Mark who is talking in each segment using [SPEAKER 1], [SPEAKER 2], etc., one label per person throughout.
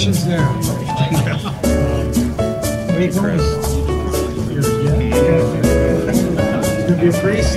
[SPEAKER 1] Congratulations there. Where you going? You're gonna be a priest?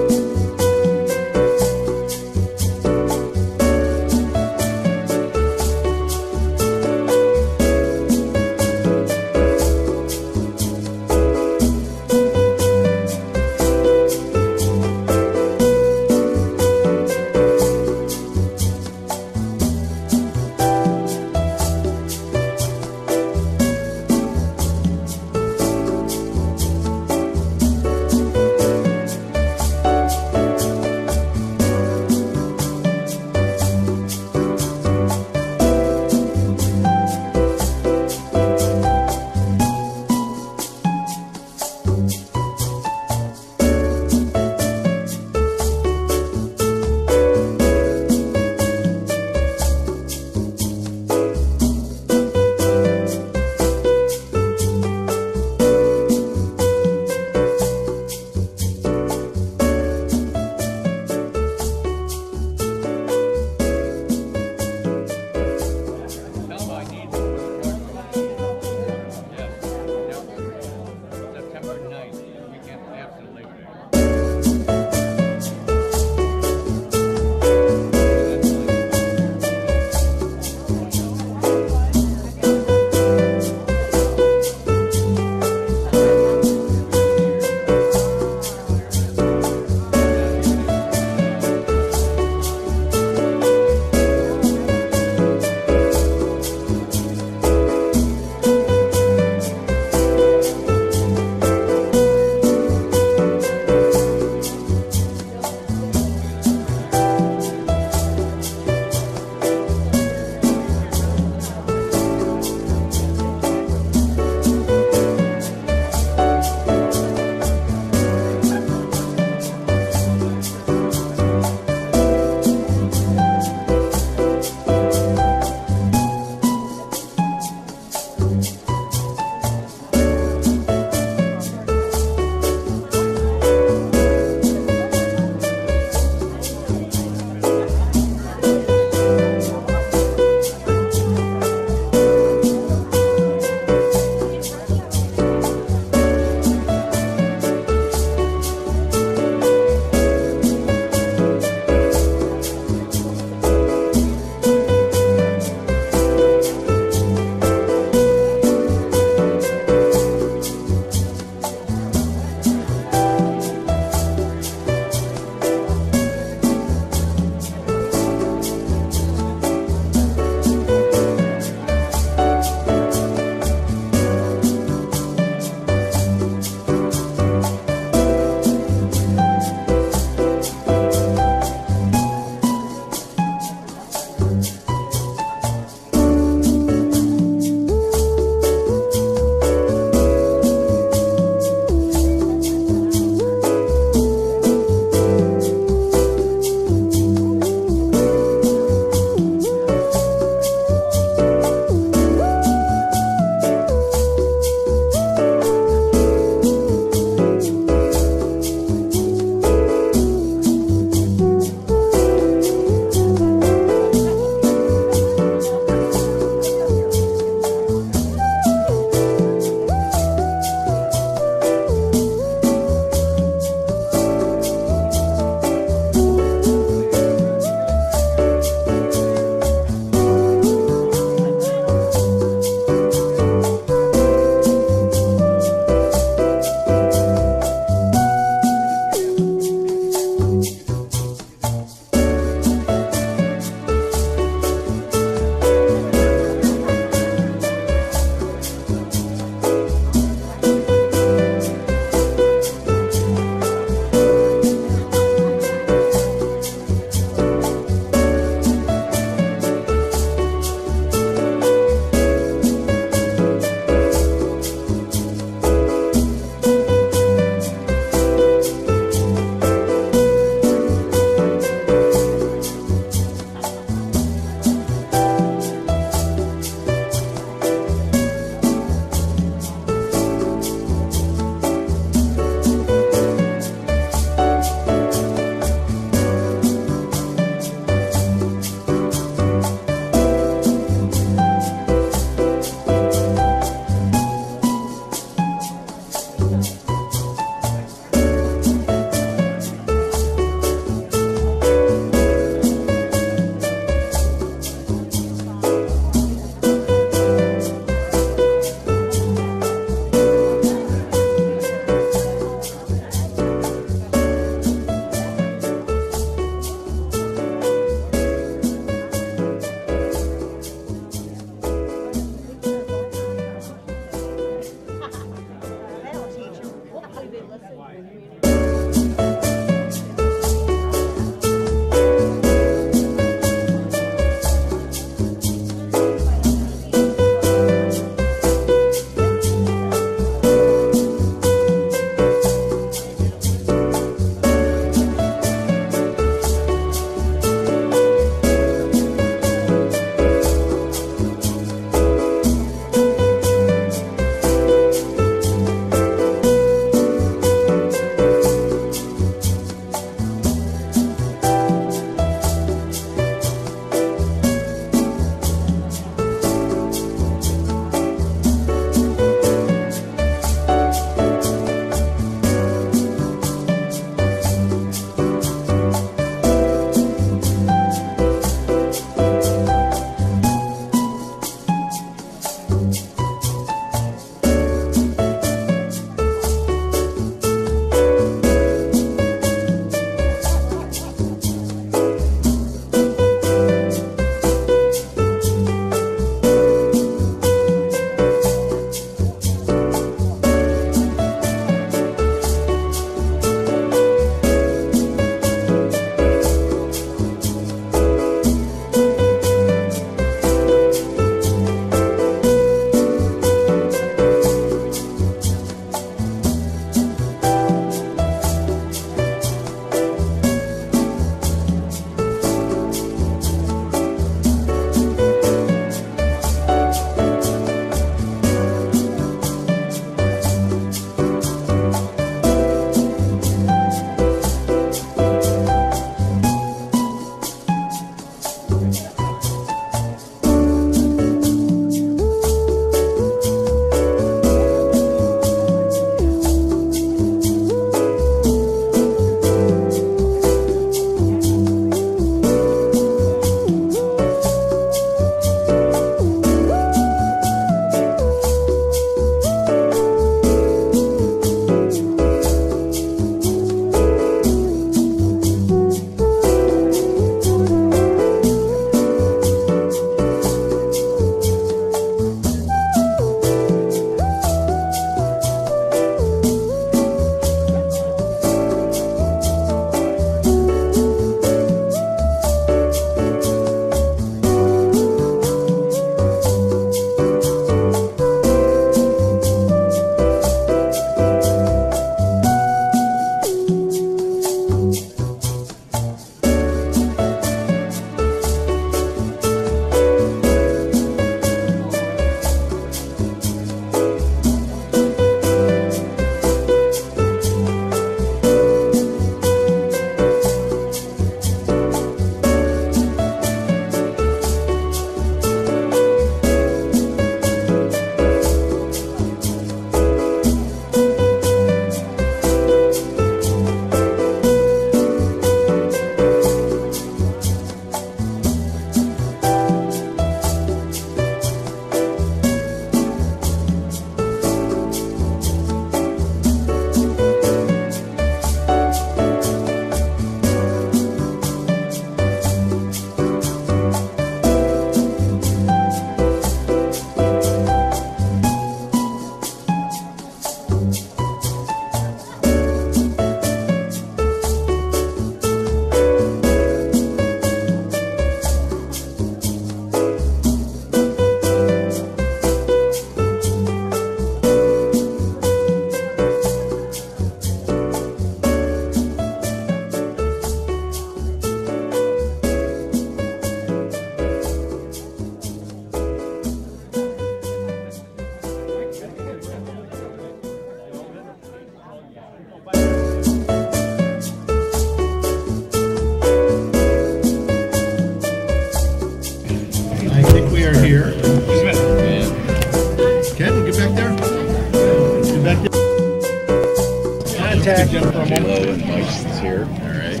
[SPEAKER 1] contact him for a moment.
[SPEAKER 2] Hello, and Mike's here. All right.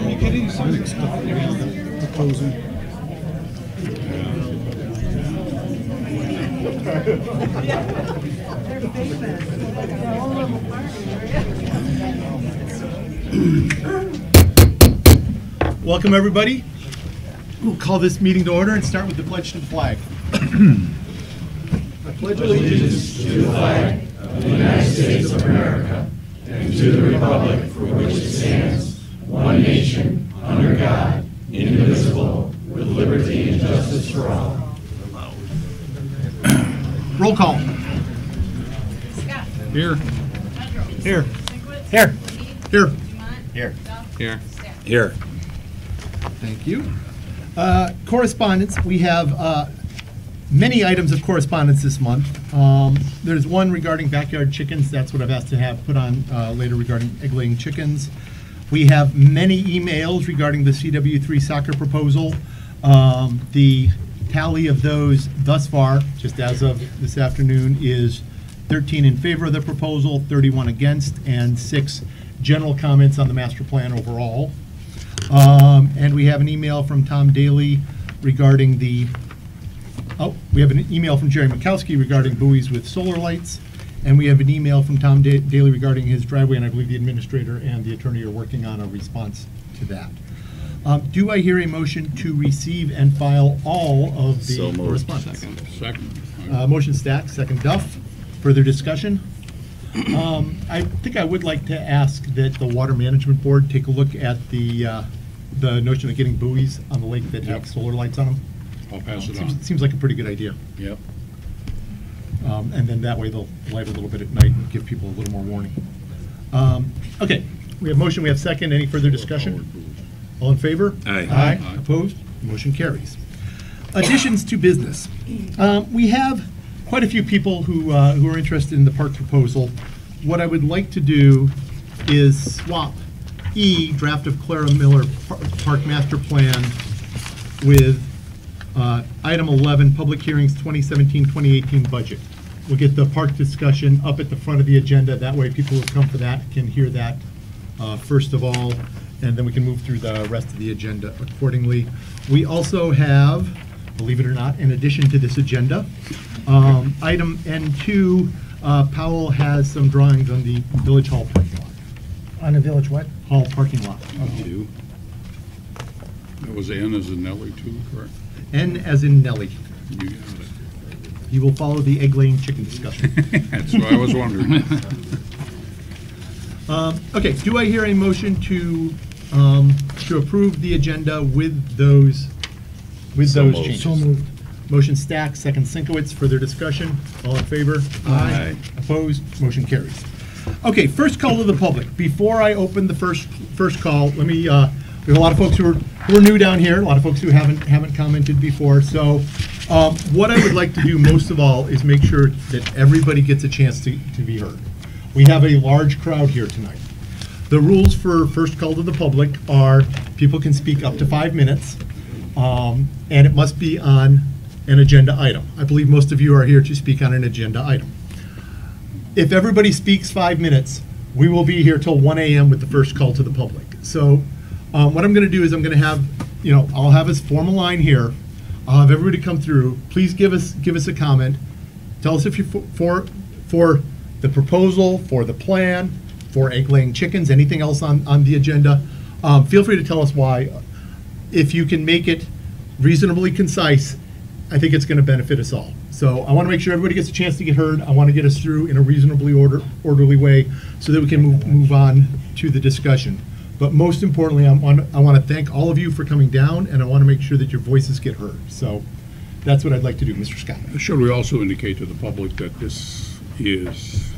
[SPEAKER 1] You could use some stuff the closing. Welcome, everybody. We'll call this meeting to order and start with the pledge to the flag. I pledge allegiance to the flag
[SPEAKER 3] to the republic for which it stands, one nation, under God, indivisible, with liberty and justice for all.
[SPEAKER 1] Roll call.
[SPEAKER 4] Here.
[SPEAKER 1] Here.
[SPEAKER 4] Here.
[SPEAKER 1] Here.
[SPEAKER 4] Here.
[SPEAKER 2] Here.
[SPEAKER 4] Here.
[SPEAKER 1] Thank you. Correspondence. We have many items of correspondence this month. There's one regarding backyard chickens. That's what I've asked to have put on later regarding egg-laying chickens. We have many emails regarding the CW3 soccer proposal. The tally of those thus far, just as of this afternoon, is 13 in favor of the proposal, 31 against, and 6 general comments on the master plan overall. And we have an email from Tom Daly regarding we have an email from Jerry Mikowski regarding buoys with solar lights. And we have an email from Tom Daly regarding his driveway, and I believe the administrator and the attorney are working on a response to that. Do I hear a motion to receive and file all of the
[SPEAKER 2] So moved.
[SPEAKER 1] correspondence?
[SPEAKER 4] Second.
[SPEAKER 1] Motion Stack, second Duff. Further discussion? I think I would like to ask that the Water Management Board take a look at the notion of getting buoys on the lake that have
[SPEAKER 4] Yep.
[SPEAKER 1] solar lights on them.
[SPEAKER 4] I'll pass it on.
[SPEAKER 1] Seems like a pretty good idea.
[SPEAKER 4] Yep.
[SPEAKER 1] And then that way they'll light a little bit at night and give people a little more warning. Okay, we have motion, we have second. Any further discussion? All in favor?
[SPEAKER 2] Aye.
[SPEAKER 1] Aye.
[SPEAKER 4] Aye.
[SPEAKER 1] Opposed? Motion carries. Additions to business. We have quite a few people who are interested in the park proposal. What I would like to do is swap E, draft of Clara Miller Park Master Plan, with item 11, public hearings 2017-2018 budget. We'll get the park discussion up at the front of the agenda. That way people who come for that can hear that first of all, and then we can move through the rest of the agenda accordingly. We also have, believe it or not, in addition to this agenda, item N2, Powell has some drawings on the Village Hall parking lot.
[SPEAKER 5] On the village what?
[SPEAKER 1] Hall parking lot.
[SPEAKER 4] Two. That was N as in Nellie too, correct?
[SPEAKER 1] N as in Nellie.
[SPEAKER 4] You got it.
[SPEAKER 1] You will follow the egg-laying chicken discussion.
[SPEAKER 4] That's what I was wondering.
[SPEAKER 1] Okay, do I hear a motion to approve the agenda with those
[SPEAKER 2] So moved.
[SPEAKER 1] changes?
[SPEAKER 5] So moved.
[SPEAKER 1] Motion Stack, second Sinkowitz. Further discussion? All in favor?
[SPEAKER 2] Aye.
[SPEAKER 1] Opposed? Motion carries. Okay, first call to the public. Before I open the first call, let me. We have a lot of folks who are new down here. A lot of folks who haven't commented before. So, what I would like to do most of all is make sure that everybody gets a chance to be heard. We have a large crowd here tonight. The rules for first call to the public are people can speak up to 5 minutes, and it must be on an agenda item. I believe most of you are here to speak on an agenda item. If everybody speaks 5 minutes, we will be here till 1 a.m. with the first call to the public. So what I'm going to do is I'm going to have, I'll have us form a line here. I'll have everybody come through. Please give us a comment. Tell us if you're for the proposal, for the plan, for egg-laying chickens, anything else on the agenda. Feel free to tell us why. If you can make it reasonably concise, I think it's going to benefit us all. So I want to make sure everybody gets a chance to get heard. I want to get us through in a reasonably orderly way so that we can move on to the discussion. But most importantly, I want to thank all of you for coming down, and I want to make sure that your voices get heard. So that's what I'd like to do, Mr. Scott.
[SPEAKER 4] Should we also indicate to the public that this is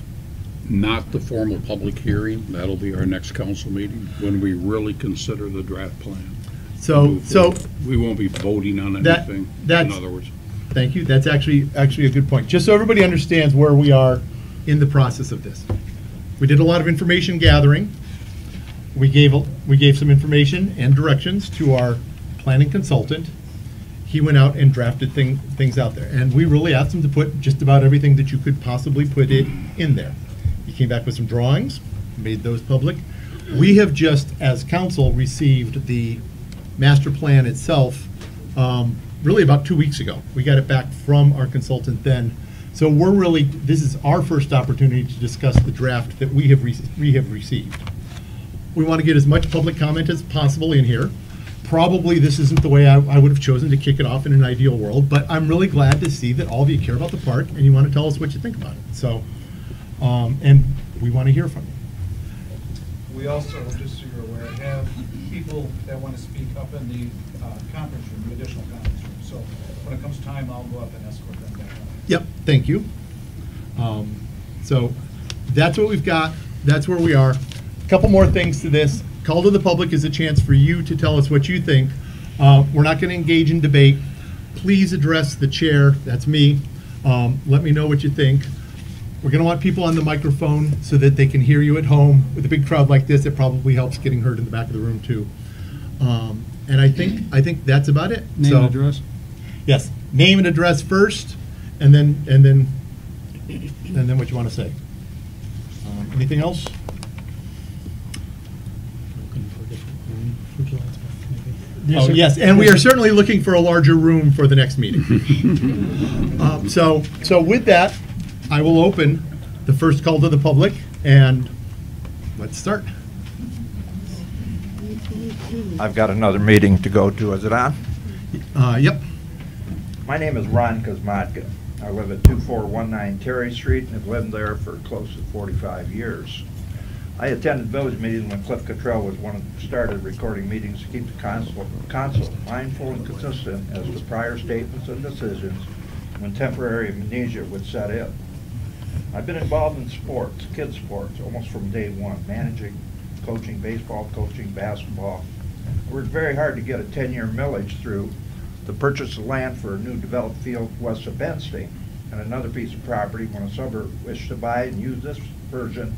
[SPEAKER 4] not the formal public hearing? That'll be our next council meeting, when we really consider the draft plan.
[SPEAKER 1] So
[SPEAKER 4] We won't be voting on
[SPEAKER 1] That-
[SPEAKER 4] anything, in
[SPEAKER 1] that's-
[SPEAKER 4] other words.
[SPEAKER 1] thank you. That's actually a good point. Just so everybody understands where we are in the process of this. We did a lot of information gathering. We gave some information and directions to our planning consultant. He went out and drafted things out there. And we really asked him to put just about everything that you could possibly put in there. He came back with some drawings, made those public. We have just, as council, received the master plan itself really about 2 weeks ago. We got it back from our consultant then. So this is our first opportunity to discuss the draft that we have received. We want to get as much public comment as possible in here. Probably this isn't the way I would have chosen to kick it off in an ideal world, but I'm really glad to see that all of you care about the park and you want to tell us what you think about it. So, and we want to hear from you.
[SPEAKER 5] We also, just so you're aware, have people that want to speak up in the conference room, the additional conference room. So when it comes time, I'll go up and escort them back up.
[SPEAKER 1] Yep, thank you. So that's what we've got. That's where we are. A couple more things to this. Call to the public is a chance for you to tell us what you think. We're not going to engage in debate. Please address the chair. That's me. Let me know what you think. We're going to want people on the microphone so that they can hear you at home. With a big crowd like this, it probably helps getting heard in the back of the room too. And I think that's about it.
[SPEAKER 4] Name and address?
[SPEAKER 1] Yes, name and address first, and then what you want to say. Anything else? Oh, yes, and we are certainly looking for a larger room for the next meeting. So with that, I will open the first call to the public, and let's start.
[SPEAKER 6] I've got another meeting to go to. Is it on?
[SPEAKER 1] Yep.
[SPEAKER 6] My name is Ron Kosmatka. I live at 2419 Terry Street and have lived there for close to 45 years. I attended village meetings when Cliff Cottrell was one who started recording meetings to keep the council mindful and consistent as to prior statements and decisions when temporary amnesia would set in. I've been involved in sports, kids sports, almost from day one, managing, coaching baseball, coaching basketball. I worked very hard to get a 10-year millage through the purchase of land for a new developed field west of Benstein and another piece of property when a suburb wished to buy and use this version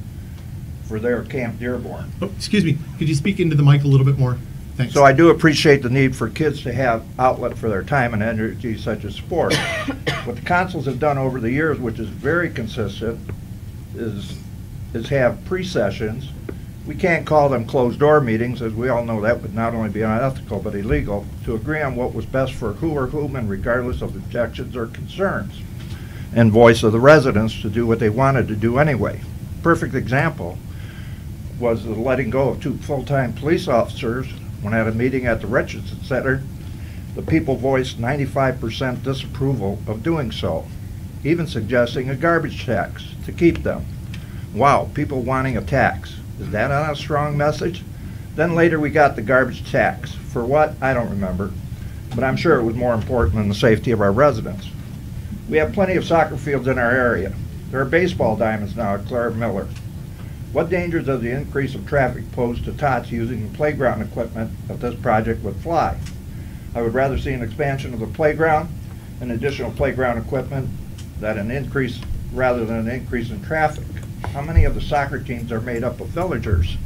[SPEAKER 6] for their Camp Dearborn.
[SPEAKER 1] Oh, excuse me, could you speak into the mic a little bit more? Thanks.
[SPEAKER 6] So I do appreciate the need for kids to have outlet for their time and energy such as sport. What the councils have done over the years, which is very consistent, is have pre-sessions. We can't call them closed-door meetings, as we all know that would not only be unethical but illegal, to agree on what was best for who or whom and regardless of objections or concerns, and voice of the residents to do what they wanted to do anyway. Perfect example was the letting go of 2 full-time police officers when at a meeting at the Richardson Center, the people voiced 95% disapproval of doing so, even suggesting a garbage tax to keep them. Wow, people wanting a tax. Is that not a strong message? Then later we got the garbage tax. For what? I don't remember, but I'm sure it was more important than the safety of our residents. We have plenty of soccer fields in our area. There are baseball diamonds now at Clara Miller. What dangers does the increase of traffic pose to tots using the playground equipment that this project would fly? I would rather see an expansion of the playground and additional playground equipment rather than an increase in traffic. How many of the soccer teams are made up of villagers?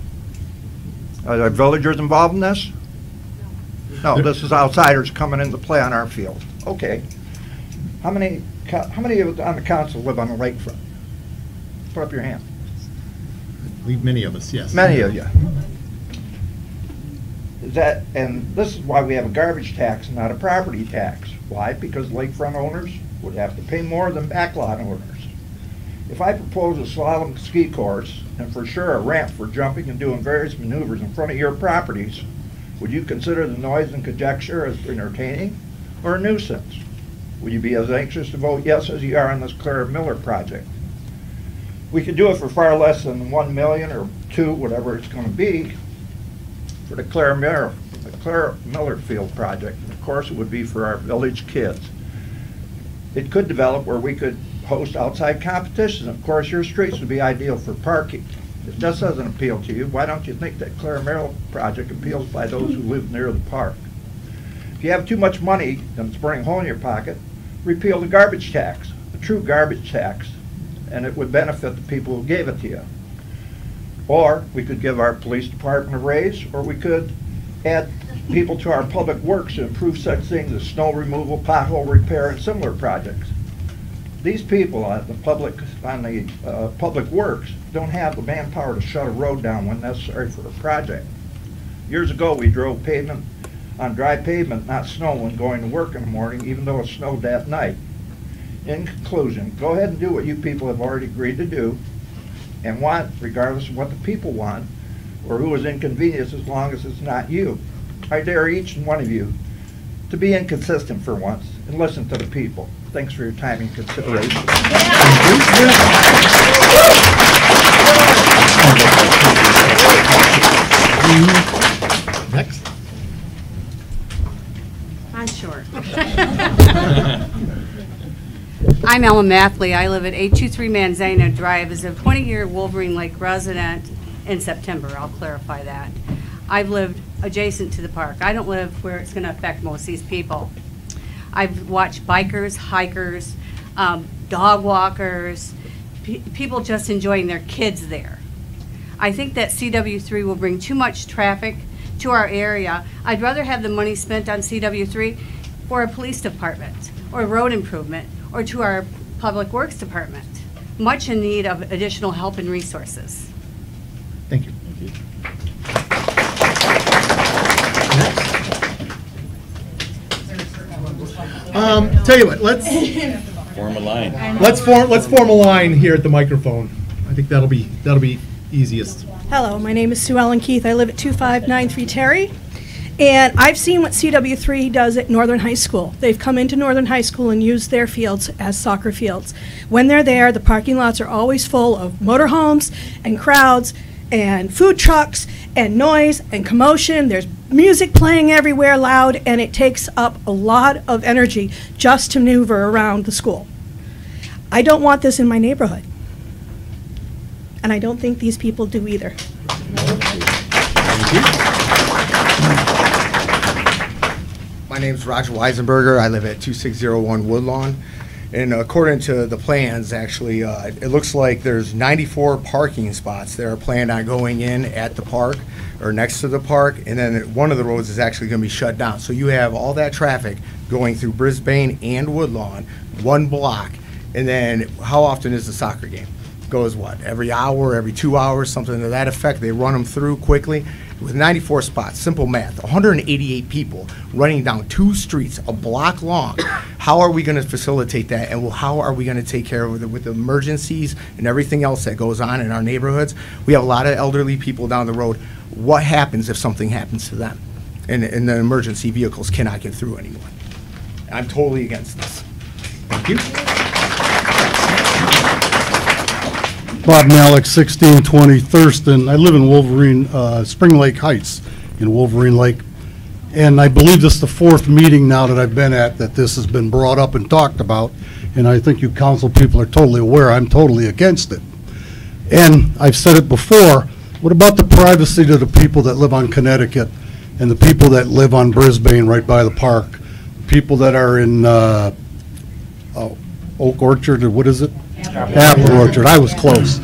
[SPEAKER 6] Are there villagers involved in this? No, this is outsiders coming into play on our field. Okay. How many of on the council live on the lakefront? Put up your hand.
[SPEAKER 1] I believe many of us, yes.
[SPEAKER 6] Many of you. And this is why we have a garbage tax and not a property tax. Why? Because lakefront owners would have to pay more than backlot owners. If I propose a slalom ski course, and for sure a ramp for jumping and doing various maneuvers in front of your properties, would you consider the noise and conjecture as entertaining or a nuisance? Would you be as anxious to vote yes as you are on this Clara Miller project? We could do it for far less than 1 million or 2, whatever it's going to be, for the Clara Miller Field project. And of course, it would be for our village kids. It could develop where we could host outside competitions. Of course, your streets would be ideal for parking. If this doesn't appeal to you, why don't you think that Clara Miller project appeals by those who live near the park? If you have too much money and it's burning a hole in your pocket, repeal the garbage tax, the true garbage tax, and it would benefit the people who gave it to you. Or we could give our police department a raise, or we could add people to our public works to improve such things as snow removal, pothole repair, and similar projects. These people on the public works don't have the manpower to shut a road down when necessary for a project. Years ago, we drove pavement on dry pavement, not snow, when going to work in the morning, even though it snowed that night. In conclusion, go ahead and do what you people have already agreed to do and want, regardless of what the people want or who is inconvenienced, as long as it's not you. I dare each and one of you to be inconsistent for once and listen to the people. Thanks for your time and consideration.
[SPEAKER 1] Thank you.
[SPEAKER 7] I'm Ellen Mathley. I live at 823 Manzana Drive. As a 20-year Wolverine Lake resident in September, I'll clarify that. I've lived adjacent to the park. I don't live where it's going to affect most of these people. I've watched bikers, hikers, dog walkers, people just enjoying their kids there. I think that CW3 will bring too much traffic to our area. I'd rather have the money spent on CW3 for a police department or road improvement or to our public works department, much in need of additional help and resources.
[SPEAKER 1] Thank you. Tell you what, let's
[SPEAKER 2] Form a line.
[SPEAKER 1] form a line here at the microphone. I think that'll be easiest.
[SPEAKER 8] Hello, my name is Sue Ellen Keith. I live at 2593 Terry, and I've seen what CW3 does at Northern High School. They've come into Northern High School and used their fields as soccer fields. When they're there, the parking lots are always full of motorhomes and crowds and food trucks and noise and commotion. There's music playing everywhere loud, and it takes up a lot of energy just to maneuver around the school. I don't want this in my neighborhood, and I don't think these people do either.
[SPEAKER 9] My name is Roger Weisenberger. I live at 2601 Woodlawn. And according to the plans, actually, it looks like there's 94 parking spots that are planned on going in at the park or next to the park, and then one of the roads is actually going to be shut down. So you have all that traffic going through Brisbane and Woodlawn, one block, and then how often is the soccer game? Goes what, every hour, every 2 hours, something to that effect. They run them through quickly. With 94 spots, simple math, 188 people running down 2 streets a block long. How are we going to facilitate that, and how are we going to take care of it with the emergencies and everything else that goes on in our neighborhoods? We have a lot of elderly people down the road. What happens if something happens to them and the emergency vehicles cannot get through anymore? I'm totally against this.
[SPEAKER 1] Thank you.
[SPEAKER 10] Bob Malik, 1620 Thurston. I live in Wolverine, Spring Lake Heights in Wolverine Lake. And I believe this is the 4th meeting now that I've been at that this has been brought up and talked about. And I think you council people are totally aware I'm totally against it. And I've said it before, what about the privacy to the people that live on Connecticut and the people that live on Brisbane right by the park? People that are in Oak Orchard, or what is it? Apple Orchard. I was close.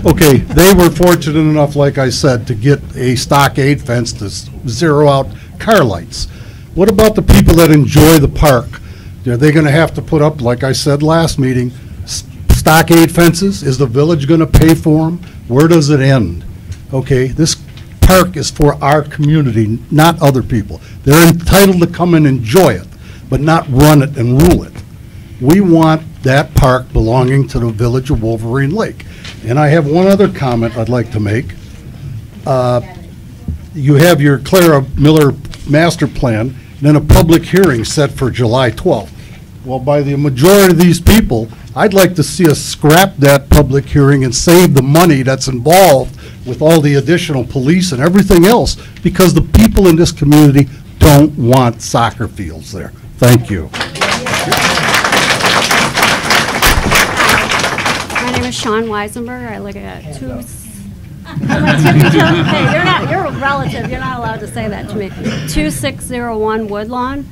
[SPEAKER 10] Okay, they were fortunate enough, like I said, to get a stockade fence to zero out car lights. What about the people that enjoy the park? Are they going to have to put up, like I said last meeting, stockade fences? Is the village going to pay for them? Where does it end? Okay, this park is for our community, not other people. They're entitled to come and enjoy it, but not run it and rule it. We want that park belonging to the village of Wolverine Lake. And I have one other comment I'd like to make. You have your Clara Miller master plan, and then a public hearing set for July 12th. Well, by the majority of these people, I'd like to see us scrap that public hearing and save the money that's involved with all the additional police and everything else, because the people in this community don't want soccer fields there. Thank you.
[SPEAKER 11] My name is Sean Weisenberger. I live at Hey, you're a relative. You're not allowed to say that to me. 2601 Woodlawn.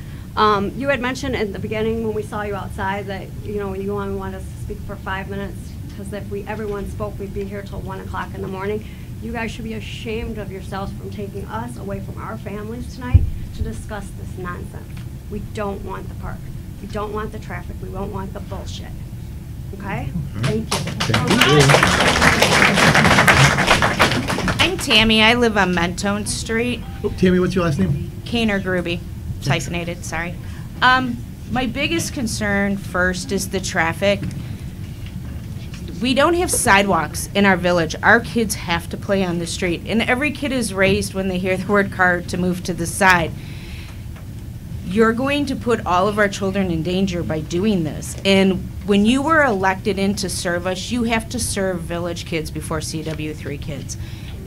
[SPEAKER 11] You had mentioned at the beginning when we saw you outside that you only want us to speak for 5 minutes, because if everyone spoke, we'd be here till 1 o'clock in the morning. You guys should be ashamed of yourselves from taking us away from our families tonight to discuss this nonsense. We don't want the park. We don't want the traffic. We won't want the bullshit. Okay? Thank you.
[SPEAKER 12] I'm Tammy. I live on Mentone Street.
[SPEAKER 1] Oh, Tammy, what's your last name?
[SPEAKER 12] Kaner Gruby. Hyphenated, sorry. My biggest concern first is the traffic. We don't have sidewalks in our village. Our kids have to play on the street, and every kid is raised when they hear the word car to move to the side. You're going to put all of our children in danger by doing this. And when you were elected in to serve us, you have to serve village kids before CW3 kids.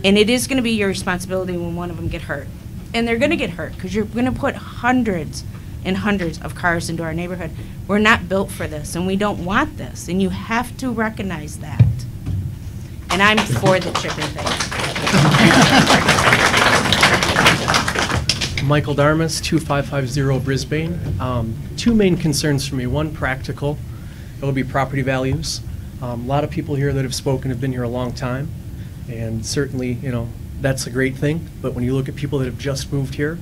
[SPEAKER 12] And it is going to be your responsibility when one of them get hurt. And they're going to get hurt because you're going to put hundreds and hundreds of cars into our neighborhood. We're not built for this, and we don't want this, and you have to recognize that. And I'm for the chicken thing.
[SPEAKER 13] Michael Darmus, 2550 Brisbane. Two main concerns for me. One, practical. It will be property values. A lot of people here that have spoken have been here a long time, and certainly, you know, that's a great thing. But when you look at people that have just moved here,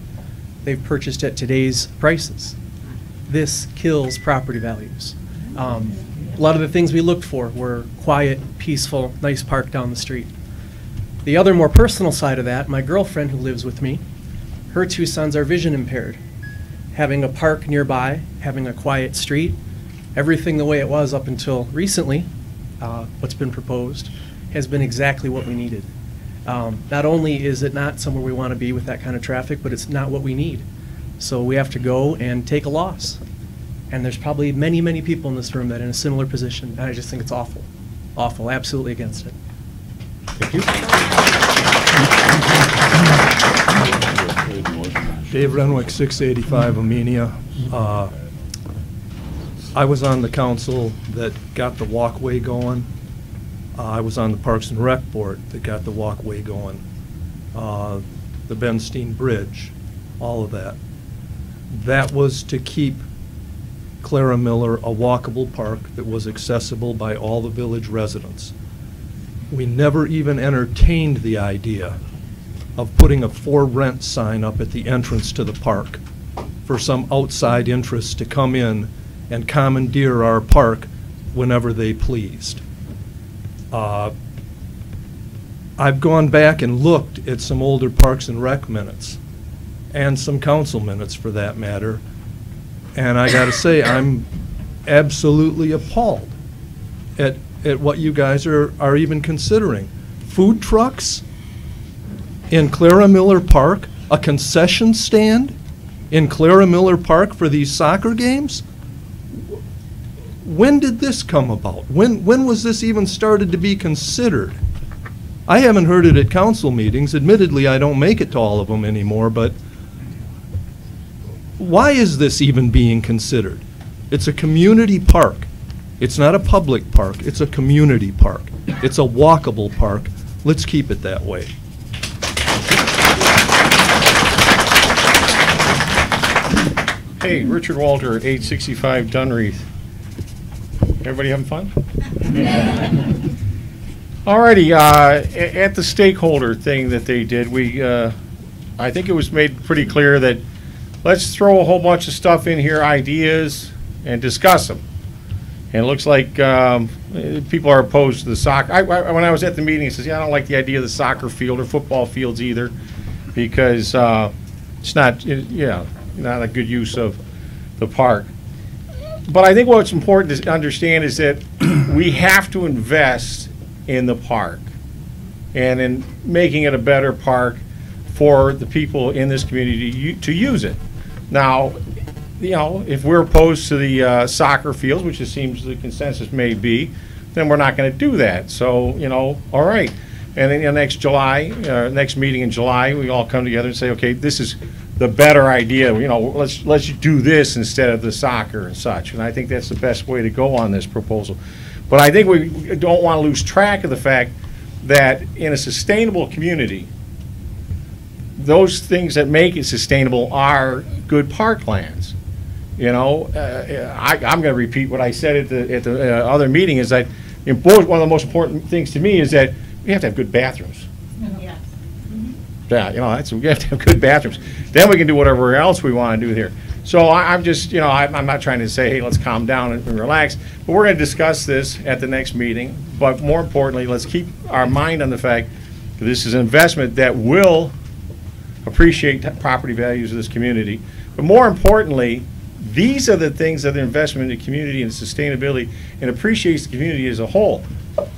[SPEAKER 13] they've purchased at today's prices. This kills property values. A lot of the things we looked for were quiet, peaceful, nice park down the street. The other more personal side of that, my girlfriend who lives with me, her two sons are vision impaired. Having a park nearby, having a quiet street, everything the way it was up until recently, what's been proposed, has been exactly what we needed. Not only is it not somewhere we want to be with that kind of traffic, but it's not what we need. So we have to go and take a loss. And there's probably many, many people in this room that are in a similar position, and I just think it's awful. Awful, absolutely against it.
[SPEAKER 1] Thank you.
[SPEAKER 14] Dave Renwick, 685 Amenia. I was on the council that got the walkway going. I was on the Parks and Rec board that got the walkway going. The Benstein Bridge, all of that. That was to keep Clara Miller a walkable park that was accessible by all the village residents. We never even entertained the idea of putting a for rent sign up at the entrance to the park for some outside interest to come in and commandeer our park whenever they pleased. I've gone back and looked at some older Parks and Rec minutes, and some council minutes for that matter, and I gotta say, I'm absolutely appalled at what you guys are even considering. Food trucks in Clara Miller Park, a concession stand in Clara Miller Park for these soccer games? When did this come about? When was this even started to be considered? I haven't heard it at council meetings. Admittedly, I don't make it to all of them anymore, but why is this even being considered? It's a community park. It's not a public park. It's a community park. It's a walkable park. Let's keep it that way.
[SPEAKER 15] Hey, Richard Walter, 865 Dunreath. Everybody having fun? Alrighty, at the stakeholder thing that they did, I think it was made pretty clear that let's throw a whole bunch of stuff in here, ideas, and discuss them. And it looks like people are opposed to the soccer. When I was at the meeting, it says, yeah, I don't like the idea of the soccer field or football fields either, because it's not, not a good use of the park. But I think what's important to understand is that we have to invest in the park and in making it a better park for the people in this community to use it. Now, if we're opposed to the soccer fields, which it seems the consensus may be, then we're not going to do that. So, all right. And then next meeting in July, we all come together and say, okay, this is the better idea. Let's do this instead of the soccer and such. And I think that's the best way to go on this proposal. But I think we don't want to lose track of the fact that in a sustainable community, those things that make it sustainable are good parklands. I'm going to repeat what I said at the other meeting, is that one of the most important things to me is that we have to have good bathrooms.
[SPEAKER 11] Yes.
[SPEAKER 15] Yeah, we have to have good bathrooms. Then we can do whatever else we want to do here. So I'm just, I'm not trying to say, hey, let's calm down and relax. But we're going to discuss this at the next meeting. But more importantly, let's keep our mind on the fact that this is an investment that will appreciate property values of this community. But more importantly, these are the things that are investment in the community and sustainability and appreciates the community as a whole,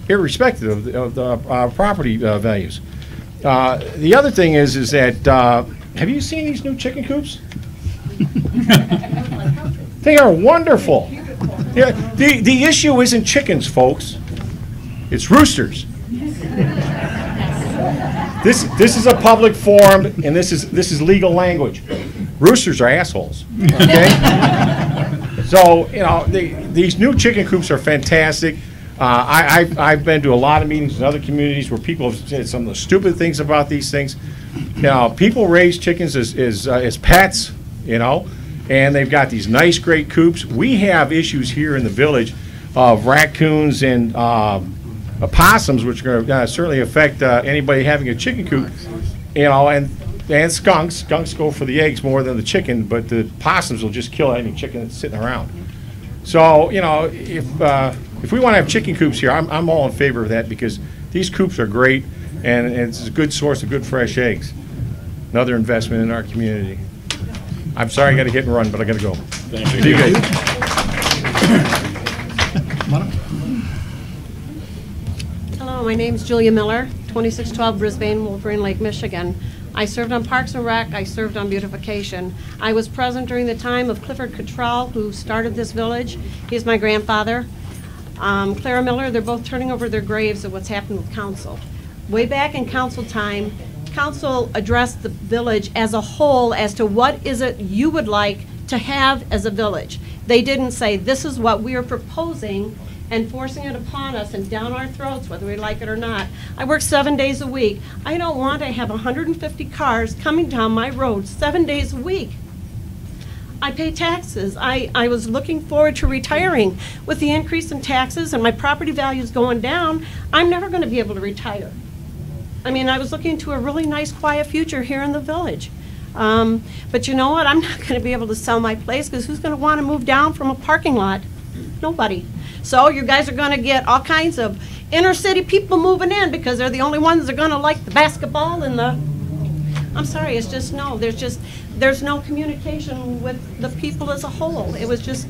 [SPEAKER 15] irrespective of the property values. The other thing is that, have you seen these new chicken coops? They are wonderful. Yeah, the issue isn't chickens, folks. It's roosters. This is a public forum, and this is legal language. roosters are assholes, okay? So, you know, these new chicken coops are fantastic. I've been to a lot of meetings in other communities where people have said some of the stupid things about these things. You know, people raise chickens as pets, you know, and they've got these nice, great coops. We have issues here in the village of raccoons and opossums, which are going to certainly affect anybody having a chicken coop, you know, and skunks. Skunks go for the eggs more than the chicken, but the possums will just kill any chicken that's sitting around. So, you know, if we want to have chicken coops here, I'm all in favor of that because these coops are great and it's a good source of good fresh eggs. Another investment in our community. I'm sorry I got to hit and run, but I got to go.
[SPEAKER 4] Thank you.
[SPEAKER 15] See you guys.
[SPEAKER 16] Hello, my name's Julia Miller, 2612 Brisbane, Wolverine Lake, Michigan. I served on Parks and Rec, I served on beautification. I was present during the time of Clifford Cottrell, who started this village. He's my grandfather. Clara Miller, they're both turning over their graves of what's happened with council. Way back in council time, council addressed the village as a whole as to what is it you would like to have as a village. They didn't say, this is what we are proposing and forcing it upon us and down our throats, whether we like it or not. I work 7 days a week. I don't want to have 150 cars coming down my road 7 days a week. I pay taxes. I was looking forward to retiring. With the increase in taxes and my property values going down, I'm never going to be able to retire. I mean, I was looking to a really nice, quiet future here in the village. But you know what? I'm not going to be able to sell my place because who's going to want to move down from a parking lot? Nobody. So you guys are going to get all kinds of inner city people moving in because they're the only ones that are going to like the basketball and the... I'm sorry, it's just no. There's no communication with the people as a whole. It was just...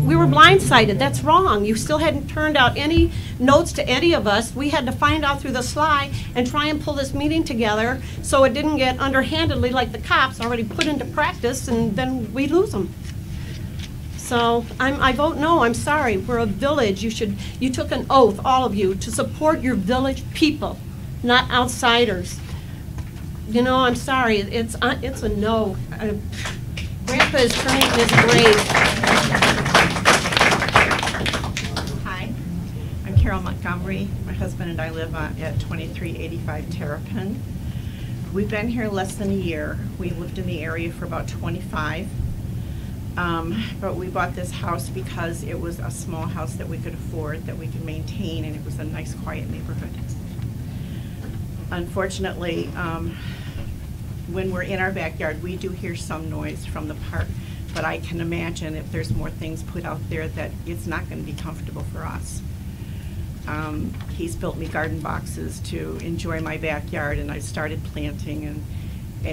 [SPEAKER 16] We were blindsided. That's wrong. You still hadn't turned out any notes to any of us. We had to find out through the sly and try and pull this meeting together so it didn't get underhandedly like the cops already put into practice and then we lose them. So I vote no. I'm sorry. We're a village. You took an oath, all of you, to support your village people, not outsiders. You know, I'm sorry. It's a no. Grandpa is turning in his grave.
[SPEAKER 17] Hi, I'm Carol Montgomery. My husband and I live at 2385 Terrapin. We've been here less than a year. We lived in the area for about 25. But we bought this house because it was a small house that we could afford, that we could maintain, and it was a nice, quiet neighborhood. Unfortunately, when we're in our backyard, we do hear some noise from the park, but I can imagine if there's more things put out there that it's not going to be comfortable for us. He's built me garden boxes to enjoy my backyard, and I've started planting, and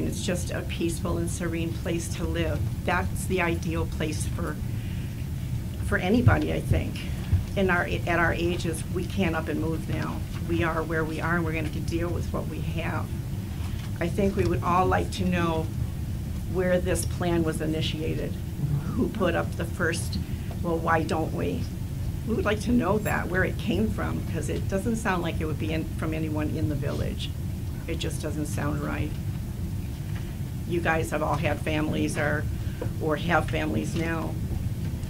[SPEAKER 17] it's just a peaceful and serene place to live. That's the ideal place for anybody, I think. At our ages, we can't up and move now. We are where we are, and we're going to deal with what we have. I think we would all like to know where this plan was initiated, who put up the first, well, why don't we? We would like to know that, where it came from, because it doesn't sound like it would be from anyone in the village. It just doesn't sound right. You guys have all had families or have families now.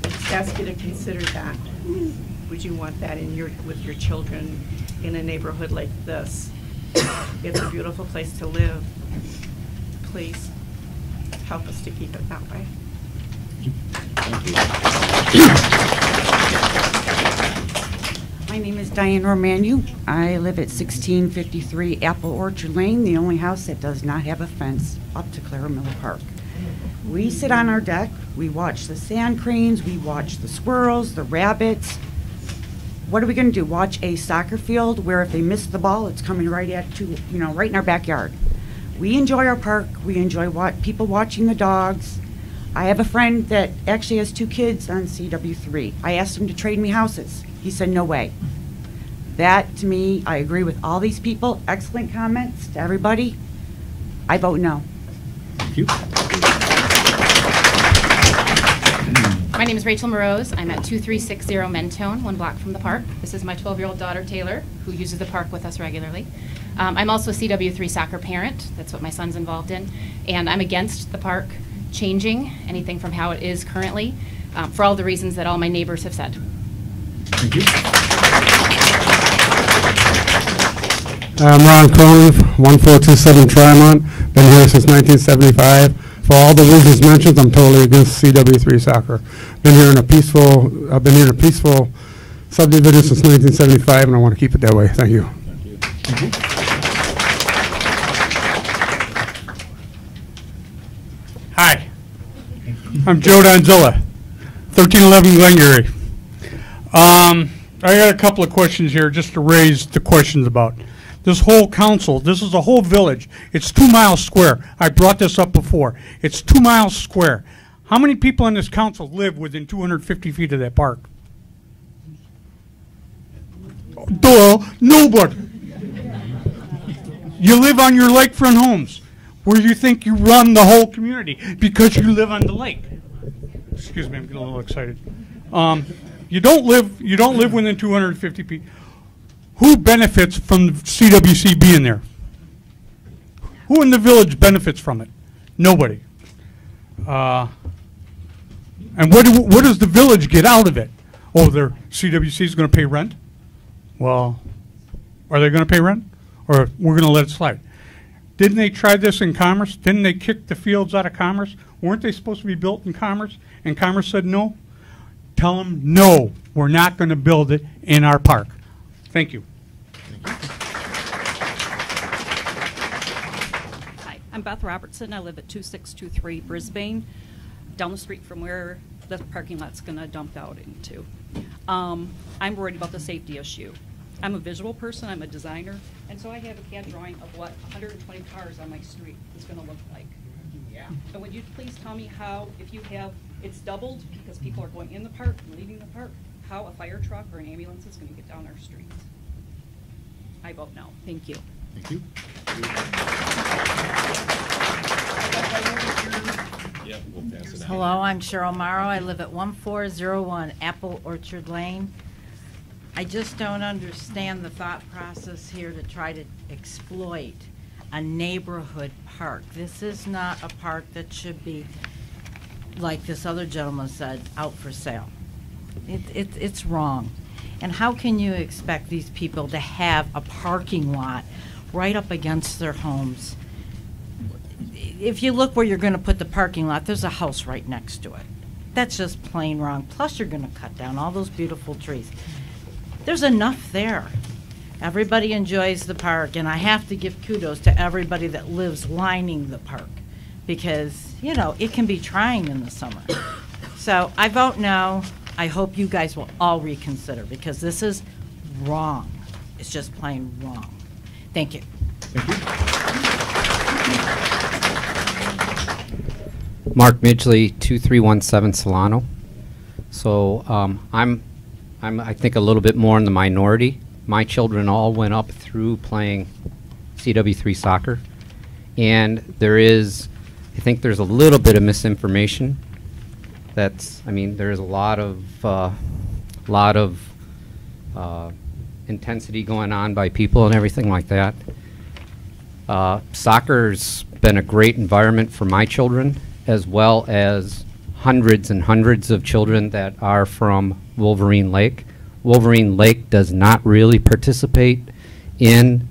[SPEAKER 17] Let's ask you to consider that. Would you want that with your children in a neighborhood like this? It's a beautiful place to live. Please help us to keep it that way.
[SPEAKER 18] My name is Diane Romanu. I live at 1653 Apple Orchard Lane, the only house that does not have a fence up to Clara Miller Park. We sit on our deck, we watch the sand cranes, we watch the squirrels, the rabbits. What are we going to do? Watch a soccer field where if they miss the ball, it's coming right right in our backyard. We enjoy our park. We enjoy people watching the dogs. I have a friend that actually has 2 kids on CW3. I asked him to trade me houses. He said, no way. That, to me, I agree with all these people. Excellent comments to everybody. I vote no.
[SPEAKER 1] Thank you.
[SPEAKER 19] My name is Rachel Morose. I'm at 2360 Mentone, one block from the park. This is my 12-year-old daughter, Taylor, who uses the park with us regularly. I'm also a CW3 soccer parent. That's what my son's involved in. And I'm against the park changing anything from how it is currently for all the reasons that all my neighbors have said.
[SPEAKER 1] Thank you.
[SPEAKER 20] I'm Ron Cronin, 1427 Tremont. Been here since 1975. For all the reasons mentioned, I'm totally against CW3 soccer. I've been here in a peaceful subdivision since 1975, and I want to keep it that way. Thank you.
[SPEAKER 1] Thank you.
[SPEAKER 21] Hi, I'm Joe Donzilla, 1311 Glengarry. I got a couple of questions here just to raise the questions about. This whole council, this is a whole village. It's 2 miles square. I brought this up before. It's 2 miles square. How many people in this council live within 250 feet of that park? Duh, nobody. You live on your lakefront homes where you think you run the whole community because you live on the lake. Excuse me, I'm getting a little excited. You don't live within 250 feet. Who benefits from the CWC being there? Who in the village benefits from it? Nobody. And what does the village get out of it? Oh, their CWC is going to pay rent? Well, are they going to pay rent? Or we're going to let it slide? Didn't they try this in Commerce? Didn't they kick the fields out of Commerce? Weren't they supposed to be built in Commerce? And Commerce said no? Tell them, no, we're not going to build it in our park. Thank you.
[SPEAKER 22] Hi, I'm Beth Robertson. I live at 2623 Brisbane, down the street from where the parking lot's going to dump out into. I'm worried about the safety issue. I'm a visual person, I'm a designer, and so I have a CAD drawing of what 120 cars on my street is going to look like. Yeah. And would you please tell me how, if you have, it's doubled because people are going in the park and leaving the park, how a fire truck or an ambulance is going to get down our streets? I vote no. Thank you.
[SPEAKER 1] Thank you.
[SPEAKER 23] Hello, I'm Cheryl Morrow. I live at 1401 Apple Orchard Lane. I just don't understand the thought process here to try to exploit a neighborhood park. This is not a park that should be, like this other gentleman said, out for sale. It's wrong. And how can you expect these people to have a parking lot right up against their homes? If you look where you're going to put the parking lot, there's a house right next to it. That's just plain wrong. Plus, you're going to cut down all those beautiful trees. There's enough there. Everybody enjoys the park, and I have to give kudos to everybody that lives lining the park because, you know, it can be trying in the summer. So I vote no. I hope you guys will all reconsider because this is wrong. It's just plain wrong. Thank you.
[SPEAKER 1] Thank you.
[SPEAKER 24] Mark Midgley, 2317 Solano. So I'm I think a little bit more in the minority. My children all went up through playing CW3 soccer, and I think there's a little bit of misinformation. There's a lot of intensity going on by people and everything like that. Soccer's been a great environment for my children, as well as hundreds and hundreds of children that are from Wolverine Lake. Wolverine Lake does not really participate in,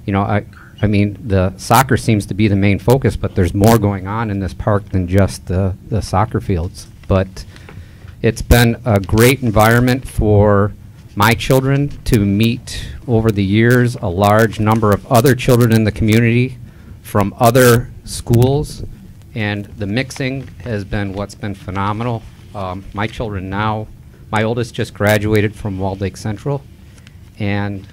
[SPEAKER 24] the soccer seems to be the main focus, but there's more going on in this park than just the soccer fields. But it's been a great environment for my children to meet over the years a large number of other children in the community from other schools, and the mixing has been what's been phenomenal. My children now, my oldest just graduated from Walled Lake Central, and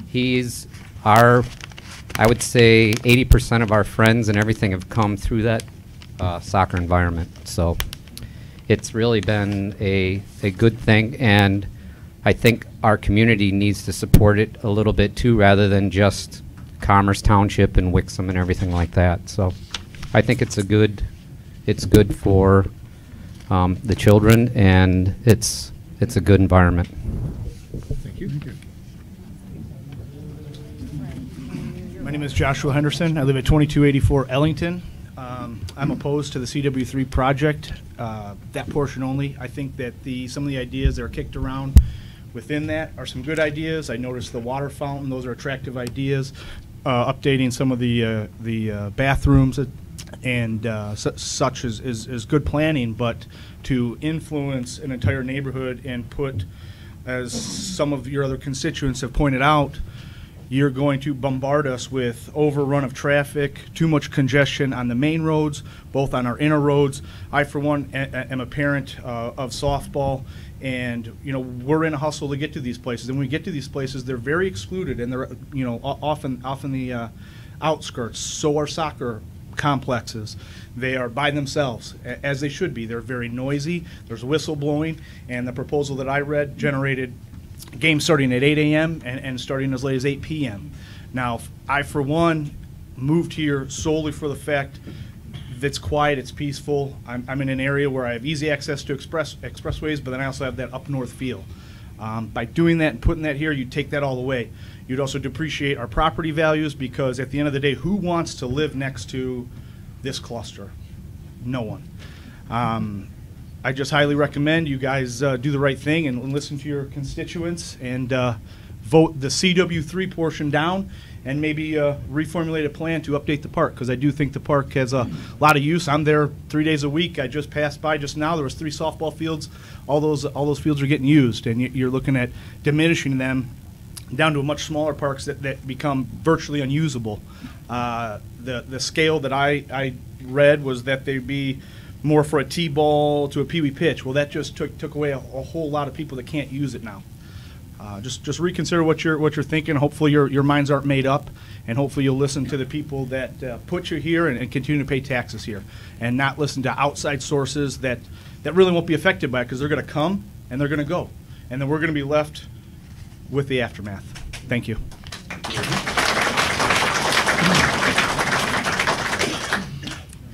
[SPEAKER 24] he's I would say 80% of our friends and everything have come through that soccer environment. So it's really been a good thing, and I think our community needs to support it a little bit too, rather than just Commerce Township and Wixom and everything like that. So I think it's good for the children, and it's a good environment.
[SPEAKER 3] Thank you. My name is Joshua Henderson. I live at 2284 Ellington. I'm opposed to the CW3 project, that portion only. I think that some of the ideas that are kicked around within that are some good ideas. I noticed the water fountain; those are attractive ideas. Updating some of the bathrooms and such is good planning, but to influence an entire neighborhood and put, as some of your other constituents have pointed out, you're going to bombard us with overrun of traffic, too much congestion on the main roads, both on our inner roads. I, for one, am a parent of softball, and we're in a hustle to get to these places. And when we get to these places, they're very excluded, and they're often the outskirts. So are soccer complexes. They are by themselves, as they should be. They're very noisy. There's whistle blowing, and the proposal that I read generated games starting at 8 a.m. and starting as late as 8 p.m. Now, I, for one, moved here solely for the fact that it's quiet, it's peaceful. I'm in an area where I have easy access to expressways, but then I also have that up north feel. By doing that and putting that here, you take that all away. You'd also depreciate our property values, because at the end of the day, who wants to live next to this cluster? No one. I just highly recommend you guys do the right thing and listen to your constituents and vote the CW3 portion down, and maybe reformulate a plan to update the park, because I do think the park has a lot of use. I'm there 3 days a week. I just passed by just now. There was 3 softball fields. All those fields are getting used, and you're looking at diminishing them down to a much smaller parks that become virtually unusable. The scale that I read was that they'd be more for a T-ball to a pee-wee pitch. Well, that just took away a whole lot of people that can't use it now. Just reconsider what you're thinking. Hopefully your minds aren't made up, and hopefully you'll listen to the people that put you here and continue to pay taxes here, and not listen to outside sources that really won't be affected by it, because they're going to come and they're going to go, and then we're going to be left with the aftermath. Thank you.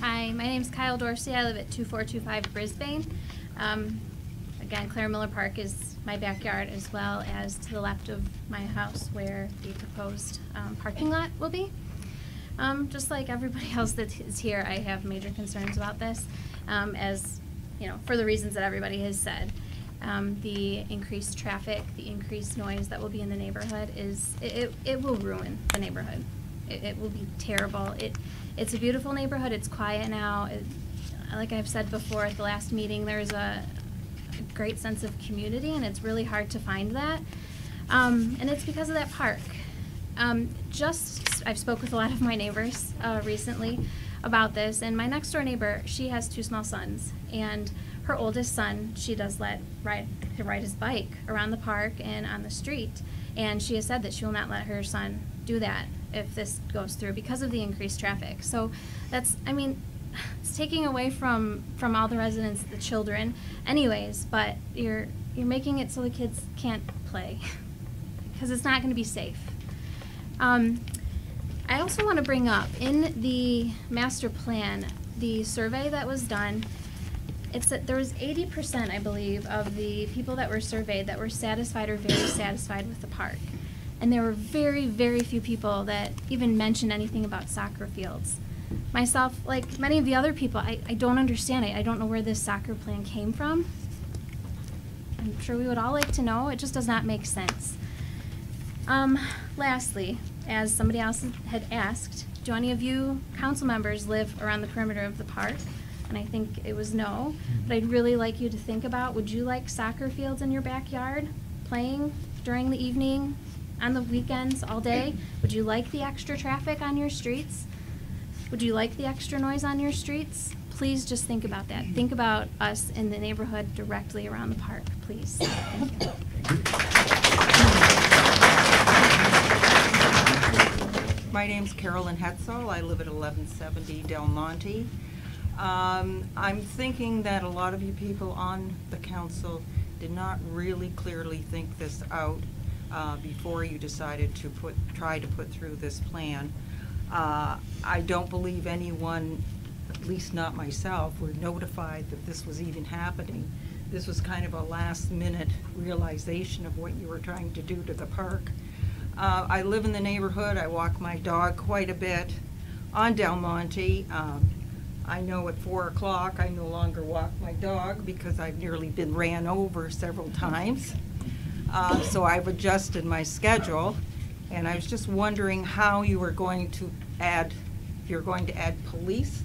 [SPEAKER 5] Hi, my name's Kyle Dorsey. I live at 2425 Brisbane. Again, Clara Miller Park is my backyard, as well as to the left of my house where the proposed parking lot will be. Just like everybody else that is here, I have major concerns about this, as for the reasons that everybody has said. The increased traffic, the increased noise that will be in the neighborhood it will ruin the neighborhood. It will be terrible. It's a beautiful neighborhood. It's quiet now. Like I've said before at the last meeting, there's a great sense of community, and it's really hard to find that. And it's because of that park. I've spoke with a lot of my neighbors recently about this, and my next door neighbor, she has 2 small sons, and her oldest son, she does let ride his bike around the park and on the street, and she has said that she will not let her son do that if this goes through, because of the increased traffic. So it's taking away from all the residents, the children, anyways, but you're making it so the kids can't play, because it's not going to be safe. I also want to bring up, in the master plan, the survey that was done, it's that there was 80%, I believe, of the people that were surveyed that were satisfied or very satisfied with the park. And there were very, very few people that even mentioned anything about soccer fields. Myself, like many of the other people, I don't understand it. I don't know where this soccer plan came from. I'm sure we would all like to know. It just does not make sense. Lastly, as somebody else had asked, do any of you council members live around the perimeter of the park? And I think it was no, but I'd really like you to think about, would you like soccer fields in your backyard, playing during the evening, on the weekends, all day? Would you like the extra traffic on your streets? Would you like the extra noise on your streets? Please just think about that. Think about us in the neighborhood directly around the park, please. Thank you.
[SPEAKER 6] My name's Carolyn Hetzel. I live at 1170 Del Monte. I'm thinking that a lot of you people on the council did not really clearly think this out before you decided to try to put through this plan. I don't believe anyone at least not myself, were notified that this was even happening. This was kind of a last-minute realization of what you were trying to do to the park. I live in the neighborhood. I walk my dog quite a bit on Del Monte. I know at 4 o'clock I no longer walk my dog because I've nearly been ran over several times. So I've adjusted my schedule, and I was just wondering how you were going to add, if you're going to add police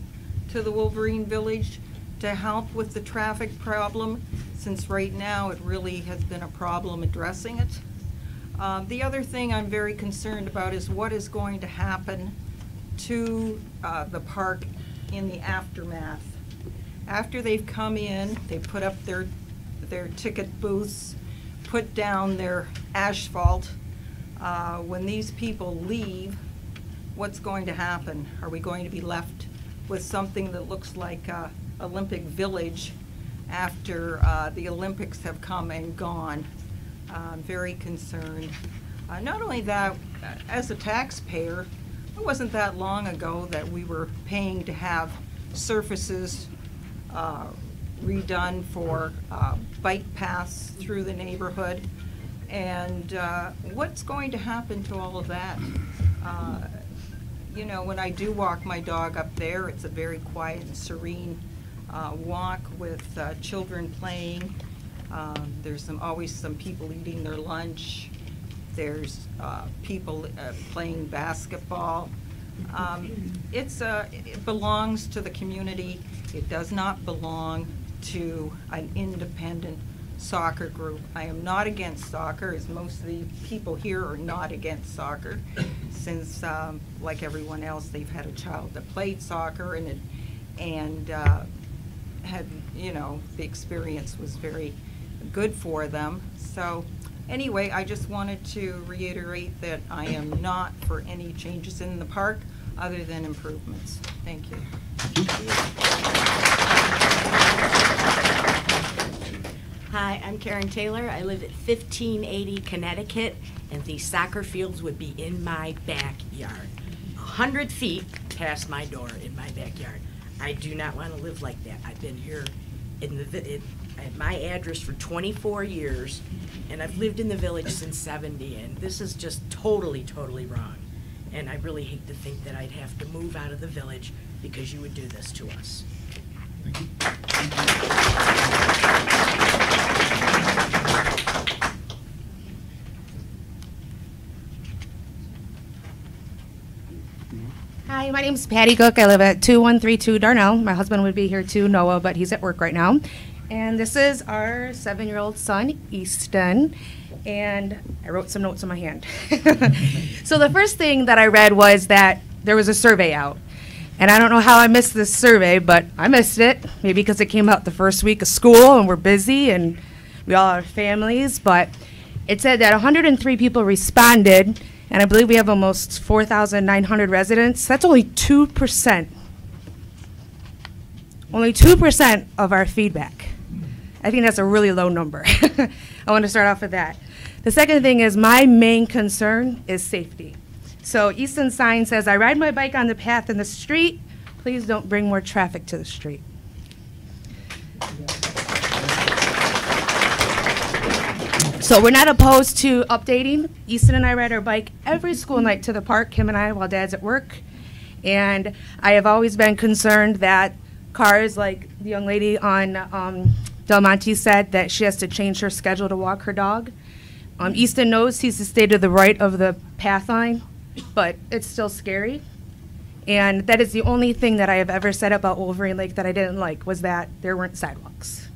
[SPEAKER 6] to the Wolverine Village to help with the traffic problem, since right now it really has been a problem addressing it. The other thing I'm very concerned about is what is going to happen to the park in the aftermath. After they've come in, they put up their ticket booths, put down their asphalt. When these people leave, what's going to happen? Are we going to be left with something that looks like Olympic Village after the Olympics have come and gone? I'm very concerned. Not only that, as a taxpayer, it wasn't that long ago that we were paying to have surfaces redone for bike paths through the neighborhood. And what's going to happen to all of that? You know, when I do walk my dog up there, it's a very quiet and serene walk with children playing. There's always some people eating their lunch. There's people playing basketball. It belongs to the community. It does not belong to an independent soccer group. I am not against soccer, as most of the people here are not against soccer, since, like everyone else, they've had a child that played soccer and had, you know, the experience was very good for them. So anyway, I just wanted to reiterate that I am not for any changes in the park other than improvements. Thank you.
[SPEAKER 2] Hi, I'm Karen Taylor. I live at 1580 Connecticut, and these soccer fields would be in my backyard. 100 feet past my door in my backyard. I do not want to live like that. I've been here at my address for 24 years, and I've lived in the village since 70, and this is just totally, totally wrong. And I really hate to think that I'd have to move out of the village because you would do this to us.
[SPEAKER 1] Thank you.
[SPEAKER 12] Hi, my name's Patty Cook. I live at 2132 Darnell. My husband would be here too, Noah, but he's at work right now. And this is our 7-year-old son, Easton. And I wrote some notes on my hand. So the first thing that I read was that there was a survey out. And I don't know how I missed this survey, but I missed it. Maybe because it came out the first week of school and we're busy and we all have families. But it said that 103 people responded, and I believe we have almost 4,900 residents. That's only 2%. Only 2% of our feedback. I think that's a really low number. I want to start off with that. The second thing is my main concern is safety. So Easton's sign says, I ride my bike on the path in the street. Please don't bring more traffic to the street. So we're not opposed to updating. Easton and I ride our bike every school night to the park, him and I, while Dad's at work. And I have always been concerned that cars, like the young lady on Del Monte said, that she has to change her schedule to walk her dog. Easton knows he's to stay to the right of the path line, but it's still scary. And that is the only thing that I have ever said about Wolverine Lake that I didn't like, was that there weren't sidewalks.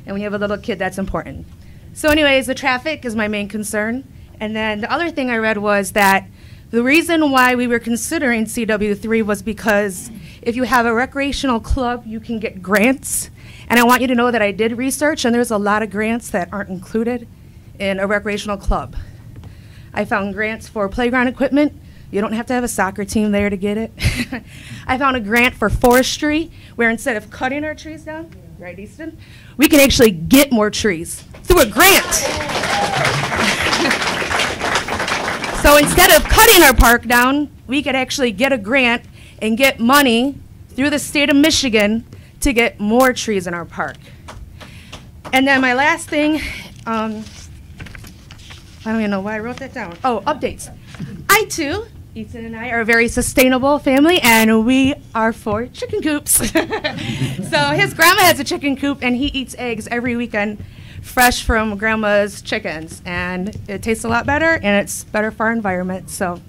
[SPEAKER 12] And when you have a little kid, that's important. So anyways, the traffic is my main concern. And then the other thing I read was that the reason why we were considering CW3 was because if you have a recreational club, you can get grants. And I want you to know that I did research, and there's a lot of grants that aren't included in a recreational club. I found grants for playground equipment. You don't have to have a soccer team there to get it. I found a grant for forestry, where instead of cutting our trees down, right, Easton, we can actually get more trees through a grant. So instead of cutting our park down, we could actually get a grant and get money
[SPEAKER 7] through the state of Michigan to get more trees in our park. And then my last thing, I don't even know why I wrote that down. Oh, updates. I too, Ethan and I are a very sustainable family, and we are for chicken coops. So his grandma has a chicken coop, and he eats eggs every weekend, fresh from grandma's chickens, and it tastes a lot better, and it's better for our environment. So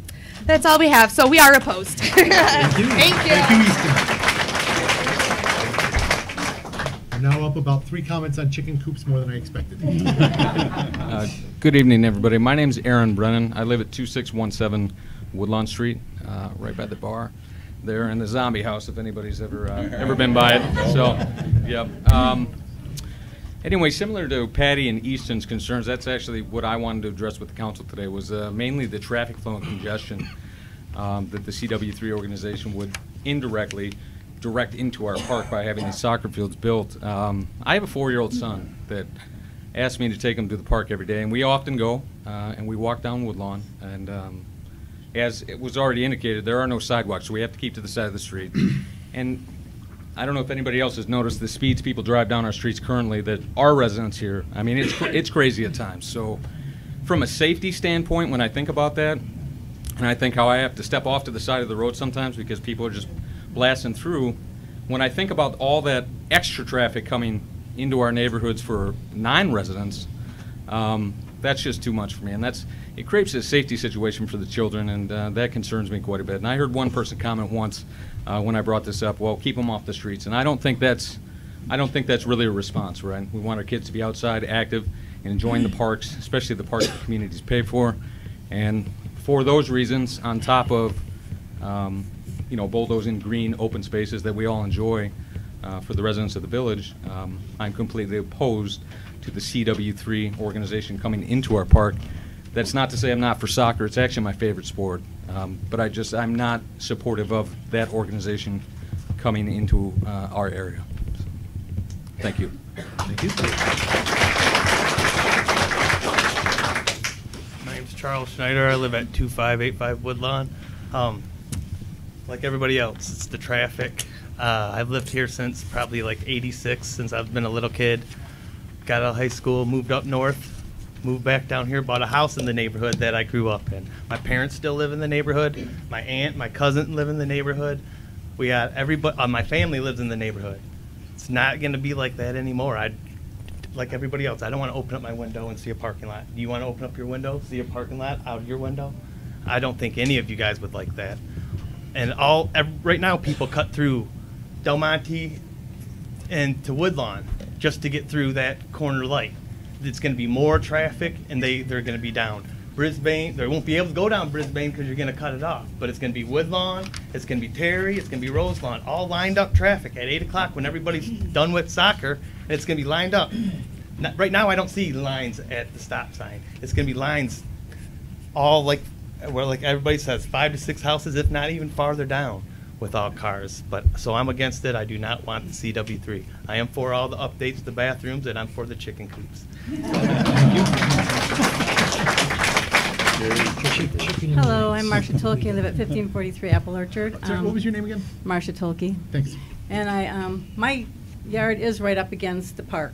[SPEAKER 7] that's all we have. So we are opposed. Thank you. Thank you.
[SPEAKER 1] Thank you, Easton. We're now up about 3 comments on chicken coops, more than I expected.
[SPEAKER 8] Good evening, everybody. My name's Aaron Brennan. I live at 2617 Woodlawn Street, right by the bar there in the zombie house, if anybody's ever been by it. So, yep. Anyway, similar to Patty and Easton's concerns, that's actually what I wanted to address with the council today, was mainly the traffic flow and congestion that the CW3 organization would indirectly direct into our park by having these soccer fields built. I have a 4-year-old son that asked me to take him to the park every day, and we often go, and we walk down Woodlawn, and as it was already indicated, there are no sidewalks, so we have to keep to the side of the street. And I don't know if anybody else has noticed the speeds people drive down our streets currently that are residents here. I mean, it's crazy at times. So from a safety standpoint, when I think about that, and I think how I have to step off to the side of the road sometimes because people are just blasting through, when I think about all that extra traffic coming into our neighborhoods for non-residents, that's just too much for me. And it creates a safety situation for the children, and that concerns me quite a bit. And I heard one person comment once when I brought this up, well, keep them off the streets. And I don't think that's really a response, right? We want our kids to be outside, active, and enjoying the parks, especially the parks the communities pay for. And for those reasons, on top of bulldozing green open spaces that we all enjoy for the residents of the village, I'm completely opposed to the CW3 organization coming into our park. That's not to say I'm not for soccer. It's actually my favorite sport. But I'm not supportive of that organization coming into our area. So, thank you.
[SPEAKER 1] Thank you.
[SPEAKER 9] My name's Charles Schneider. I live at 2585 Woodlawn. Like everybody else, it's the traffic. I've lived here since probably like '86, since I've been a little kid. Got out of high school, moved up north, moved back down here, bought a house in the neighborhood that I grew up in. My parents still live in the neighborhood. My aunt, my cousin live in the neighborhood. We got everybody. My family lives in the neighborhood. It's not going to be like that anymore. Like everybody else, I don't want to open up my window and see a parking lot. Do you want to open up your window, see a parking lot out of your window? I don't think any of you guys would like that. And right now, people cut through Del Monte and to Woodlawn just to get through that corner light. It's going to be more traffic, and they're going to be down Brisbane. They won't be able to go down Brisbane because you're going to cut it off. But it's going to be Woodlawn, it's going to be Terry, it's going to be Roselawn, all lined up traffic at 8 o'clock when everybody's done with soccer, and it's going to be lined up. Right now, I don't see lines at the stop sign. It's going to be lines all like everybody says, 5 to 6 houses, if not even farther down, with all cars. So I'm against it. I do not want the CW3. I am for all the updates to the bathrooms, and I'm for the chicken coops.
[SPEAKER 10] Hello, I'm Marcia Tolke. I live at 1543 Apple Orchard.
[SPEAKER 1] Sorry, what was your name again?
[SPEAKER 10] Marcia Tolke.
[SPEAKER 1] Thanks.
[SPEAKER 10] And my yard is right up against the park.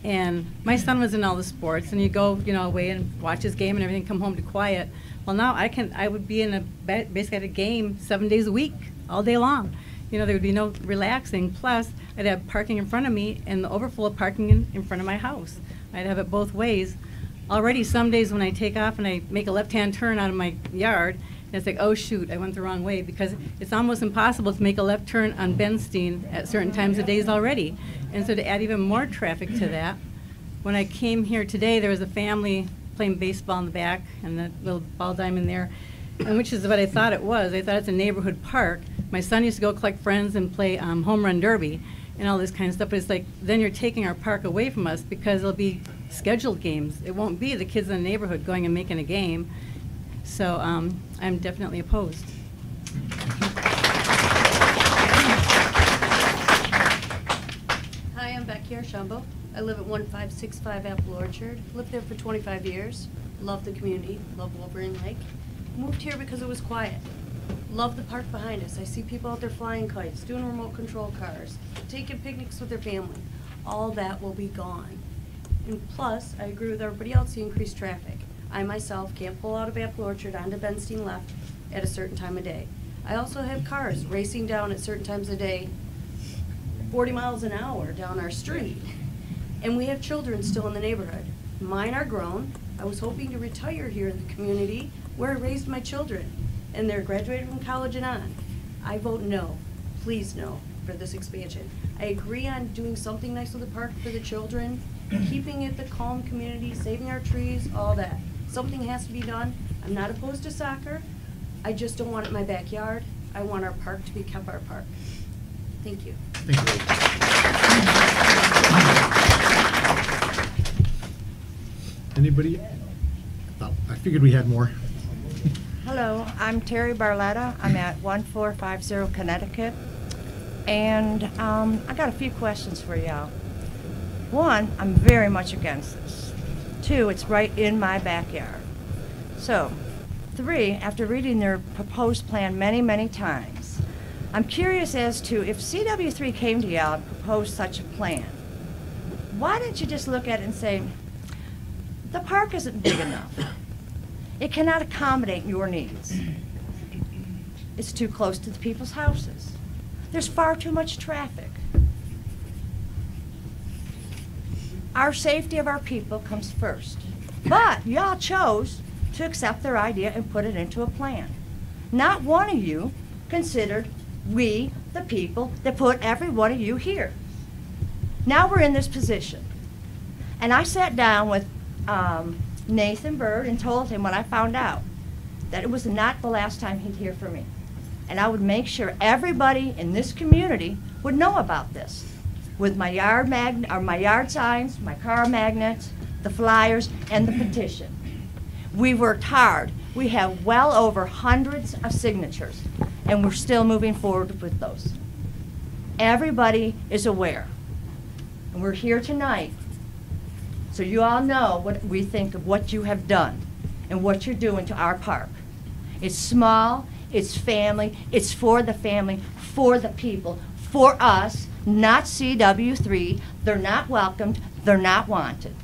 [SPEAKER 10] And my son was in all the sports, and you go, away and watch his game and everything, come home to quiet. Well, now I would be basically at a game 7 days a week, all day long. There would be no relaxing. Plus, I'd have parking in front of me and the overflow of parking in front of my house. I'd have it both ways. Already some days when I take off and I make a left-hand turn out of my yard, and it's like, oh shoot, I went the wrong way, because it's almost impossible to make a left turn on Benstein at certain times of days already. And so to add even more traffic to that, when I came here today, there was a family playing baseball in the back and the little ball diamond there, and which is what I thought it was. I thought it's a neighborhood park. My son used to go collect friends and play home run derby and all this kind of stuff, but it's like, then you're taking our park away from us because it'll be scheduled games. It won't be the kids in the neighborhood going and making a game. So I'm definitely opposed.
[SPEAKER 11] Hi, I'm Becky Archambault. I live at 1565 Apple Orchard. Lived there for 25 years. Love the community. Love Wolverine Lake. Moved here because it was quiet.
[SPEAKER 4] Love the park behind us. I see people out there flying kites, doing remote control cars, taking picnics with their family. All that will be gone. And plus, I agree with everybody else, the increased traffic. I myself can't pull out of Apple Orchard onto Benstein left at a certain time of day. I also have cars racing down at certain times of day, 40 miles an hour down our street. And we have children still in the neighborhood. Mine are grown. I was hoping to retire here in the community where I raised my children, and they're graduating from college and on. I vote no, please no, for this expansion. I agree on doing something nice with the park for the children, keeping it the calm community, saving our trees, all that. Something has to be done. I'm not opposed to soccer. I just don't want it in my backyard. I want our park to be kept our park. Thank you.
[SPEAKER 1] Thank you. Anybody? I figured we had more.
[SPEAKER 13] Hello, I'm Terry Barletta. I'm at 1450 Connecticut. And I got a few questions for y'all. One, I'm very much against this. Two, it's right in my backyard. So, three, after reading their proposed plan many, many times, I'm curious as to if CW3 came to y'all and proposed such a plan, why didn't you just look at it and say, the park isn't big enough. It cannot accommodate your needs. It's too close to the people's houses. There's far too much traffic. Our safety of our people comes first. But y'all chose to accept their idea and put it into a plan. Not one of you considered we, the people, that put every one of you here. Now we're in this position. And I sat down with Nathan Bird and told him when I found out that it was not the last time he'd hear from me. And I would make sure everybody in this community would know about this. With my yard signs, my car magnets, the flyers, and the petition. We worked hard. We have well over hundreds of signatures, and we're still moving forward with those. Everybody is aware. And we're here tonight, so you all know what we think of what you have done and what you're doing to our park. It's small, it's family, it's for the family, for the people, for us, not CW3. They're not welcomed, they're not wanted.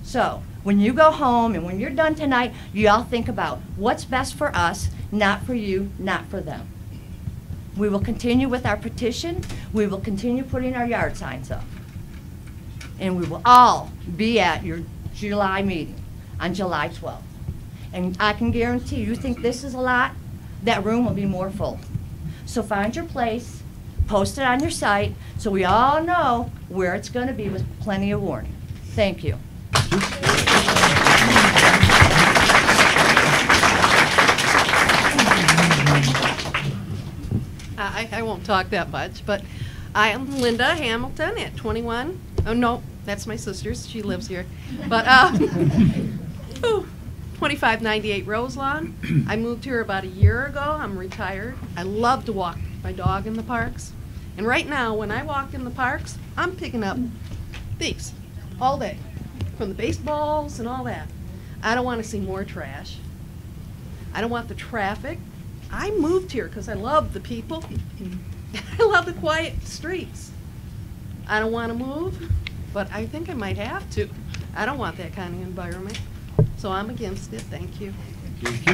[SPEAKER 13] So, when you go home and when you're done tonight, you all think about what's best for us, not for you, not for them. We will continue with our petition. We will continue putting our yard signs up. And we will all be at your July meeting on July 12th. And I can guarantee you think this is a lot, that room will be more full. So find your place, post it on your site, so we all know where it's going to be with plenty of warning. Thank you.
[SPEAKER 14] I won't talk that much, but I am Linda Hamilton at 21. Oh, no, that's my sister's. She lives here. But 2598 Rose Lawn. I moved here about a year ago. I'm retired. I love to walk my dog in the parks. And right now, when I walk in the parks, I'm picking up these all day, from the baseballs and all that. I don't want to see more trash. I don't want the traffic. I moved here because I love the people. I love the quiet streets. I don't want to move, but I think I might have to. I don't want that kind of environment. So I'm against it. Thank you.
[SPEAKER 1] Thank you.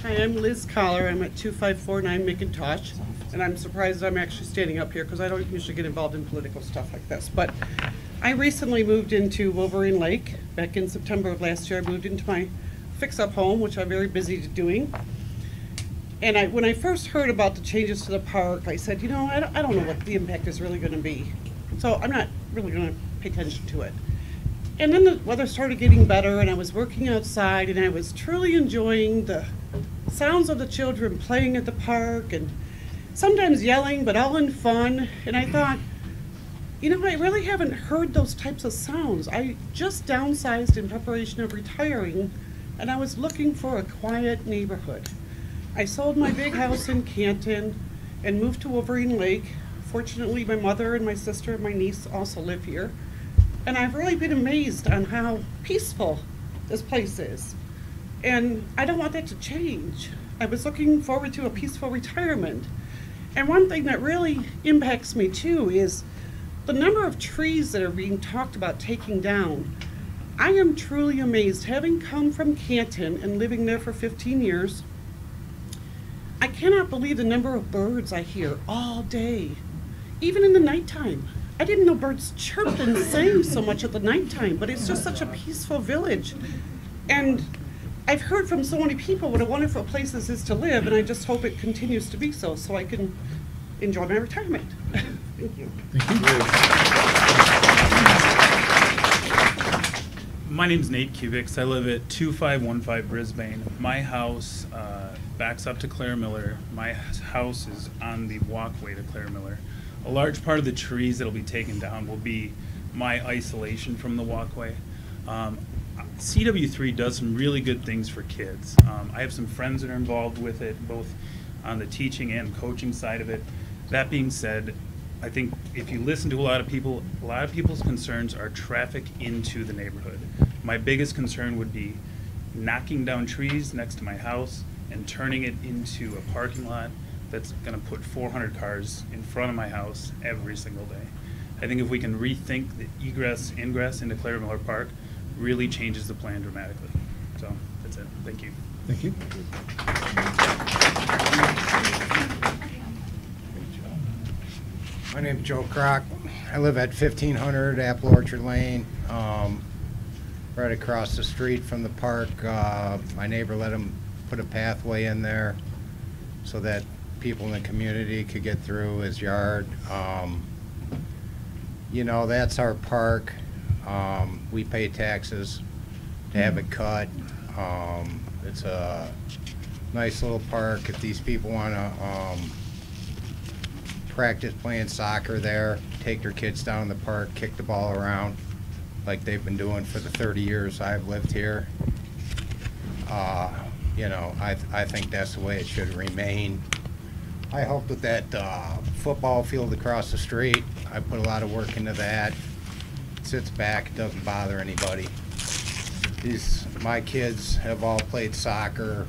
[SPEAKER 15] Hi, I'm Liz Collar. I'm at 2549 McIntosh, and I'm surprised I'm actually standing up here because I don't usually get involved in political stuff like this. But I recently moved into Wolverine Lake. Back in September of last year, I moved into my fix-up home, which I'm very busy doing. And when I first heard about the changes to the park, I said, you know, I don't know what the impact is really going to be. So I'm not really going to pay attention to it. And then the weather started getting better, and I was working outside, and I was truly enjoying the sounds of the children playing at the park, and sometimes yelling, but all in fun. And I thought, you know, I really haven't heard those types of sounds. I just downsized in preparation of retiring, and I was looking for a quiet neighborhood. I sold my big house in Canton and moved to Wolverine Lake. Fortunately, my mother and my sister and my niece also live here. And I've really been amazed on how peaceful this place is. And I don't want that to change. I was looking forward to a peaceful retirement. And one thing that really impacts me too is the number of trees that are being talked about taking down. I am truly amazed, having come from Canton and living there for 15 years. I cannot believe the number of birds I hear all day, even in the nighttime. I didn't know birds chirped and sang so much at the nighttime, but it's just such a peaceful village. And I've heard from so many people what a wonderful place this is to live, and I just hope it continues to be so I can enjoy my retirement. Thank you.
[SPEAKER 16] My name's Nate Kubix. I live at 2515 Brisbane. My house backs up to Claire Miller. My house is on the walkway to Claire Miller. A large part of the trees that will be taken down will be my isolation from the walkway. CW3 does some really good things for kids. I have some friends that are involved with it, both on the teaching and coaching side of it. That being said, I think if you listen to a lot of people's concerns are traffic into the neighborhood. My biggest concern would be knocking down trees next to my house and turning it into a parking lot that's going to put 400 cars in front of my house every single day. I think if we can rethink the egress, ingress into Claire Miller Park, really changes the plan dramatically. So that's it. Thank you.
[SPEAKER 1] Thank you.
[SPEAKER 17] My name's Joe Kroc. I live at 1500 Apple Orchard Lane, right across the street from the park. My neighbor let him put a pathway in there so that people in the community could get through his yard. You know, that's our park. We pay taxes to have it cut. It's a nice little park. If these people want to practice playing soccer there, take their kids down in the park, kick the ball around like they've been doing for the 30 years I've lived here. You know, I think that's the way it should remain. I hope with that football field across the street, I put a lot of work into that. It sits back, it doesn't bother anybody. My kids have all played soccer.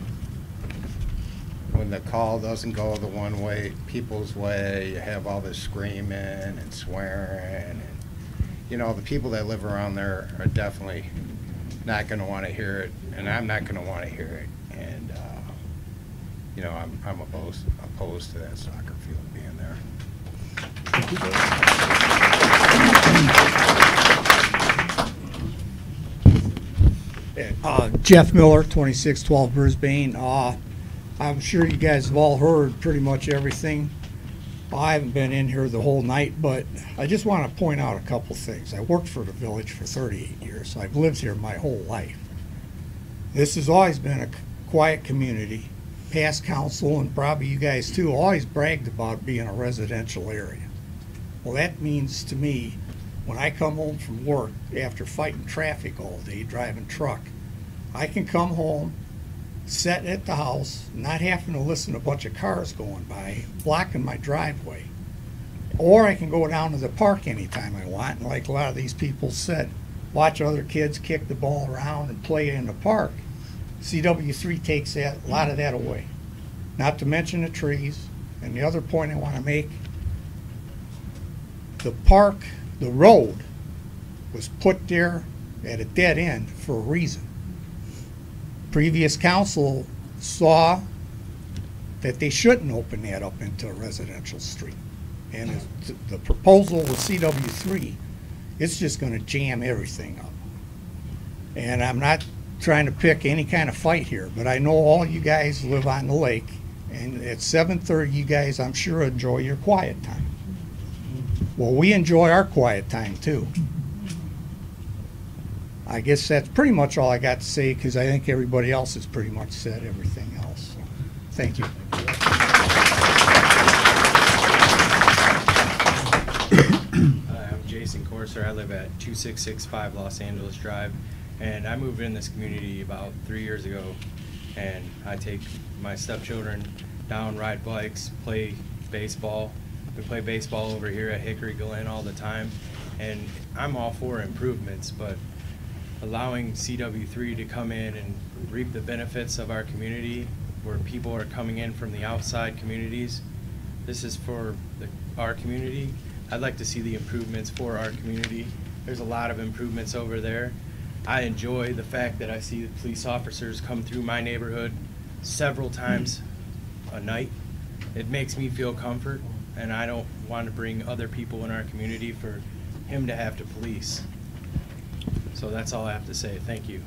[SPEAKER 17] When the call doesn't go the one way, people's way, you have all this screaming and swearing. And, you know, the people that live around there are definitely not going to want to hear it, and I'm not going to want to hear it. And, you know, I'm opposed to that soccer field being there.
[SPEAKER 18] Jeff Miller, 2612 Brisbane. I'm sure you guys have all heard pretty much everything. I haven't been in here the whole night, but I just want to point out a couple things. I worked for the village for 38 years, so I've lived here my whole life. This has always been a quiet community. Past council, and probably you guys too, always bragged about being a residential area. Well, that means to me, when I come home from work after fighting traffic all day, driving truck, I can come home, sit at the house, not having to listen to a bunch of cars going by, blocking my driveway. Or I can go down to the park anytime I want, and like a lot of these people said, watch other kids kick the ball around and play in the park. CW3 takes a lot of that away. Not to mention the trees. And the other point I want to make, the park, the road, was put there at a dead end for a reason. Previous council saw that they shouldn't open that up into a residential street. And the proposal with CW3, it's just going to jam everything up. And I'm not trying to pick any kind of fight here, but I know all you guys live on the lake, and at 7:30 you guys, I'm sure, enjoy your quiet time. Well, we enjoy our quiet time too. I guess that's pretty much all I got to say, because I think everybody else has pretty much said everything else. So, thank you.
[SPEAKER 19] I'm Jason Corser. I live at 2665 Los Angeles Drive, and I moved in this community about 3 years ago, and I take my stepchildren down, ride bikes, play baseball. We play baseball over here at Hickory Glen all the time, and I'm all for improvements, but allowing CW3 to come in and reap the benefits of our community, where people are coming in from the outside communities. This is for our community. I'd like to see the improvements for our community. There's a lot of improvements over there. I enjoy the fact that I see the police officers come through my neighborhood several times a night. It makes me feel comfort, and I don't want to bring other people in our community for him to have to police. So that's all I have to say. Thank you.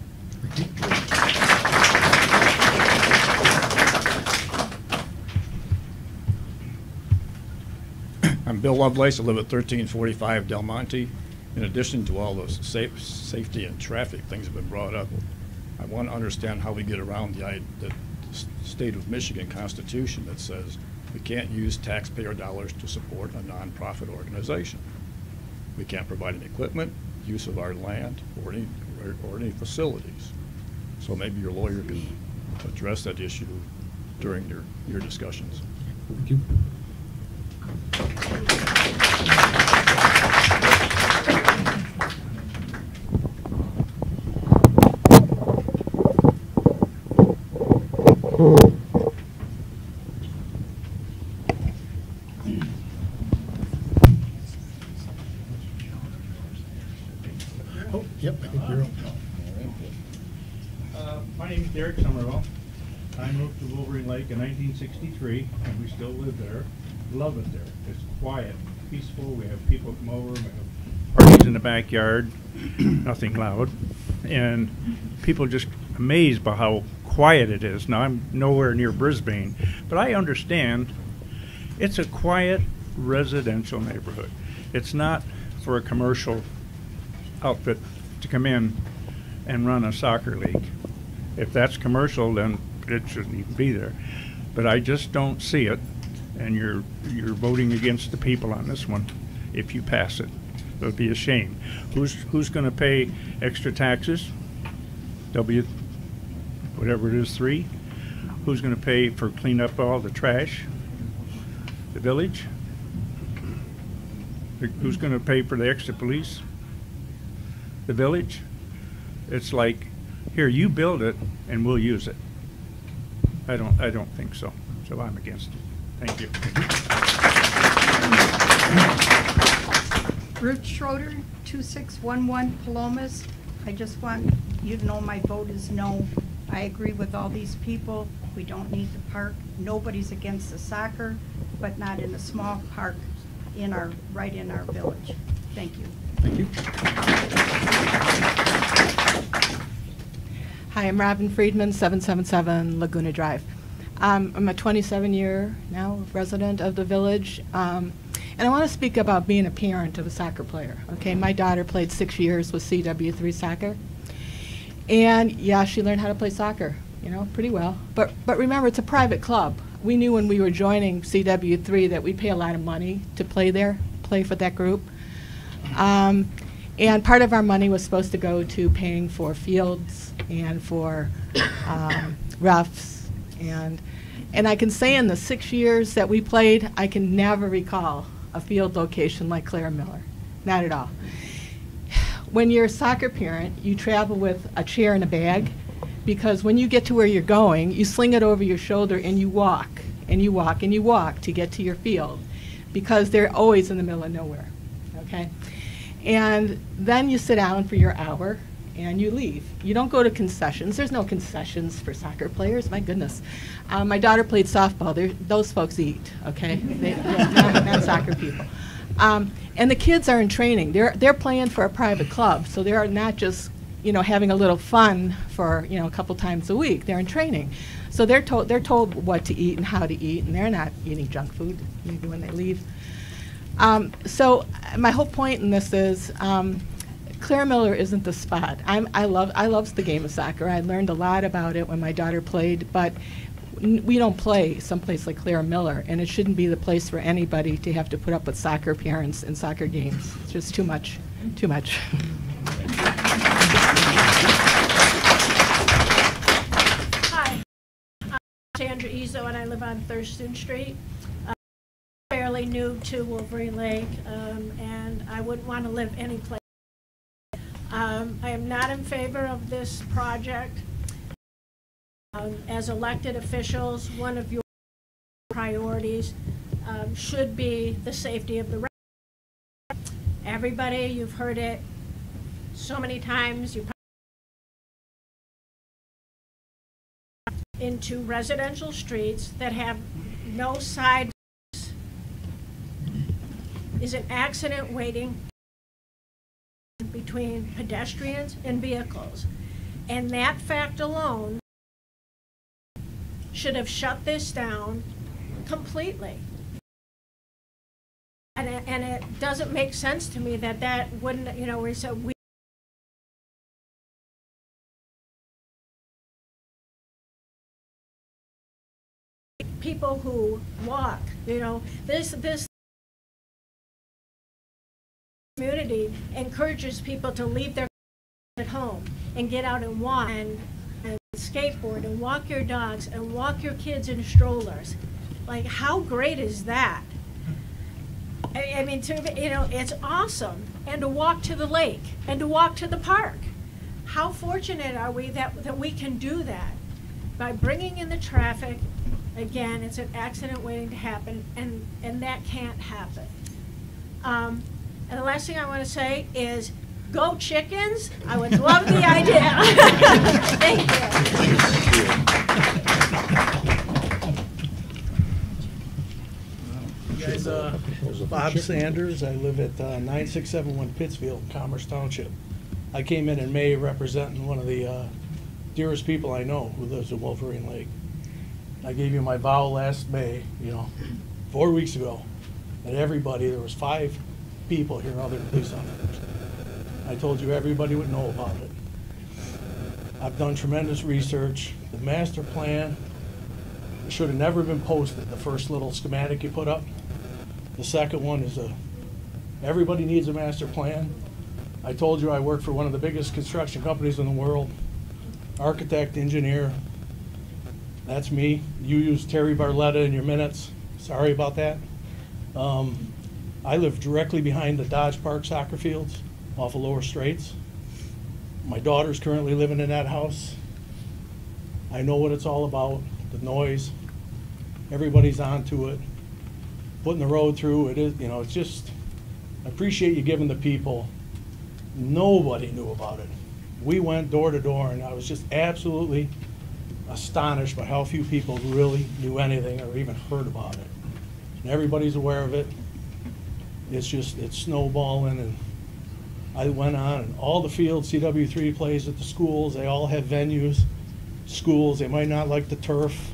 [SPEAKER 20] I'm Bill Lovelace. I live at 1345 Del Monte. In addition to all those safety and traffic things that have been brought up, I want to understand how we get around the state of Michigan Constitution that says we can't use taxpayer dollars to support a nonprofit organization. We can't provide any equipment, use of our land, or any facilities. So maybe your lawyer can address that issue during your discussions.
[SPEAKER 1] Thank you. Oh, yep, I think you're up.
[SPEAKER 21] My name is Derek Somerville. I moved to Wolverine Lake in 1963, and we still live there. Love it there. It's quiet, peaceful. We have people come over. We have parties in the backyard, nothing loud. And people just amazed by how quiet it is. Now, I'm nowhere near Brisbane, but I understand it's a quiet residential neighborhood. It's not for a commercial outfit to come in and run a soccer league. If that's commercial, then it shouldn't even be there. But I just don't see it, and you're voting against the people on this one if you pass it. It would be a shame. Who's going to pay extra taxes? Whatever it is, 3. Who's going to pay for clean up all the trash? The village? Who's going to pay for the extra police? The village? It's like, here, you build it and we'll use it. I don't think so. So I'm against it. Thank you.
[SPEAKER 22] Ruth Schroeder, 2611 Palomas. I just want you to know my vote is no. I agree with all these people. We don't need the park. Nobody's against the soccer, but not in a small park right in our village. Thank you.
[SPEAKER 1] Thank you.
[SPEAKER 23] Hi, I'm Robin Friedman, 777 Laguna Drive. I'm a 27-year now resident of the village, and I want to speak about being a parent of a soccer player. Okay, my daughter played 6 years with CW3 soccer, and yeah, she learned how to play soccer, pretty well. But remember, it's a private club. We knew when we were joining CW3 that we pay a lot of money to play for that group. And part of our money was supposed to go to paying for fields and for refs. And I can say in the 6 years that we played, I can never recall a field location like Clara Miller. Not at all. When you're a soccer parent, you travel with a chair and a bag, because when you get to where you're going, you sling it over your shoulder and you walk, and you walk, and you walk to get to your field, because they're always in the middle of nowhere, okay? And then you sit down for your hour and you leave. You don't go to concessions. There's no concessions for soccer players, my goodness. My daughter played softball. Those folks eat, okay? They're not soccer people. And the kids are in training. They're playing for a private club, so they're not just having a little fun for a couple times a week. They're in training, so they're told what to eat and how to eat, and they're not eating junk food maybe when they leave. So my whole point in this is Clara Miller isn't the spot. I love the game of soccer. I learned a lot about it when my daughter played, but we don't play someplace like Clara Miller, and it shouldn't be the place for anybody to have to put up with soccer parents and soccer games. It's just too much, too much.
[SPEAKER 25] Hi, I'm Sandra Izzo, and I live on Thurston Street. Fairly new to Wolverine Lake, and I wouldn't want to live any place. I am not in favor of this project. As elected officials, one of your priorities should be the safety of the residents. Everybody, you've heard it so many times. You into residential streets that have no side is an accident waiting between pedestrians and vehicles. And that fact alone should have shut this down completely. And it doesn't make sense to me that that wouldn't, you know, we said we people who walk, you know, this community encourages people to leave their at home and get out and walk and skateboard and walk your dogs and walk your kids in strollers. Like, how great is that? I mean, you know, it's awesome. And to walk to the lake and to walk to the park. How fortunate are we that we can do that? By bringing in the traffic, again, it's an accident waiting to happen, and that can't happen. And the last thing I want to say is, go Chickens. I would love the idea. Thank
[SPEAKER 2] you. Guys, Bob Sanders. I live at 9671 Pittsfield, Commerce Township. I came in May representing one of the dearest people I know who lives in Wolverine Lake. I gave you my vow last May, 4 weeks ago, that everybody, there was 5 people here other than police officers. I told you everybody would know about it. I've done tremendous research. The master plan should have never been posted, the first little schematic you put up. The second one is everybody needs a master plan. I told you I work for one of the biggest construction companies in the world, architect, engineer. That's me. You use Terry Barletta in your minutes. Sorry about that. I live directly behind the Dodge Park soccer fields off of Lower Straits. My daughter's currently living in that house. I know what it's all about, the noise. Everybody's onto it. Putting the road through, it is, it's just, I appreciate you giving the people. Nobody knew about it. We went door to door, and I was just absolutely astonished by how few people really knew anything or even heard about it. And everybody's aware of it. It's snowballing, and I went on, and all the fields, CW3 plays at the schools, they all have venues. Schools, they might not like the turf.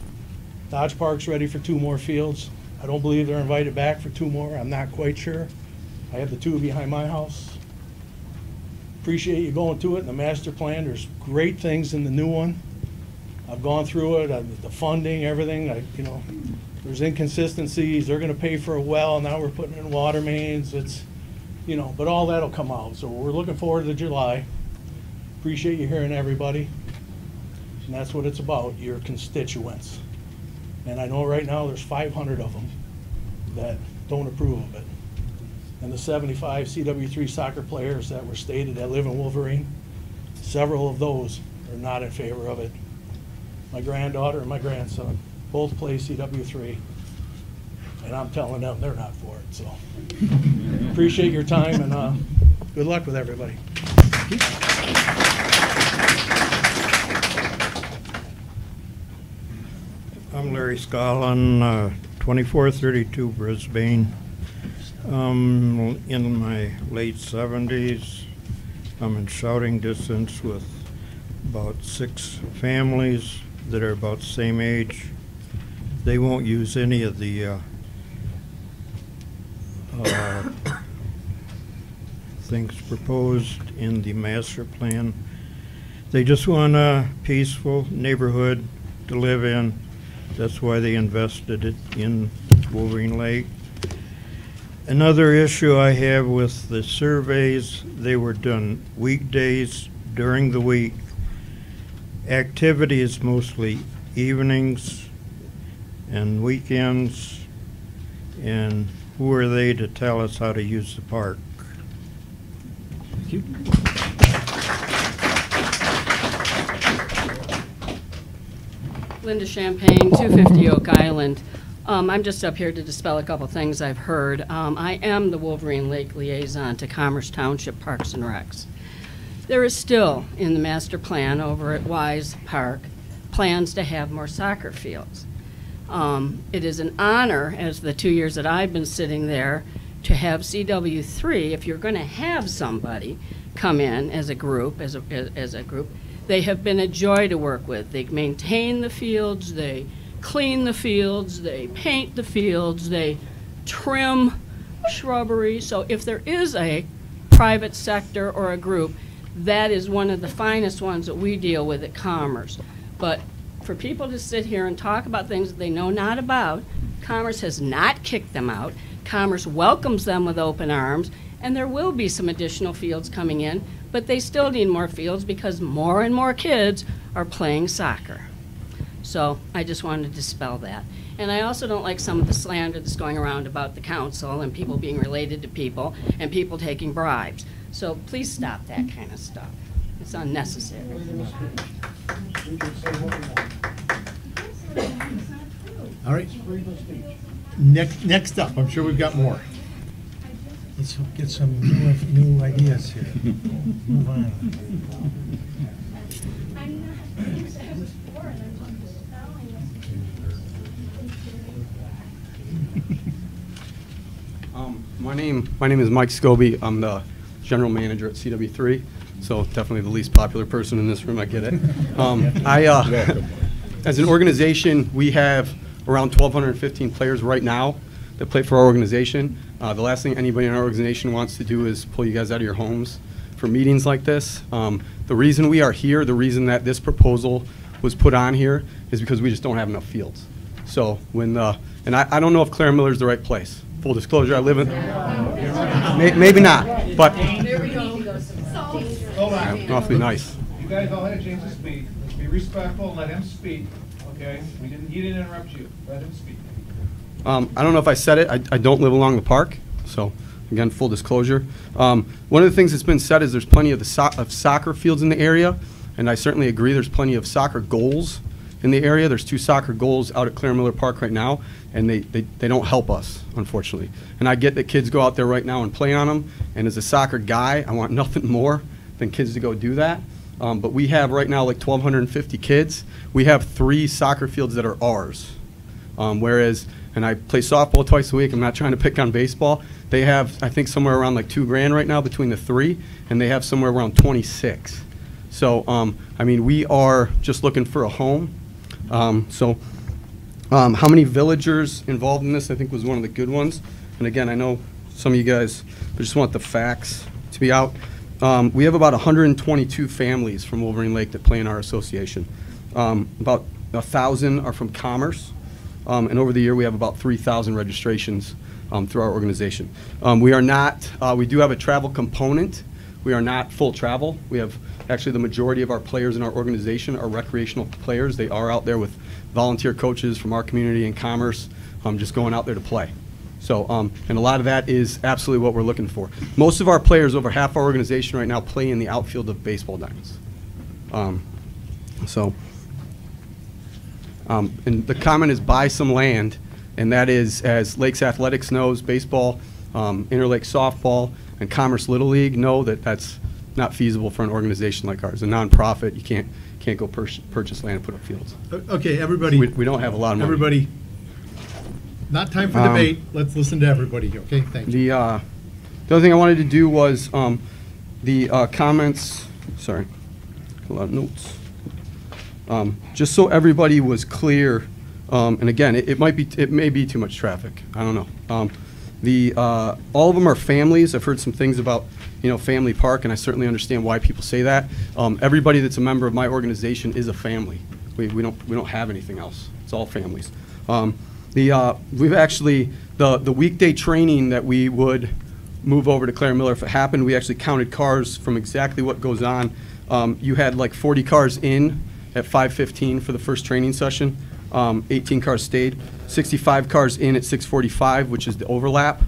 [SPEAKER 2] Dodge Park's ready for 2 more fields. I don't believe they're invited back for 2 more, I'm not quite sure. I have the 2 behind my house. Appreciate you going to it, and the master plan, there's great things in the new one. I've gone through it, the funding, everything, there's inconsistencies. They're gonna pay for a well, now we're putting in water mains, it's, but all that'll come out. So we're looking forward to July. Appreciate you hearing everybody. And that's what it's about, your constituents. And I know right now there's 500 of them that don't approve of it. And the 75 CW3 soccer players that were stated that live in Wolverine, several of those are not in favor of it. My granddaughter and my grandson both play CW3, and I'm telling them they're not for it. So appreciate your time, and good luck with everybody.
[SPEAKER 3] I'm Larry Scollin, 2432 Brisbane. In my late 70s, I'm in shouting distance with about 6 families that are about the same age. They won't use any of the things proposed in the master plan. They just want a peaceful neighborhood to live in. That's why they invested it in Wolverine Lake. Another issue I have with the surveys, they were done weekdays during the week. Activity is mostly evenings and weekends, and who are they to tell us how to use the park? Thank you.
[SPEAKER 5] Linda Champagne, 250 Oak Island. I'm just up here to dispel a couple things I've heard. I am the Wolverine Lake liaison to Commerce Township Parks and Recs. There is still, in the master plan over at Wise Park, plans to have more soccer fields. It is an honor, as the 2 years that I've been sitting there, to have CW3, if you're going to have somebody come in as a group, they have been a joy to work with. They maintain the fields, they clean the fields, they paint the fields, they trim shrubbery. So if there is a private sector or a group, that is one of the finest ones that we deal with at Commerce. But for people to sit here and talk about things that they know not about, Commerce has not kicked them out. Commerce welcomes them with open arms, and there will be some additional fields coming in, but they still need more fields because more and more kids are playing soccer. So I just wanted to dispel that. And I also don't like some of the slander that's going around about the council and people being related to people and people taking bribes. So please stop that kind of stuff. It's unnecessary.
[SPEAKER 1] All right. Next up, I'm sure we've got more.
[SPEAKER 6] Let's get some new ideas here. Move on.
[SPEAKER 7] My name is Mike Scobie. I'm the general manager at CW3, so definitely the least popular person in this room. I get it. As an organization, we have around 1,215 players right now that play for our organization. The last thing anybody in our organization wants to do is pull you guys out of your homes for meetings like this. The reason we are here, the reason that this proposal was put on here, is because we just don't have enough fields. So when and I don't know if Claire Miller is the right place. Full disclosure, I live in, maybe not, but awfully nice.
[SPEAKER 21] You guys all had a chance to speak. Let's be respectful and let him speak, okay? He didn't interrupt you. Let him speak.
[SPEAKER 7] I don't know if I said it. I don't live along the park, so again, full disclosure. One of the things that's been said is there's plenty of soccer fields in the area, and I certainly agree there's plenty of soccer goals in the area. There's 2 soccer goals out at Claire Miller Park right now, and they don't help us, unfortunately. And I get that kids go out there right now and play on them, and as a soccer guy, I want nothing more than kids to go do that. But we have right now like 1,250 kids. We have 3 soccer fields that are ours, whereas, and I play softball twice a week, I'm not trying to pick on baseball, they have, I think, somewhere around like $2 grand right now between the 3, and they have somewhere around 26. So, I mean, we are just looking for a home. How many villagers involved in this, I think, was one of the good ones. And again, I know some of you guys just want the facts to be out. We have about 122 families from Wolverine Lake that play in our association. About 1,000 are from Commerce, and over the year we have about 3,000 registrations through our organization. We are not, we do have a travel component. We are not full travel. We have actually the majority of our players in our organization are recreational players. They are out there with volunteer coaches from our community and Commerce, just going out there to play. So, and a lot of that is absolutely what we're looking for. Most of our players, over half our organization right now, play in the outfield of baseball diamonds. And the comment is buy some land, and that is, as Lakes Athletics knows, baseball, Interlake softball, and Commerce Little League know that that's not feasible for an organization like ours. A nonprofit, you can't go purchase land and put up fields.
[SPEAKER 1] Okay, everybody.
[SPEAKER 7] We don't have a lot of money.
[SPEAKER 1] Everybody, not time for debate. Let's listen to everybody. Okay, thank you.
[SPEAKER 7] The other thing I wanted to do was the comments. Sorry, a lot of notes. Just so everybody was clear, and again, it may be too much traffic. I don't know. All of them are families. I've heard some things about, family park, and I certainly understand why people say that. Everybody that's a member of my organization is a family. We don't have anything else. It's all families. We've actually the weekday training that we would move over to Claire Miller, if it happened, we actually counted cars from exactly what goes on. You had like 40 cars in at 5:15 for the first training session. 18 cars stayed. 65 cars in at 6:45, which is the overlap.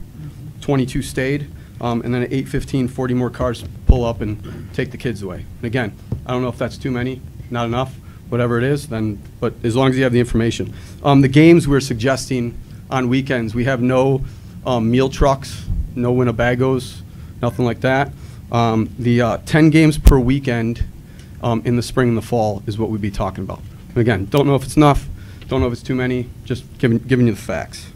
[SPEAKER 7] 22 stayed. And then at 8:15, 40 more cars pull up and take the kids away. And again, I don't know if that's too many, not enough, whatever it is, then, but as long as you have the information. The games we're suggesting on weekends, we have no meal trucks, no Winnebagos, nothing like that. The 10 games per weekend in the spring and the fall is what we'd be talking about. Again, don't know if it's enough, don't know if it's too many, just giving you the facts.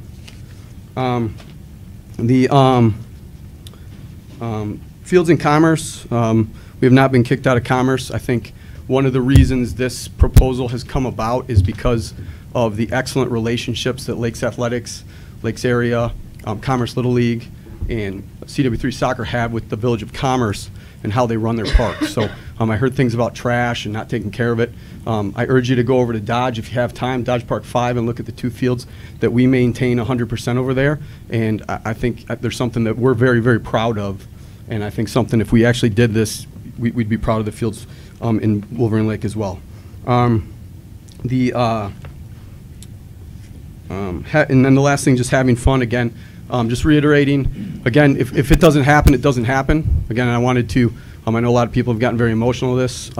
[SPEAKER 7] Fields and Commerce, we have not been kicked out of Commerce. I think one of the reasons this proposal has come about is because of the excellent relationships that Lakes Athletics, Lakes Area, Commerce Little League, and CW3 Soccer have with the Village of Commerce and how they run their parks. So I heard things about trash and not taking care of it. I urge you to go over to Dodge if you have time, Dodge Park 5, and look at the 2 fields that we maintain 100% over there. And I think there's something that we're very, very proud of. And I think something, if we actually did this, we'd be proud of the fields in Wolverine Lake as well. And then the last thing, just having fun again. Just reiterating, again, if it doesn't happen, it doesn't happen. Again, I wanted to, I know a lot of people have gotten very emotional with this.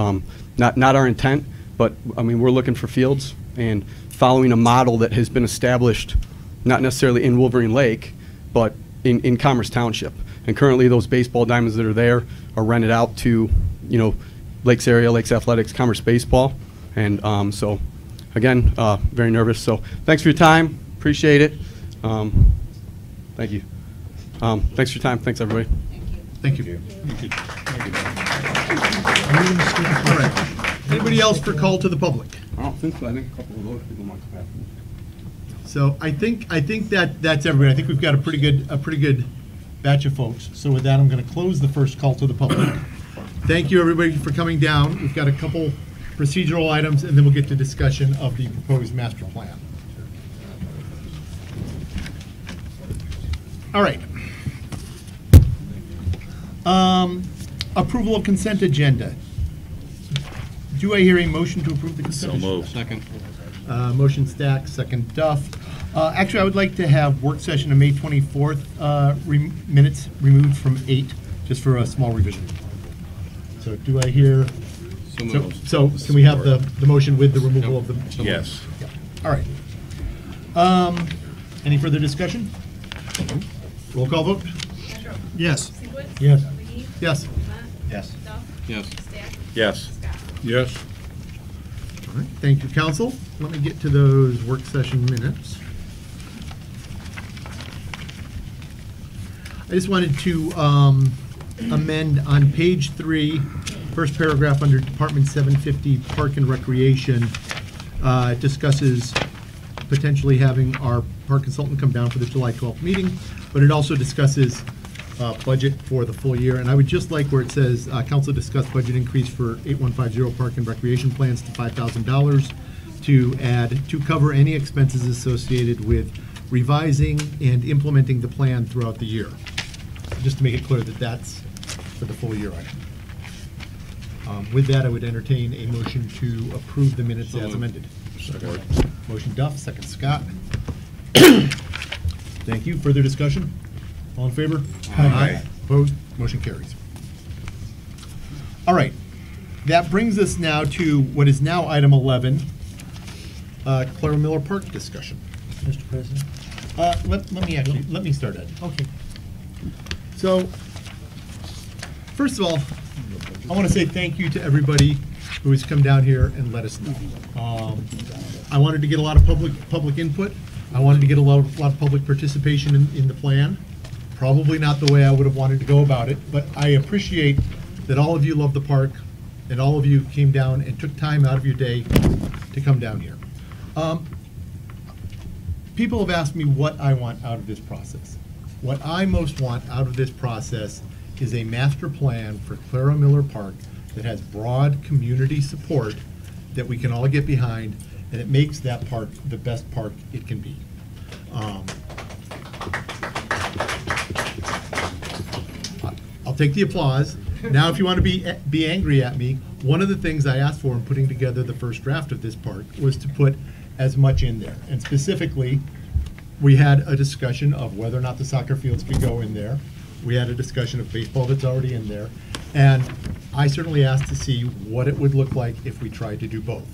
[SPEAKER 7] Not our intent, but I mean, we're looking for fields and following a model that has been established, not necessarily in Wolverine Lake, but in Commerce Township. And currently those baseball diamonds that are there are rented out to, Lakes Area, Lakes Athletics, Commerce Baseball. And so, again, very nervous. So thanks for your time. Appreciate it. Thank you. Thanks for your time. Thanks, everybody.
[SPEAKER 1] Thank you. Thank you. All right. Anybody else for call to the public?
[SPEAKER 7] I don't think so. I think a couple of those people might have.
[SPEAKER 1] So I think that's everybody. I think we've got a pretty good batch of folks. So with that, I'm going to close the first call to the public. Thank you, everybody, for coming down. We've got a couple procedural items, and then we'll get to discussion of the proposed master plan. All right. Approval of consent agenda. Do I hear a motion to approve the consent agenda?
[SPEAKER 20] So moved. Second.
[SPEAKER 1] Motion Stack, second Duff. Actually, I would like to have work session on May 24th minutes removed from 8, just for a small revision. So do I hear?
[SPEAKER 20] So moved.
[SPEAKER 1] So can we have the motion with the removal of the?
[SPEAKER 20] Yes.
[SPEAKER 1] Yeah. All right. Any further discussion? Roll call vote? Yes. Yes. Yes.
[SPEAKER 20] Yes.
[SPEAKER 21] Yes.
[SPEAKER 20] Yes. Yes.
[SPEAKER 1] All right, thank you, council. Let me get to those work session minutes. I just wanted to amend on page 3, first paragraph under Department 750, Park and Recreation. It discusses potentially having our park consultant come down for the July 12th meeting, but it also discusses budget for the full year. And I would just like where it says, council discussed budget increase for 8150 Park and Recreation plans to $5,000 to add to cover any expenses associated with revising and implementing the plan throughout the year. Just to make it clear that that's for the full year item. With that, I would entertain a motion to approve the minutes as amended.
[SPEAKER 20] Second.
[SPEAKER 1] Motion Duff, second Scott. Thank you. Further discussion? All in favor? Aye. Opposed? Motion carries. All right. That brings us now to what is now item 11, Clara Miller Park discussion.
[SPEAKER 6] Mr. President?
[SPEAKER 1] Let me start it.
[SPEAKER 6] Okay.
[SPEAKER 1] So, first of all, I want to say thank you to everybody who has come down here and let us know. I wanted to get a lot of public input. I wanted to get a lot of public participation in the plan. Probably not the way I would have wanted to go about it, but I appreciate that all of you love the park and all of you came down and took time out of your day to come down here. People have asked me what I want out of this process. What I most want out of this process is a master plan for Clara Miller Park that has broad community support that we can all get behind, and it makes that park the best park it can be. I'll take the applause. Now, if you want to be angry at me, one of the things I asked for in putting together the first draft of this park was to put as much in there. And specifically, we had a discussion of whether or not the soccer fields could go in there. We had a discussion of baseball that's already in there. And I certainly asked to see what it would look like if we tried to do both.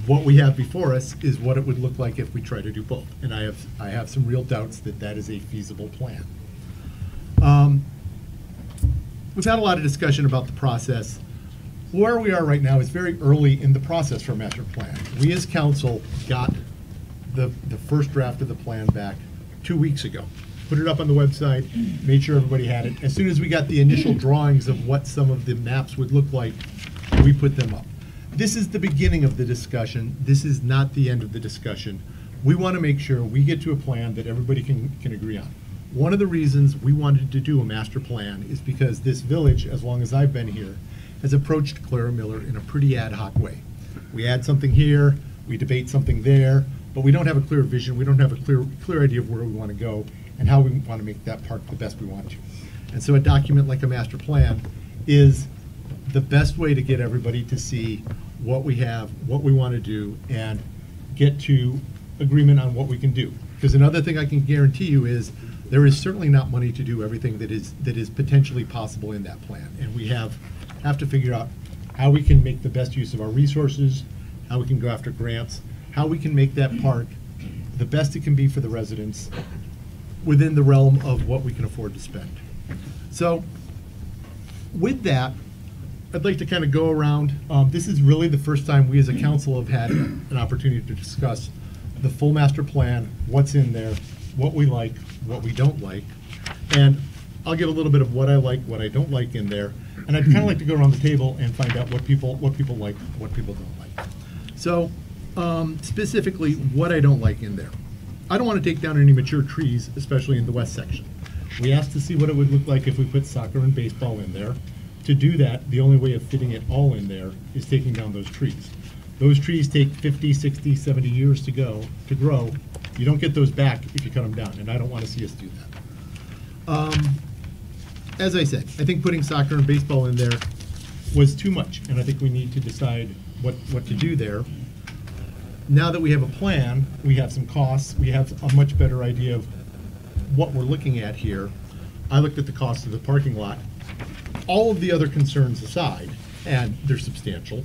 [SPEAKER 1] what we have before us is what it would look like if we try to do both. And I have some real doubts that that is a feasible plan. We've had a lot of discussion about the process. Where we are right now is very early in the process for a master plan. We as council got the first draft of the plan back 2 weeks ago. Put it up on the website, made sure everybody had it. As soon as we got the initial drawings of what some of the maps would look like, we put them up. This is the beginning of the discussion. This is not the end of the discussion. We want to make sure we get to a plan that everybody can agree on. One of the reasons we wanted to do a master plan is because this village, as long as I've been here, has approached Clara Miller in a pretty ad hoc way. We add something here, we debate something there, but we don't have a clear vision, we don't have a clear idea of where we want to go and how we want to make that park the best we want to. And so a document like a master plan is the best way to get everybody to see what we have, what we want to do, and get to agreement on what we can do. Because another thing I can guarantee you is there is certainly not money to do everything that is potentially possible in that plan. And we have to figure out how we can make the best use of our resources, how we can go after grants, how we can make that park the best it can be for the residents within the realm of what we can afford to spend. So with that, I'd like to kind of go around. This is really the first time we as a council have had an opportunity to discuss the full master plan, what's in there, what we like, what we don't like. And I'll give a little bit of what I like, what I don't like in there. And I'd kind of like to go around the table and find out what people like, what people don't like. So specifically, what I don't like in there. I don't want to take down any mature trees, especially in the west section. We asked to see what it would look like if we put soccer and baseball in there. To do that, the only way of fitting it all in there is taking down those trees. Those trees take 50, 60, 70 years to grow. You don't get those back if you cut them down, and I don't want to see us do that. As I said, I think putting soccer and baseball in there was too much, and I think we need to decide what to do there. Now that we have a plan, we have some costs, we have a much better idea of what we're looking at here. I looked at the cost of the parking lot. All of the other concerns aside, and they're substantial,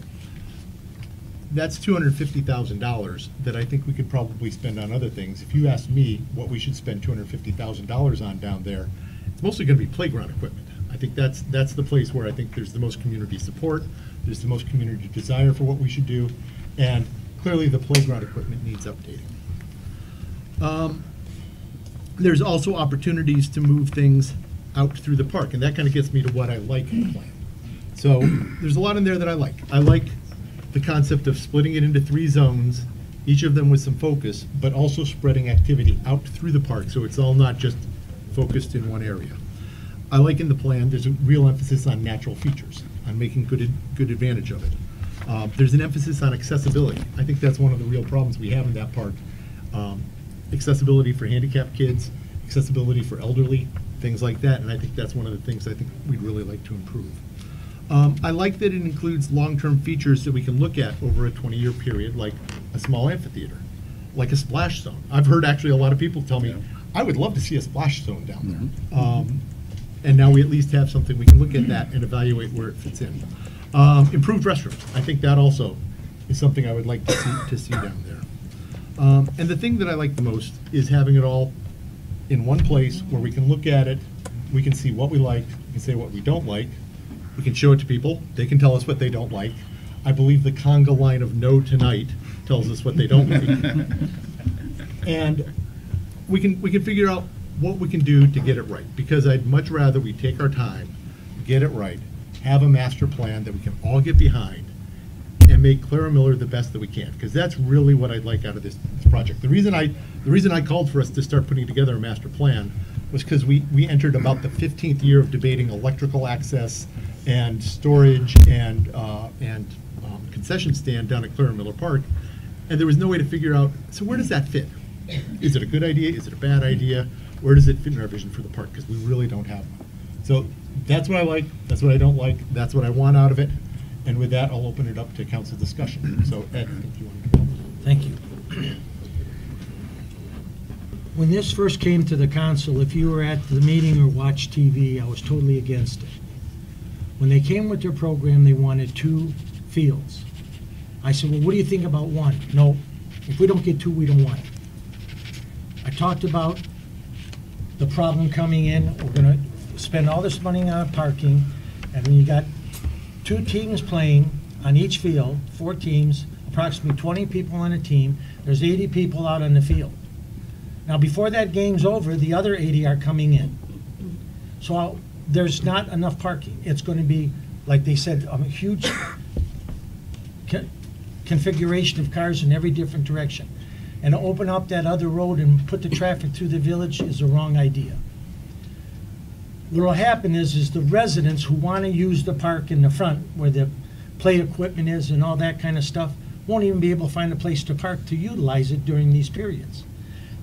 [SPEAKER 1] that's $250,000 that I think we could probably spend on other things. If you ask me what we should spend $250,000 on down there, it's mostly going to be playground equipment. I think that's the place where I think there's the most community support, there's the most community desire for what we should do, and clearly the playground equipment needs updating. There's also opportunities to move things out through the park, and that kind of gets me to what I like in the plan. So there's a lot in there that I like. I like the concept of splitting it into 3 zones, each of them with some focus, but also spreading activity out through the park so it's all not just focused in one area. I like in the plan there's a real emphasis on natural features, on making good advantage of it. There's an emphasis on accessibility. I think that's one of the real problems we have in that park. Accessibility for handicapped kids, accessibility for elderly, things like that, and I think that's one of the things I think we'd really like to improve. I like that it includes long-term features that we can look at over a 20-year period, like a small amphitheater, like a splash zone. I've heard actually a lot of people tell me, I would love to see a splash zone down there. And now we at least have something, we can look at that and evaluate where it fits in. Improved restrooms, I think that also is something I would like to see down there. And the thing that I like the most is having it all in one place where we can look at it, we can see what we like, we can say what we don't like, we can show it to people, they can tell us what they don't like. I believe the conga line of no tonight tells us what they don't like. And we can figure out what we can do to get it right, because I'd much rather we take our time, get it right, have a master plan that we can all get behind, and make Clara Miller the best that we can, because that's really what I'd like out of this project. The reason I called for us to start putting together a master plan was because we entered about the 15th year of debating electrical access and storage and concession stand down at Clara Miller Park, and there was no way to figure out, so where does that fit? Is it a good idea? Is it a bad idea? Where does it fit in our vision for the park? Because we really don't have one. So that's what I like, that's what I don't like, that's what I want out of it. And with that, I'll open it up to council discussion. So Ed, I think you want to go.
[SPEAKER 6] Thank you. When this first came to the council, if you were at the meeting or watched TV, I was totally against it. When they came with their program, they wanted 2 fields. I said, well, what do you think about one? No, if we don't get two, we don't want it. I talked about the problem coming in, we're gonna spend all this money on parking, and when you got two teams playing on each field, 4 teams, approximately 20 people on a team, there's 80 people out on the field. Now, before that game's over, the other 80 are coming in. So there's not enough parking. It's gonna be, like they said, a huge configuration of cars in every different direction. And to open up that other road and put the traffic through the village is the wrong idea. What'll happen is the residents who want to use the park in the front where the play equipment is and all that kind of stuff won't even be able to find a place to park to utilize it during these periods.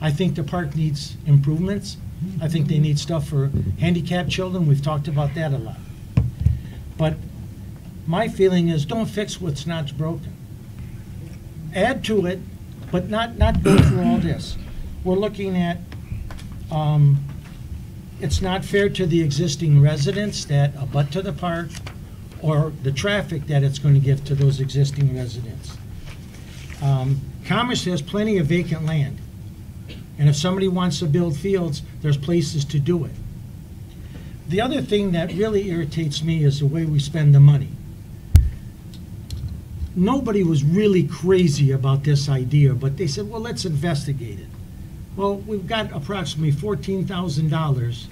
[SPEAKER 6] I think the park needs improvements. I think they need stuff for handicapped children. We've talked about that a lot. But my feeling is don't fix what's not broken. Add to it, but not go through all this. We're looking at, it's not fair to the existing residents that abut to the park or the traffic that it's going to give to those existing residents. Commerce has plenty of vacant land. And if somebody wants to build fields, there's places to do it. The other thing that really irritates me is the way we spend the money. Nobody was really crazy about this idea, but they said, well, let's investigate it. Well, we've got approximately $14,000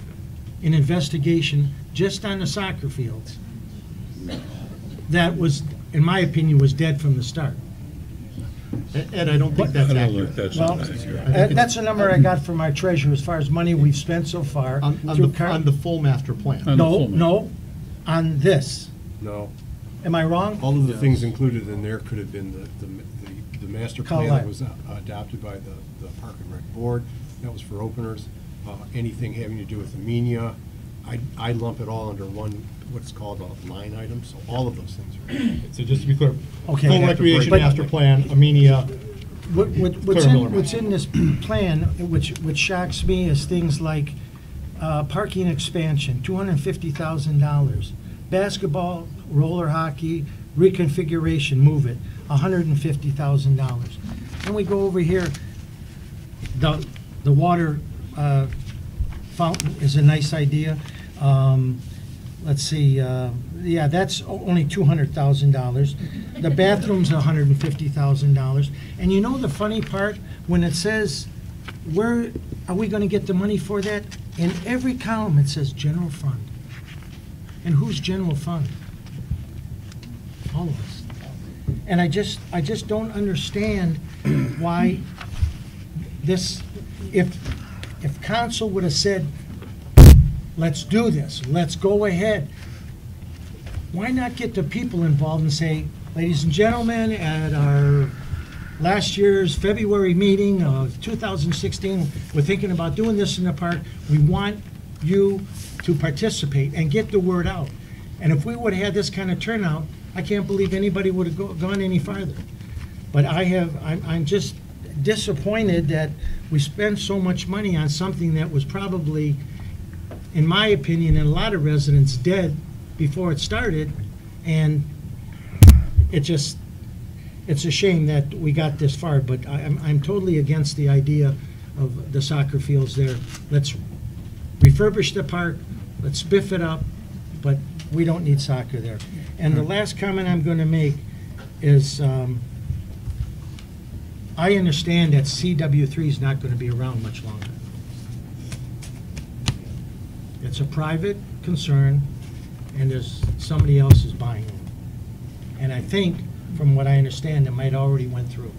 [SPEAKER 6] in investigation just on the soccer fields. That was, in my opinion, was dead from the start.
[SPEAKER 1] Ed, I don't think that's accurate.
[SPEAKER 6] Well, that's a number I got from our treasurer as far as money we've spent so far.
[SPEAKER 1] On the full master plan.
[SPEAKER 6] No, on this.
[SPEAKER 8] No.
[SPEAKER 6] Am I wrong?
[SPEAKER 8] All of the things included in there could have been the master plan that was adopted by the Park and Rec Board. That was for openers. Anything having to do with Amenia, I lump it all under one, what's called a line item, so all of those things are in.
[SPEAKER 1] So just to be clear,
[SPEAKER 6] Okay.
[SPEAKER 1] full recreation master plan, Amenia,
[SPEAKER 6] What's in this plan, which shocks me, is things like parking expansion, $250,000. Basketball, roller hockey, reconfiguration, move it, $150,000. Then we go over here, the water fountain is a nice idea. Let's see, yeah, that's only $200,000. The bathroom's $150,000. And you know the funny part, when it says, where are we gonna get the money for that? In every column, it says general fund. And who's general fund? All of us. And I just don't understand why this, if council would have said, let's do this, let's go ahead, why not get the people involved and say, ladies and gentlemen, at our last year's February meeting of 2016, we're thinking about doing this in the park. We want you to participate and get the word out. And if we would have had this kind of turnout, I can't believe anybody would have gone any farther. But I'm just disappointed that we spent so much money on something that was probably, in my opinion, and a lot of residents, dead before it started. And it's a shame that we got this far, but I'm totally against the idea of the soccer fields there. Let's refurbish the park, let's spiff it up, but we don't need soccer there. And the last comment I'm going to make is I understand that CW3 is not going to be around much longer. It's a private concern, and there's somebody else is buying it. And I think, from what I understand, it might already went through.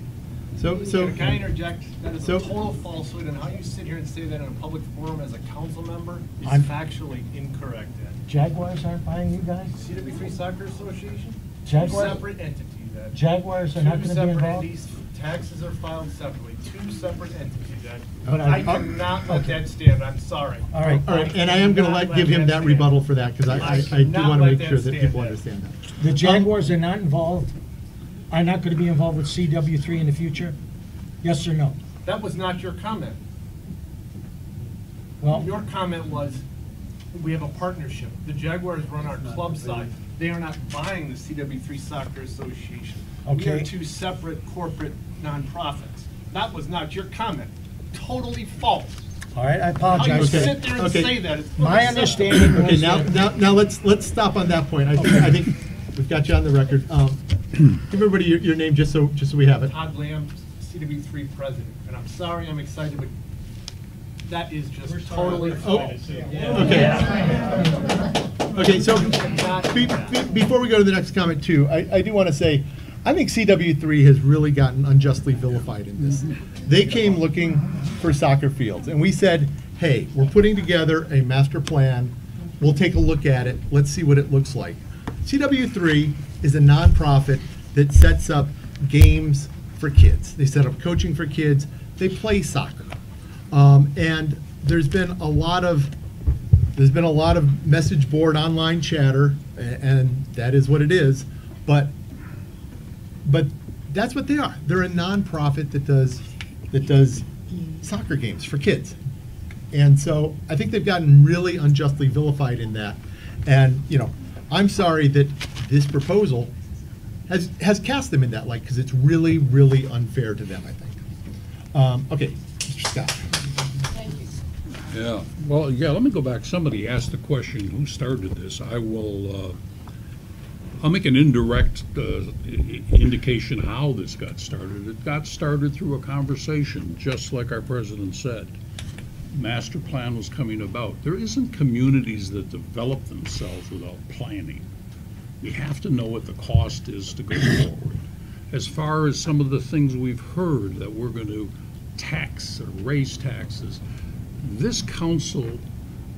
[SPEAKER 9] Can I interject? That is a total falsehood, and how you sit here and say that in a public forum as a council member is factually incorrect, Ed.
[SPEAKER 6] Jaguars aren't buying you guys?
[SPEAKER 9] CW3 Soccer Association?
[SPEAKER 6] Jaguars?
[SPEAKER 9] Two separate entities, Ed.
[SPEAKER 6] Jaguars are not going to be involved?
[SPEAKER 9] Entities. Taxes are filed separately. Two separate entities, Ed.
[SPEAKER 6] But
[SPEAKER 9] I cannot let that stand. I'm sorry.
[SPEAKER 6] All right,
[SPEAKER 1] and I am going to give him that rebuttal for that, because I do want to make sure that people understand that.
[SPEAKER 6] The Jaguars are not involved, are not going to be involved with CW3 in the future? Yes or no?
[SPEAKER 9] That was not your comment.
[SPEAKER 6] Well,
[SPEAKER 9] your comment was, we have a partnership. The Jaguars run our club side. They are not buying the CW3 Soccer Association. We
[SPEAKER 6] Okay.
[SPEAKER 9] are two separate corporate nonprofits. That was not your comment. Totally false.
[SPEAKER 6] All right, I
[SPEAKER 9] How you
[SPEAKER 6] apologize.
[SPEAKER 9] sit there and say that is
[SPEAKER 6] My understanding
[SPEAKER 1] Okay,
[SPEAKER 6] was
[SPEAKER 1] now let's stop on that point. I think we've got you on the record. Give everybody your name just so we have it.
[SPEAKER 9] Todd Lamb, CW3 president, and I'm sorry I'm excited, but that is just totally false.
[SPEAKER 1] Okay, so before we go to the next comment too, I do want to say, I think CW3 has really gotten unjustly vilified in this. They came looking for soccer fields, and we said, hey, we're putting together a master plan. We'll take a look at it. Let's see what it looks like. CW3 is a nonprofit that sets up games for kids. They set up coaching for kids. They play soccer. And there's been a lot of message board online chatter, and that is what it is. But that's what they are. They're a nonprofit that does soccer games for kids. And so I think they've gotten really unjustly vilified in that. And I'm sorry that this proposal has cast them in that light, because it's really, really unfair to them, I think. Okay, Mr. Scott.
[SPEAKER 4] Yeah, well, let me go back. Somebody asked the question, who started this? I'll make an indirect indication how this got started. It got started through a conversation, just like our president said. Master plan was coming about. There isn't communities that develop themselves without planning. We have to know what the cost is to go forward. As far as some of the things we've heard that we're going to tax or raise taxes, this council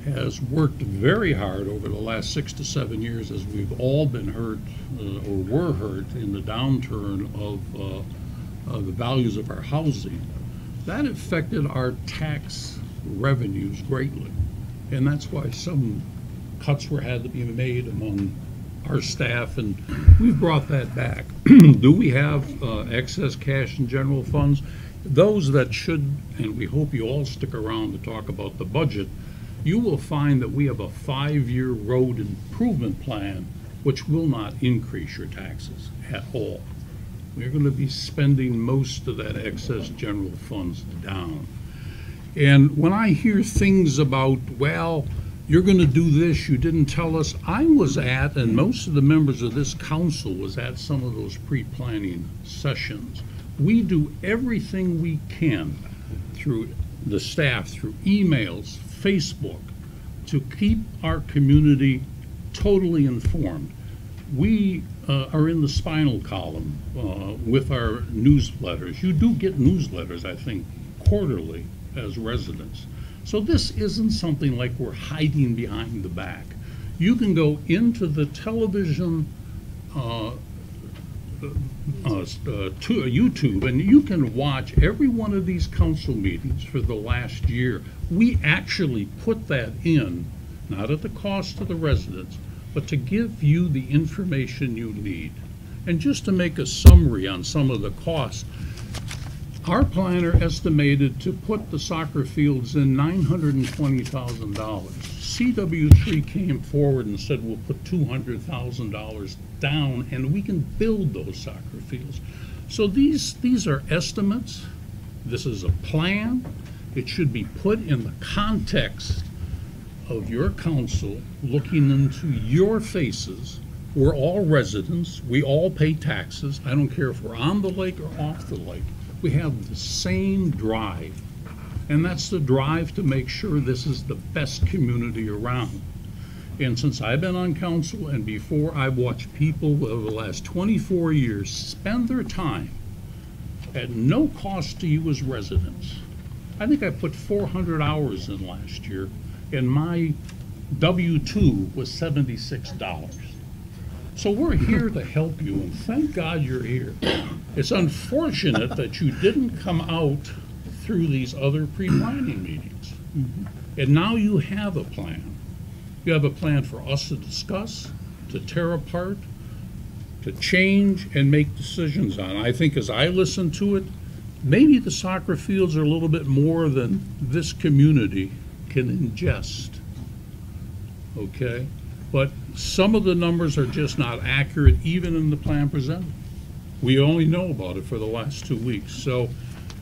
[SPEAKER 4] has worked very hard over the last 6 to 7 years, as we've all been hurt or were hurt in the downturn of the values of our housing. That affected our tax revenues greatly, and that's why some cuts had to be made among our staff, and we've brought that back. Do we have excess cash in general funds? Those that should, and we hope you all stick around to talk about the budget, you will find that we have a 5-year road improvement plan which will not increase your taxes at all. We're going to be spending most of that excess general funds down. And when I hear things about, well, you're going to do this, you didn't tell us, I was at, and most of the members of this council was at some of those pre-planning sessions. We do everything we can through the staff, through emails, Facebook, to keep our community totally informed. We are in the spinal column with our newsletters. You do get newsletters, I think, quarterly as residents. So this isn't something like we're hiding behind the back. You can go into the television to YouTube, and you can watch every one of these council meetings for the last year. We actually put that in, not at the cost of the residents, but to give you the information you need. And just to make a summary on some of the costs, our planner estimated to put the soccer fields in $920,000. CW3 came forward and said we'll put $200,000 down and we can build those soccer fields. So these are estimates. This is a plan. It should be put in the context of your council, looking into your faces. We're all residents. We all pay taxes. I don't care if we're on the lake or off the lake. We have the same drive, and that's the drive to make sure this is the best community around. And since I've been on council and before, I've watched people over the last 24 years spend their time at no cost to you as residents. I think I put 400 hours in last year, and my W-2 was $76. So we're here to help you, and thank God you're here. It's unfortunate that you didn't come out through these other pre-planning meetings. And now you have a plan. You have a plan for us to discuss, to tear apart, to change and make decisions on. I think as I listen to it, maybe the soccer fields are a little bit more than this community can ingest, okay? But some of the numbers are just not accurate, even in the plan presented. We only know about it for the last 2 weeks. So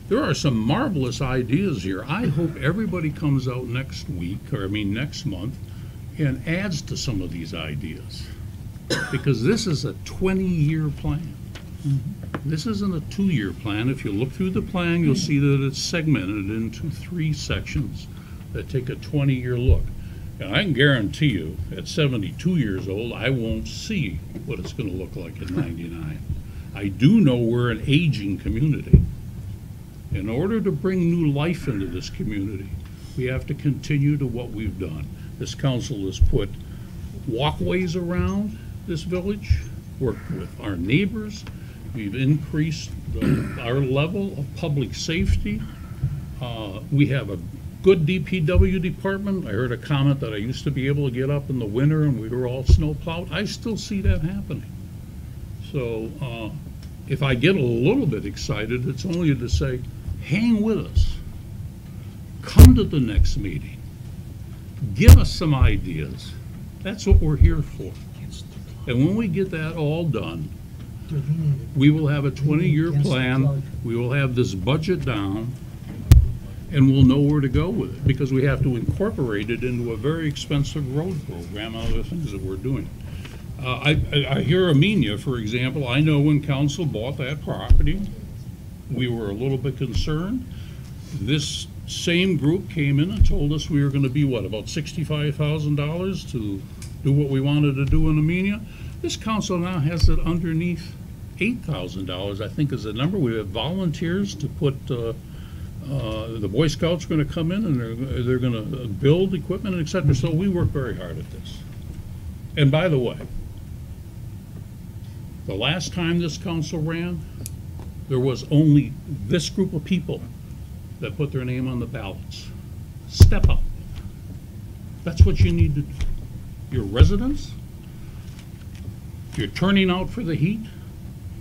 [SPEAKER 4] there are some marvelous ideas here. I hope everybody comes out next month, and adds to some of these ideas. Because this is a 20-year plan. This isn't a 2-year plan. If you look through the plan, you'll see that it's segmented into 3 sections that take a 20-year look. And I can guarantee you, at 72 years old, I won't see what it's going to look like at 99. I do know we're an aging community. In order to bring new life into this community, we have to continue to what we've done. This council has put walkways around this village, worked with our neighbors. We've increased our level of public safety. We have a good DPW department. I heard a comment that I used to be able to get up in the winter and we were all snow plowed. I still see that happening. So if I get a little bit excited, it's only to say, hang with us. Come to the next meeting. Give us some ideas. That's what we're here for. And when we get that all done, we will have a 20-year plan. We will have this budget down, and we'll know where to go with it, because we have to incorporate it into a very expensive road program, other things that we're doing. I hear Amenia, for example. I know when council bought that property, we were a little bit concerned. This same group came in and told us we were going to be, what, about $65,000 to do what we wanted to do in Amenia. This council now has it underneath $8,000, I think is the number. We have volunteers to put, the Boy Scouts are going to come in and they're going to build equipment, et cetera. So we work very hard at this. And by the way, the last time this council ran, there was only this group of people that put their name on the ballots. Step up. That's what you need to do. Your residents, you're turning out for the heat,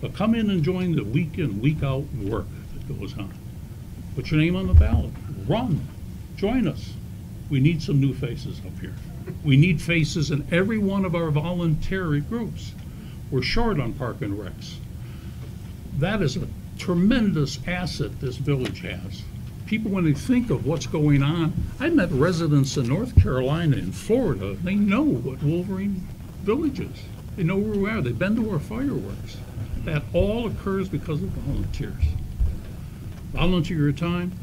[SPEAKER 4] but come in and join the week in, week out work that goes on. Put your name on the ballot. Run. Join us. We need some new faces up here. We need faces in every one of our voluntary groups. We're short on park and recs. That is a tremendous asset this village has. People, when they think of what's going on, I met residents in North Carolina and Florida. They know what Wolverine Village is. They know where we are. They've been to our fireworks. That all occurs because of volunteers. Volunteer your time,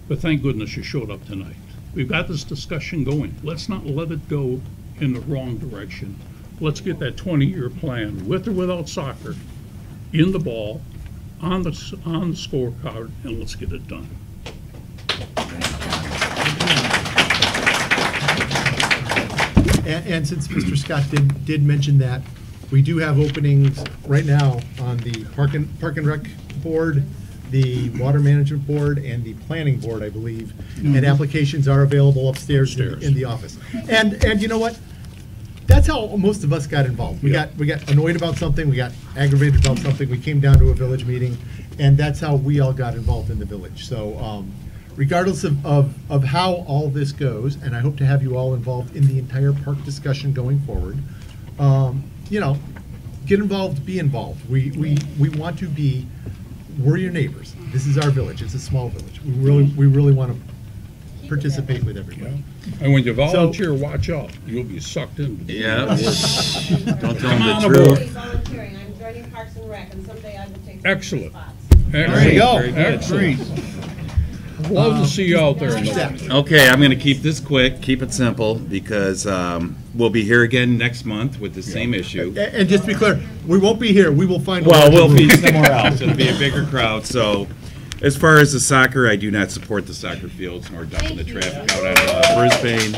[SPEAKER 4] but thank goodness you showed up tonight. We've got this discussion going. Let's not let it go in the wrong direction. Let's get that 20-year plan, with or without soccer, in the ball, on the scorecard, and let's get it done.
[SPEAKER 1] And since Mr. Scott did mention that, we do have openings right now on the Park and Rec Board, the Water Management Board, and the Planning Board, I believe. And applications are available upstairs in the office. And you know what? That's how most of us got involved. We got annoyed about something, we got aggravated about something, we came down to a village meeting, and that's how we all got involved in the village. So regardless of how all this goes, and I hope to have you all involved in the entire park discussion going forward, you know, get involved, be involved. We want to be, we're your neighbors. This is our village. It's a small village. We really want to participate with everybody.
[SPEAKER 4] And when you volunteer, watch out. You'll be sucked in.
[SPEAKER 10] Yeah. Don't tell them the truth.
[SPEAKER 11] Volunteering. I'm joining Parks and Rec, and someday I will take some
[SPEAKER 4] Excellent.
[SPEAKER 11] spots.
[SPEAKER 4] There you go.
[SPEAKER 10] Excellent.
[SPEAKER 4] Love to see you out there.
[SPEAKER 10] Okay, I'm going to keep this quick, keep it simple, because we'll be here again next month with the same issue.
[SPEAKER 1] And just to be clear, we won't be here. We will find.
[SPEAKER 10] Well, we'll be somewhere else. It'll be a bigger crowd. So, as far as the soccer, I do not support the soccer fields nor dumping the traffic out on Brisbane.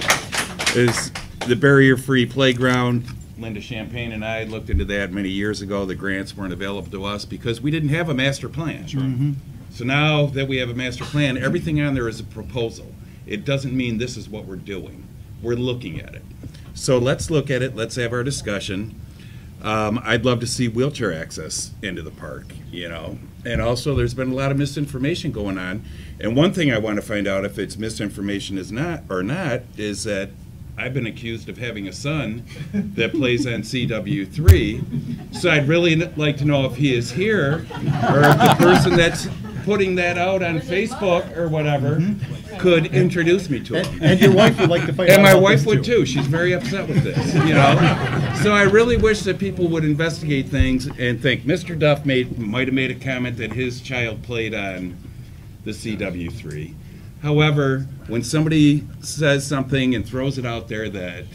[SPEAKER 10] Is the barrier-free playground. Linda Champagne and I looked into that many years ago. The grants weren't available to us because we didn't have a master plan. That's right. So now that we have a master plan, everything on there is a proposal. It doesn't mean this is what we're doing. We're looking at it. So let's look at it. Let's have our discussion. I'd love to see wheelchair access into the park, you know. And also there's been a lot of misinformation going on. And one thing I want to find out if it's misinformation is not, is that I've been accused of having a son that plays on CW3, so I'd really like to know if he is here, or if the person that's putting that out on Facebook or whatever could introduce me to him.
[SPEAKER 1] And your wife would like to find out
[SPEAKER 10] And my
[SPEAKER 1] about
[SPEAKER 10] wife
[SPEAKER 1] this,
[SPEAKER 10] would
[SPEAKER 1] too.
[SPEAKER 10] too. She's very upset with this, you know. So I really wish that people would investigate things and think Mr. Duff might have made a comment that his child played on the CW3. However, when somebody says something and throws it out there that,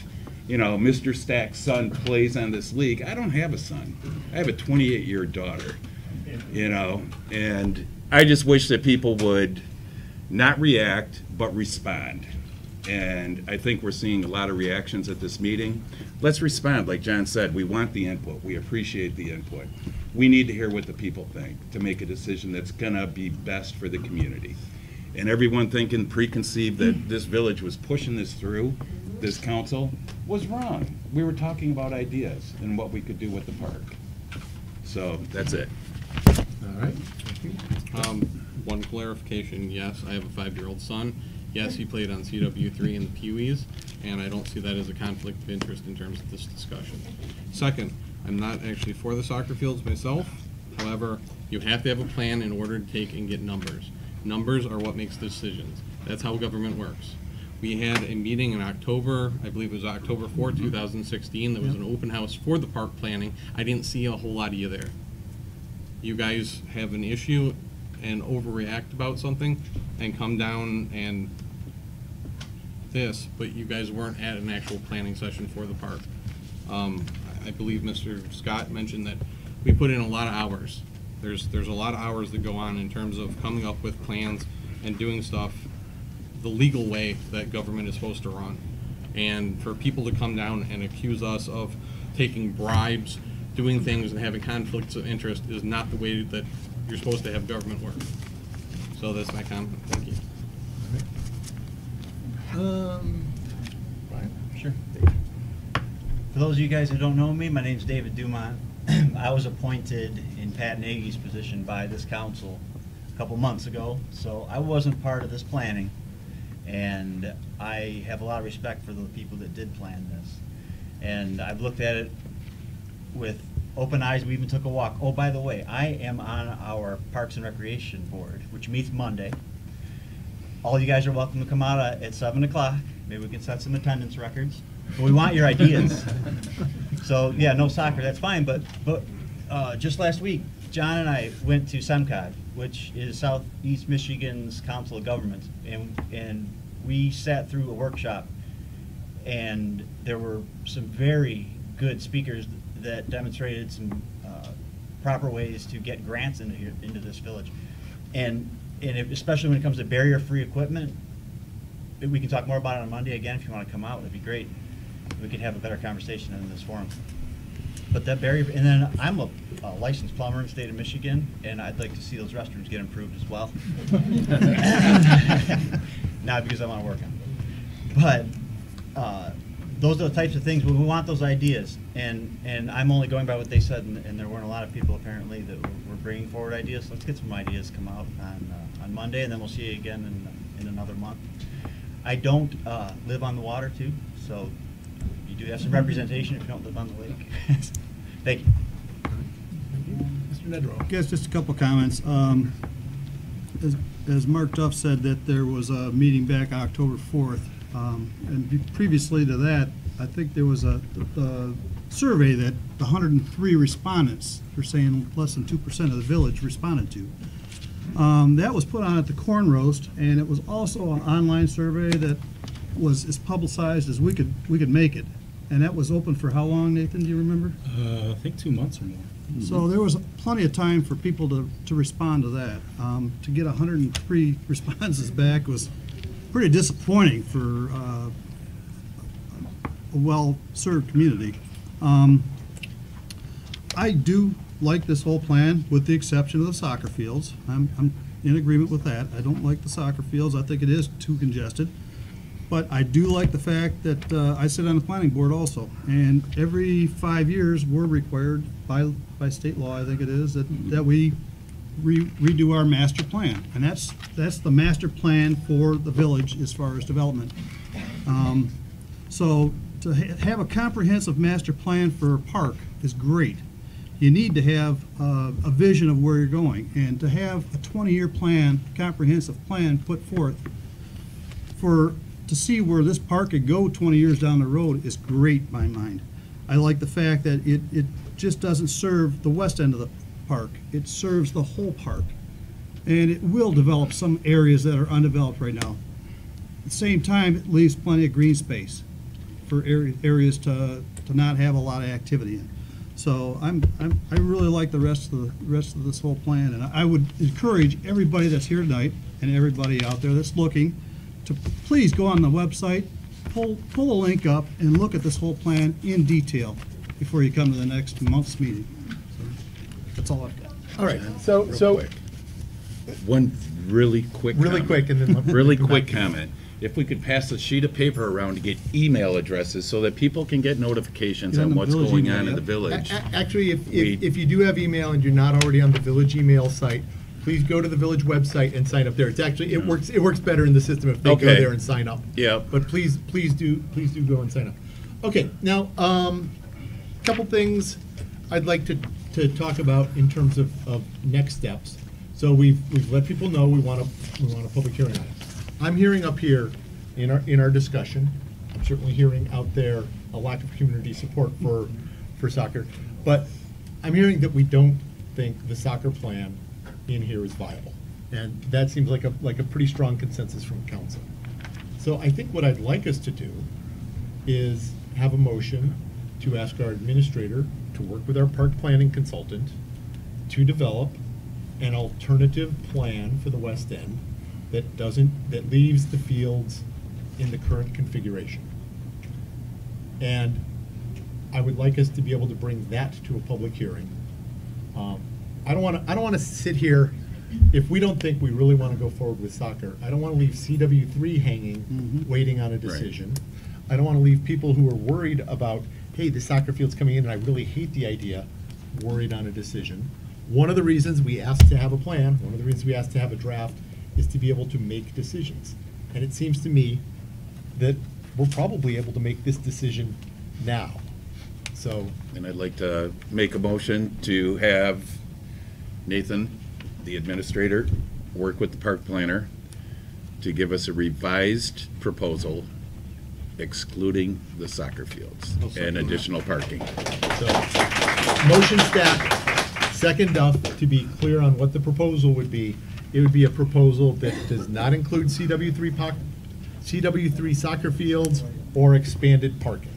[SPEAKER 10] you know, Mr. Stack's son plays on this league, I don't have a son. I have a 28-year daughter, you know, and I just wish that people would not react, but respond. And I think we're seeing a lot of reactions at this meeting. Let's respond. Like John said, we want the input. We appreciate the input. We need to hear what the people think to make a decision that's going to be best for the community. And everyone thinking preconceived that this village was pushing this through, this council, was wrong. We were talking about ideas and what we could do with the park. So that's it.
[SPEAKER 1] All right.
[SPEAKER 12] One clarification, yes, I have a 5-year-old son. Yes, he played on CW3 in the Pee-wees, and I don't see that as a conflict of interest in terms of this discussion. Second, I'm not actually for the soccer fields myself. However, you have to have a plan in order to take and get numbers. Numbers are what makes decisions. That's how government works. We had a meeting in October, I believe it was October 4th, 2016. There was an open house for the park planning. I didn't see a whole lot of you there. You guys have an issue and overreact about something and come down and this, but you guys weren't at an actual planning session for the park. I believe Mr. Scott mentioned that we put in a lot of hours. There's a lot of hours that go on in terms of coming up with plans and doing stuff the legal way that government is supposed to run. And for people to come down and accuse us of taking bribes, doing things and having conflicts of interest is not the way that you're supposed to have government work. So that's my comment. Thank you.
[SPEAKER 1] Brian? Sure.
[SPEAKER 13] For those of you guys who don't know me, my name's David Dumont. I was appointed in Pat Nagy's position by this council a couple months ago, so I wasn't part of this planning, and I have a lot of respect for the people that did plan this. And I've looked at it with open eyes. We even took a walk. Oh, by the way, I am on our Parks and Recreation Board, which meets Monday. All you guys are welcome to come out at 7 o'clock. Maybe we can set some attendance records. But we want your ideas. So, yeah, no soccer, that's fine. But just last week, John and I went to SEMCOG, which is Southeast Michigan's Council of Governments, and we sat through a workshop, and there were some very good speakers that demonstrated some proper ways to get grants into this village. And especially when it comes to barrier-free equipment, we can talk more about it on Monday again if you want to come out. It'd be great. We could have a better conversation in this forum. But that barrier, and then I'm a licensed plumber in the state of Michigan, and I'd like to see those restrooms get improved as well. Not because I want to work on them. But those are the types of things where we want those ideas. And I'm only going by what they said, and there weren't a lot of people apparently that were bringing forward ideas. So let's get some ideas come out on Monday, and then we'll see you again in another month. I don't live on the water, too, so you do have some representation if you don't live on the lake. Thank you.
[SPEAKER 1] Mr. Nedrow.
[SPEAKER 14] I guess just a couple comments. As Mark Duff said, that there was a meeting back October 4th, and previously to that, I think there was a survey that the 103 respondents, they're saying less than 2% of the village responded to. That was put on at the Corn Roast, and it was also an online survey that was as publicized as we could make it. And that was open for how long, Nathan, do you remember?
[SPEAKER 15] I think 2 months or more.
[SPEAKER 14] So there was plenty of time for people to respond to that. To get 103 responses back was pretty disappointing for a well-served community. I do like this whole plan, with the exception of the soccer fields. I'm in agreement with that. I don't like the soccer fields. I think it is too congested. But I do like the fact that I sit on the planning board also, and every 5 years we're required by state law, I think it is, that we redo our master plan, and that's the master plan for the village as far as development. So to have a comprehensive master plan for a park is great. You need to have a vision of where you're going, and to have a 20-year plan, comprehensive plan put forth to see where this park could go 20 years down the road is great in my mind. I like the fact that it just doesn't serve the west end of the park. It serves the whole park, and it will develop some areas that are undeveloped right now. At the same time, it leaves plenty of green space for areas to not have a lot of activity in. So I really like the rest of this whole plan, and I would encourage everybody that's here tonight and everybody out there that's looking to please go on the website, pull a link up, and look at this whole plan in detail before you come to the next month's meeting. So that's all I've got.
[SPEAKER 1] All right. So
[SPEAKER 10] One really quick
[SPEAKER 1] Really
[SPEAKER 10] comment.
[SPEAKER 1] quick, and then
[SPEAKER 10] really quick comment. If we could pass a sheet of paper around to get email addresses so that people can get notifications
[SPEAKER 14] Get on
[SPEAKER 10] on
[SPEAKER 14] the
[SPEAKER 10] what's
[SPEAKER 14] village
[SPEAKER 10] going
[SPEAKER 14] email,
[SPEAKER 10] on in
[SPEAKER 14] yep.
[SPEAKER 10] the village.
[SPEAKER 1] Actually, if you do have email and you're not already on the village email site, please go to the village website and sign up there. It's actually it works better in the system if they go
[SPEAKER 10] Okay.
[SPEAKER 1] there and sign up.
[SPEAKER 10] Yeah.
[SPEAKER 1] But please do go and sign up. Okay, now couple things I'd like to talk about in terms of next steps. So we've let people know we want a public hearing on it. I'm hearing up here in our discussion, I'm certainly hearing out there a lack of community support for soccer, but I'm hearing that we don't think the soccer plan in here is viable, and that seems like a pretty strong consensus from council. So I think what I'd like us to do is have a motion to ask our administrator to work with our park planning consultant to develop an alternative plan for the West End that leaves the fields in the current configuration. And I would like us to be able to bring that to a public hearing. I don't want to sit here, if we don't think we really want to go forward with soccer, I don't want to leave CW3 hanging, waiting on a decision. I don't want to leave people who are worried about, hey, the soccer field's coming in and I really hate the idea, worried on a decision. One of the reasons we asked to have a plan, one of the reasons we asked to have a draft, is to be able to make decisions. And it seems to me that we're probably able to make this decision now. So.
[SPEAKER 10] And I'd like to make a motion to have Nathan, the administrator, work with the park planner to give us a revised proposal excluding the soccer fields and additional parking.
[SPEAKER 1] So, motion stack, second up, to be clear on what the proposal would be, it would be a proposal that does not include CW3 soccer fields or expanded parking.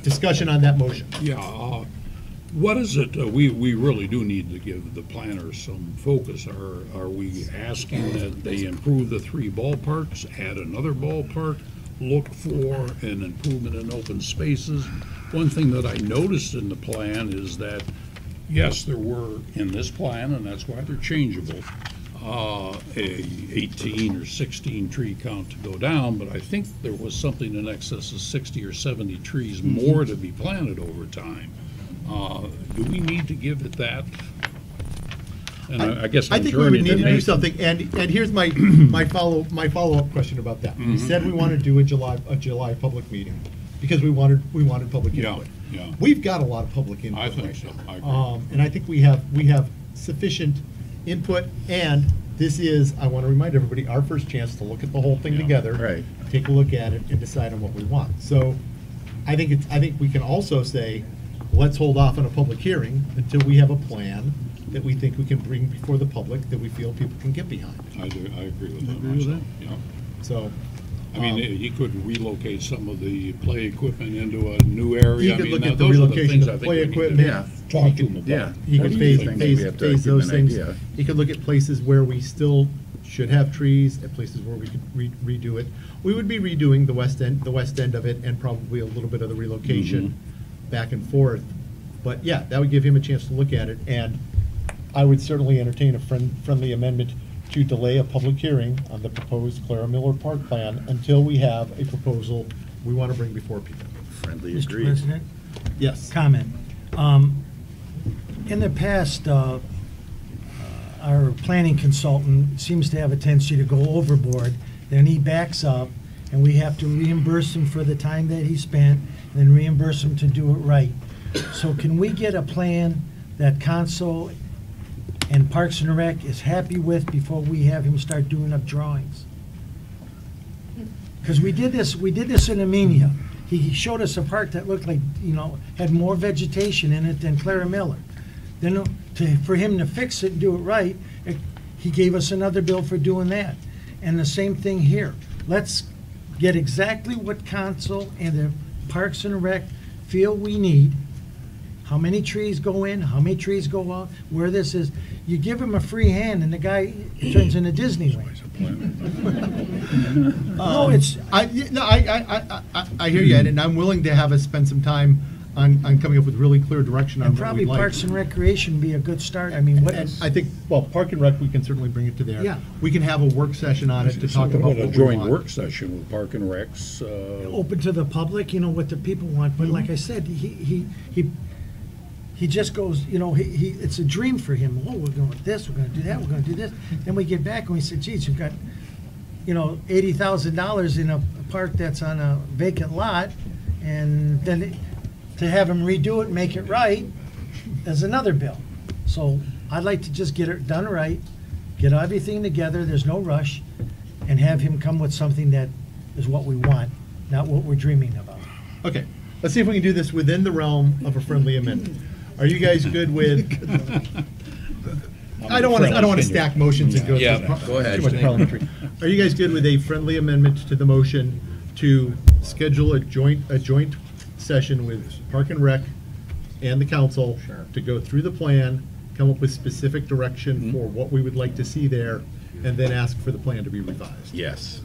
[SPEAKER 1] Discussion on that motion.
[SPEAKER 4] Yeah, what is it, we really do need to give the planners some focus. Are we asking that they improve the 3 ballparks, add another ballpark, look for an improvement in open spaces? One thing that I noticed in the plan is that, yes, there were, in this plan, and that's why they're changeable, a 18 or 16 tree count to go down, but I think there was something in excess of 60 or 70 trees more to be planted over time. Do we need to give it that? And I guess
[SPEAKER 1] I
[SPEAKER 4] I'm
[SPEAKER 1] think we would
[SPEAKER 4] turning
[SPEAKER 1] need to do
[SPEAKER 4] Nathan.
[SPEAKER 1] something, and here's my my follow-up question about that. We said we want to do a July public meeting because we wanted public input.
[SPEAKER 4] Yeah.
[SPEAKER 1] We've got a lot of public input.
[SPEAKER 4] I think
[SPEAKER 1] right
[SPEAKER 4] so.
[SPEAKER 1] now.
[SPEAKER 4] I agree.
[SPEAKER 1] And I think we have sufficient input, and this is, I want to remind everybody, our first chance to look at the whole thing together.
[SPEAKER 10] Right.
[SPEAKER 1] Take a look at it and decide on what we want. So I think we can also say, let's hold off on a public hearing until we have a plan that we think we can bring before the public that we feel people can get behind.
[SPEAKER 4] I agree with that
[SPEAKER 14] Agree with
[SPEAKER 4] myself. Yeah.
[SPEAKER 1] So.
[SPEAKER 4] I mean, he could relocate some of the play equipment into a new area.
[SPEAKER 1] He could look
[SPEAKER 4] now,
[SPEAKER 1] at the
[SPEAKER 4] those are
[SPEAKER 1] relocation
[SPEAKER 4] things
[SPEAKER 1] of
[SPEAKER 4] I
[SPEAKER 1] the
[SPEAKER 4] think
[SPEAKER 1] play
[SPEAKER 4] we need to
[SPEAKER 1] equipment.
[SPEAKER 4] talk to him about.
[SPEAKER 1] He could phase
[SPEAKER 10] we have to
[SPEAKER 1] phase
[SPEAKER 10] give him
[SPEAKER 1] those
[SPEAKER 10] an
[SPEAKER 1] things.
[SPEAKER 10] idea.
[SPEAKER 1] He could look at places where we still should have trees, at places where we could redo it. We would be redoing the west end of it, and probably a little bit of the relocation back and forth. But yeah, that would give him a chance to look at it, and I would certainly entertain a friendly amendment to delay a public hearing on the proposed Clara Miller Park plan until we have a proposal we want to bring before people.
[SPEAKER 10] Friendly
[SPEAKER 6] Mr.
[SPEAKER 10] agreed.
[SPEAKER 6] President?
[SPEAKER 1] Yes.
[SPEAKER 6] Comment. In the past, our planning consultant seems to have a tendency to go overboard then he backs up, and we have to reimburse him for the time that he spent, and then reimburse him to do it right. So can we get a plan that council and Parks and Rec is happy with before we have him start doing up drawings? Because we did this in Amenia. He showed us a park that looked like, had more vegetation in it than Clara Miller. Then for him to fix it and do it right, he gave us another bill for doing that. And the same thing here. Let's get exactly what council and the Parks and Rec feel we need. How many trees go in, how many trees go out, where this is. You give him a free hand and the guy turns into Disneyland.
[SPEAKER 1] I hear you, Ed, and I'm willing to have us spend some time on coming up with really clear direction on
[SPEAKER 6] And
[SPEAKER 1] what
[SPEAKER 6] probably
[SPEAKER 1] we'd like.
[SPEAKER 6] Parks and Recreation be a good start. I mean, what
[SPEAKER 1] And
[SPEAKER 6] is?
[SPEAKER 1] I think, Park and Rec, we can certainly bring it to there.
[SPEAKER 6] Yeah.
[SPEAKER 1] We can have a work session on it to talk
[SPEAKER 4] So
[SPEAKER 1] about
[SPEAKER 4] what, a
[SPEAKER 1] what we
[SPEAKER 4] joint
[SPEAKER 1] want.
[SPEAKER 4] work session with Park and Recs,
[SPEAKER 6] Open to the public, what the people want, but like I said, he just goes, it's a dream for him. Oh, we're going with this, we're gonna do that, we're gonna do this. Then we get back and we say, geez, you've got, $80,000 in a park that's on a vacant lot, and then to have him redo it and make it right, there's another bill. So I'd like to just get it done right, get everything together, there's no rush, and have him come with something that is what we want, not what we're dreaming about.
[SPEAKER 1] Okay, let's see if we can do this within the realm of a friendly amendment. Are you guys good with? I don't want to stack motions and go.
[SPEAKER 10] Yeah,
[SPEAKER 1] through
[SPEAKER 10] go ahead.
[SPEAKER 1] too much parliamentary. Are you guys good with a friendly amendment to the motion to schedule a joint session with Park and Rec and the council to go through the plan, come up with specific direction for what we would like to see there, and then ask for the plan to be revised?
[SPEAKER 10] Yes.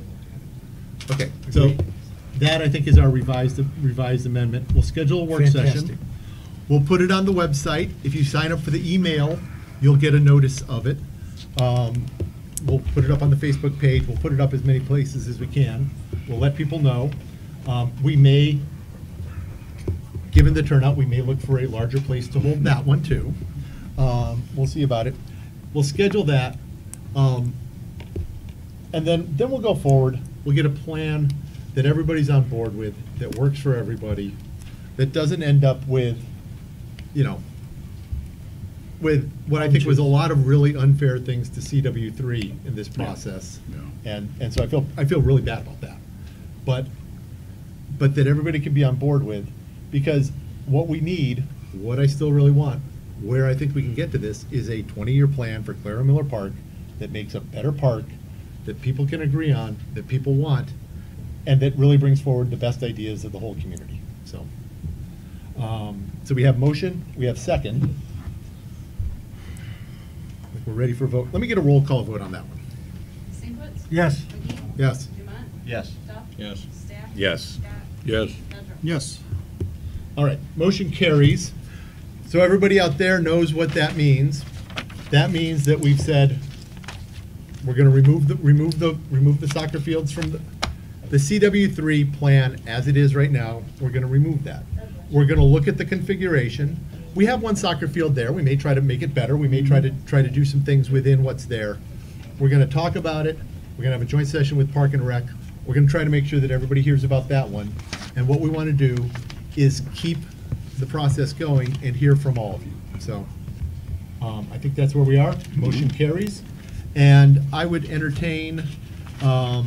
[SPEAKER 1] Okay, so that I think is our revised amendment. We'll schedule a work
[SPEAKER 6] Fantastic.
[SPEAKER 1] session. We'll put it on the website. If you sign up for the email, you'll get a notice of it. We'll put it up on the Facebook page. We'll put it up as many places as we can. We'll let people know. We may, given the turnout, we may look for a larger place to hold that one too. We'll see about it. We'll schedule that. And then we'll go forward. We'll get a plan that everybody's on board with, that works for everybody, that doesn't end up with, with what I think was a lot of really unfair things to CW3 in this process.
[SPEAKER 4] Yeah.
[SPEAKER 1] And so I feel really bad about that. But that everybody can be on board with, because what we need, what I still really want, where I think we can get to this, is a 20-year plan for Clara Miller Park that makes a better park, that people can agree on, that people want, and that really brings forward the best ideas of the whole community. So we have motion, we have second. I think we're ready for a vote. Let me get a roll call vote on that one.
[SPEAKER 22] Sinkwitz?
[SPEAKER 6] Yes.
[SPEAKER 22] McGee?
[SPEAKER 1] Yes.
[SPEAKER 22] Dumont?
[SPEAKER 13] Yes.
[SPEAKER 22] Duff?
[SPEAKER 12] Yes.
[SPEAKER 22] Staff?
[SPEAKER 10] Yes.
[SPEAKER 22] Scott?
[SPEAKER 4] yes.
[SPEAKER 22] Bedram?
[SPEAKER 14] Yes.
[SPEAKER 1] All right, motion carries. So everybody out there knows what that means. That means that we've said we're going to remove the soccer fields from the CW3 plan as it is right now. We're going to remove that. We're going to look at the configuration. We have one soccer field there. We may try to make it better. We may try to do some things within what's there. We're going to talk about it. We're going to have a joint session with Park and Rec. We're going to try to make sure that everybody hears about that one. And what we want to do is keep the process going and hear from all of you. So I think that's where we are. Motion carries. And I would entertain a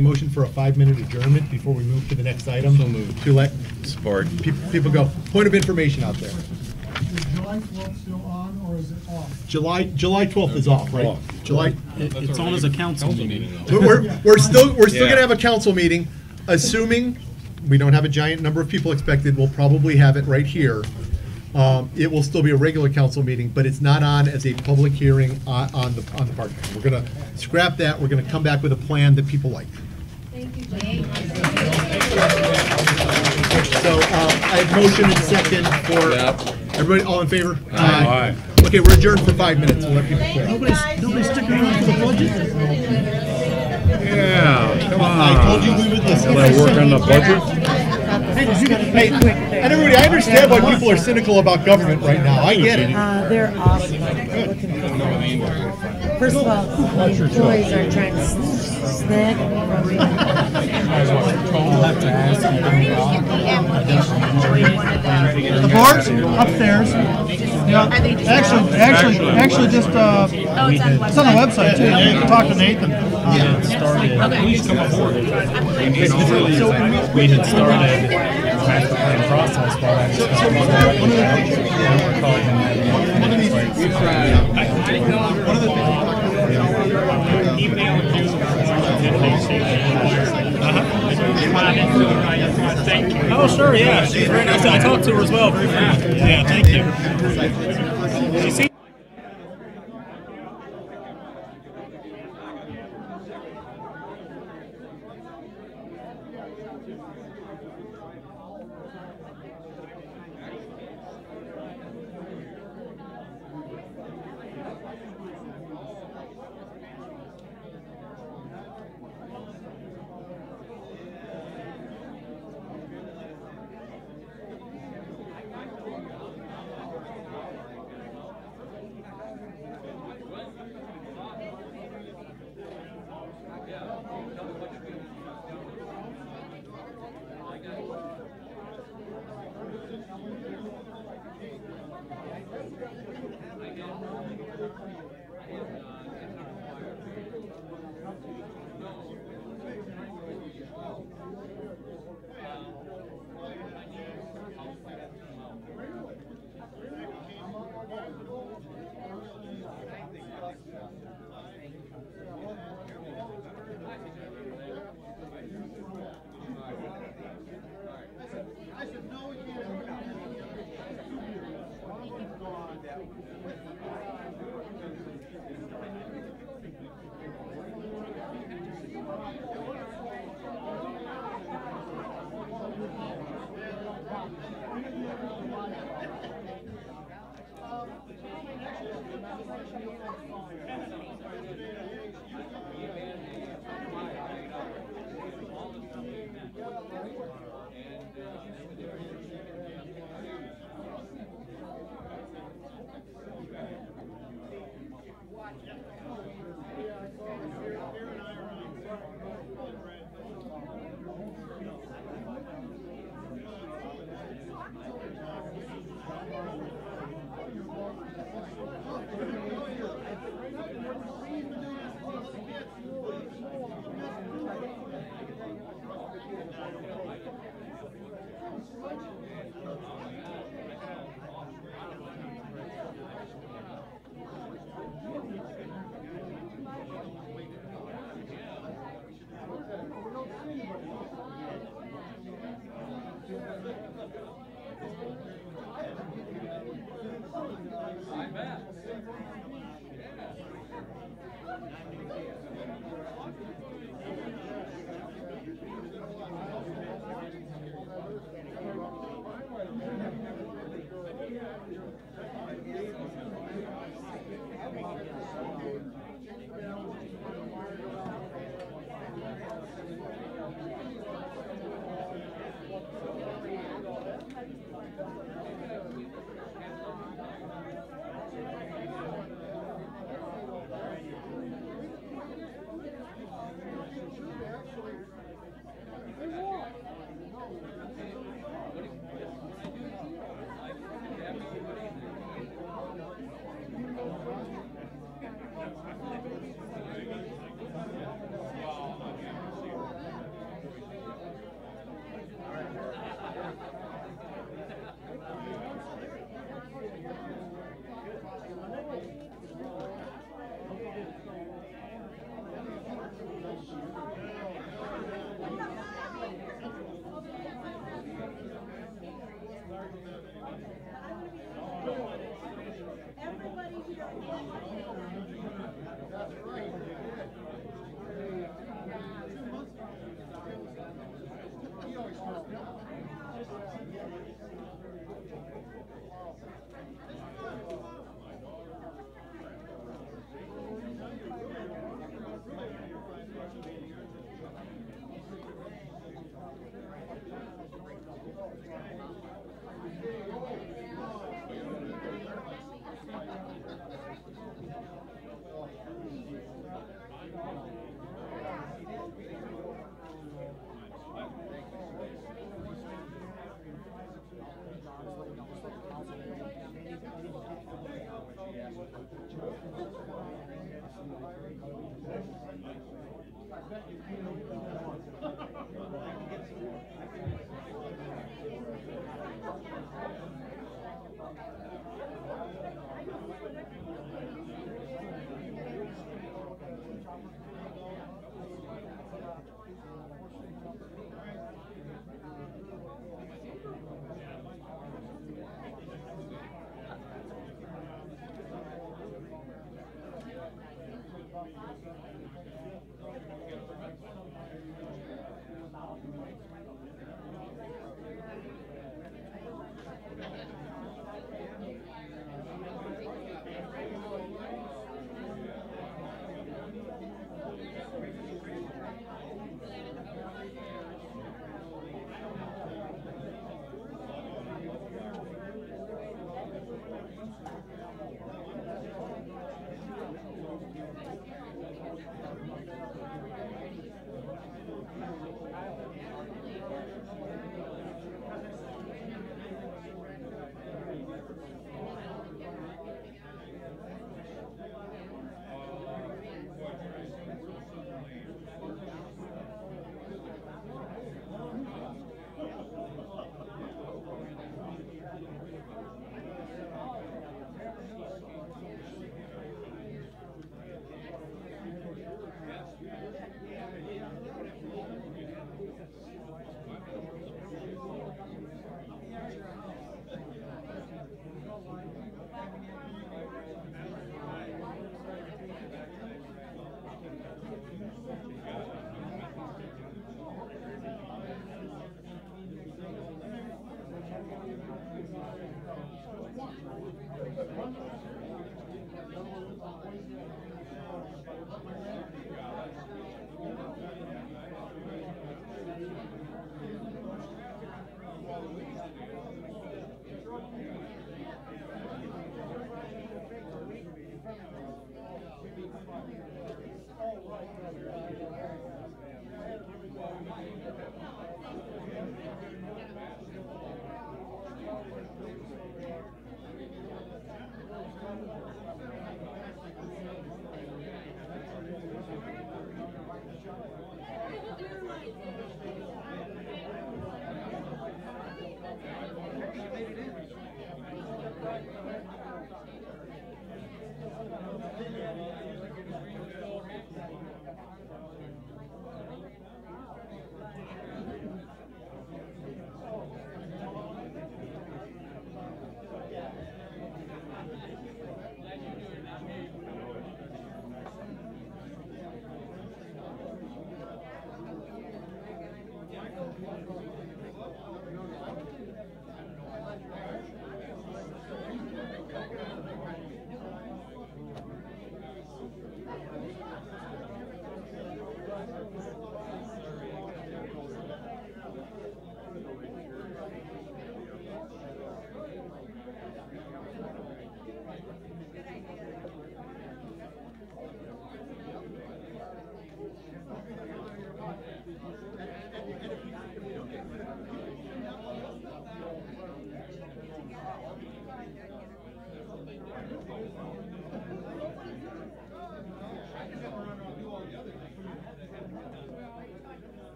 [SPEAKER 1] motion for a 5-minute adjournment before we move to the next item.
[SPEAKER 10] So moved.
[SPEAKER 1] To let
[SPEAKER 10] Support.
[SPEAKER 1] people go. Point of information out there.
[SPEAKER 16] Is July 12th still on, or is it off?
[SPEAKER 1] July 12th is off, right? July.
[SPEAKER 15] It's on as a council meeting.
[SPEAKER 1] We're still
[SPEAKER 10] Yeah.
[SPEAKER 1] gonna have a council meeting, assuming we don't have a giant number of people expected. We'll probably have it right here. It will still be a regular council meeting, but it's not on as a public hearing on the park. We're gonna scrap that. We're gonna come back with a plan that people like.
[SPEAKER 22] Thank you, Jay.
[SPEAKER 1] So I have motion and second for everybody. All in favor?
[SPEAKER 4] Aye.
[SPEAKER 1] Okay, we're adjourned for 5 minutes. We'll let people clear.
[SPEAKER 16] Nobody's sticking around for the budget?
[SPEAKER 4] Yeah, come on.
[SPEAKER 1] I told you we would listen.
[SPEAKER 4] Will I work on the budget?
[SPEAKER 1] And everybody, I understand why people are cynical about government right now. I get it.
[SPEAKER 17] They're awesome. First of all, the employees are trying to snag from me.
[SPEAKER 14] The board's upstairs. Yeah, actually, just it's on the website too. You can talk to Nathan.
[SPEAKER 18] Please come aboard. We had started the master plan process while I Thank you. Oh, sure, yeah. She's very nice. I talked to her as well. Very friendly. Yeah, thank you. She seems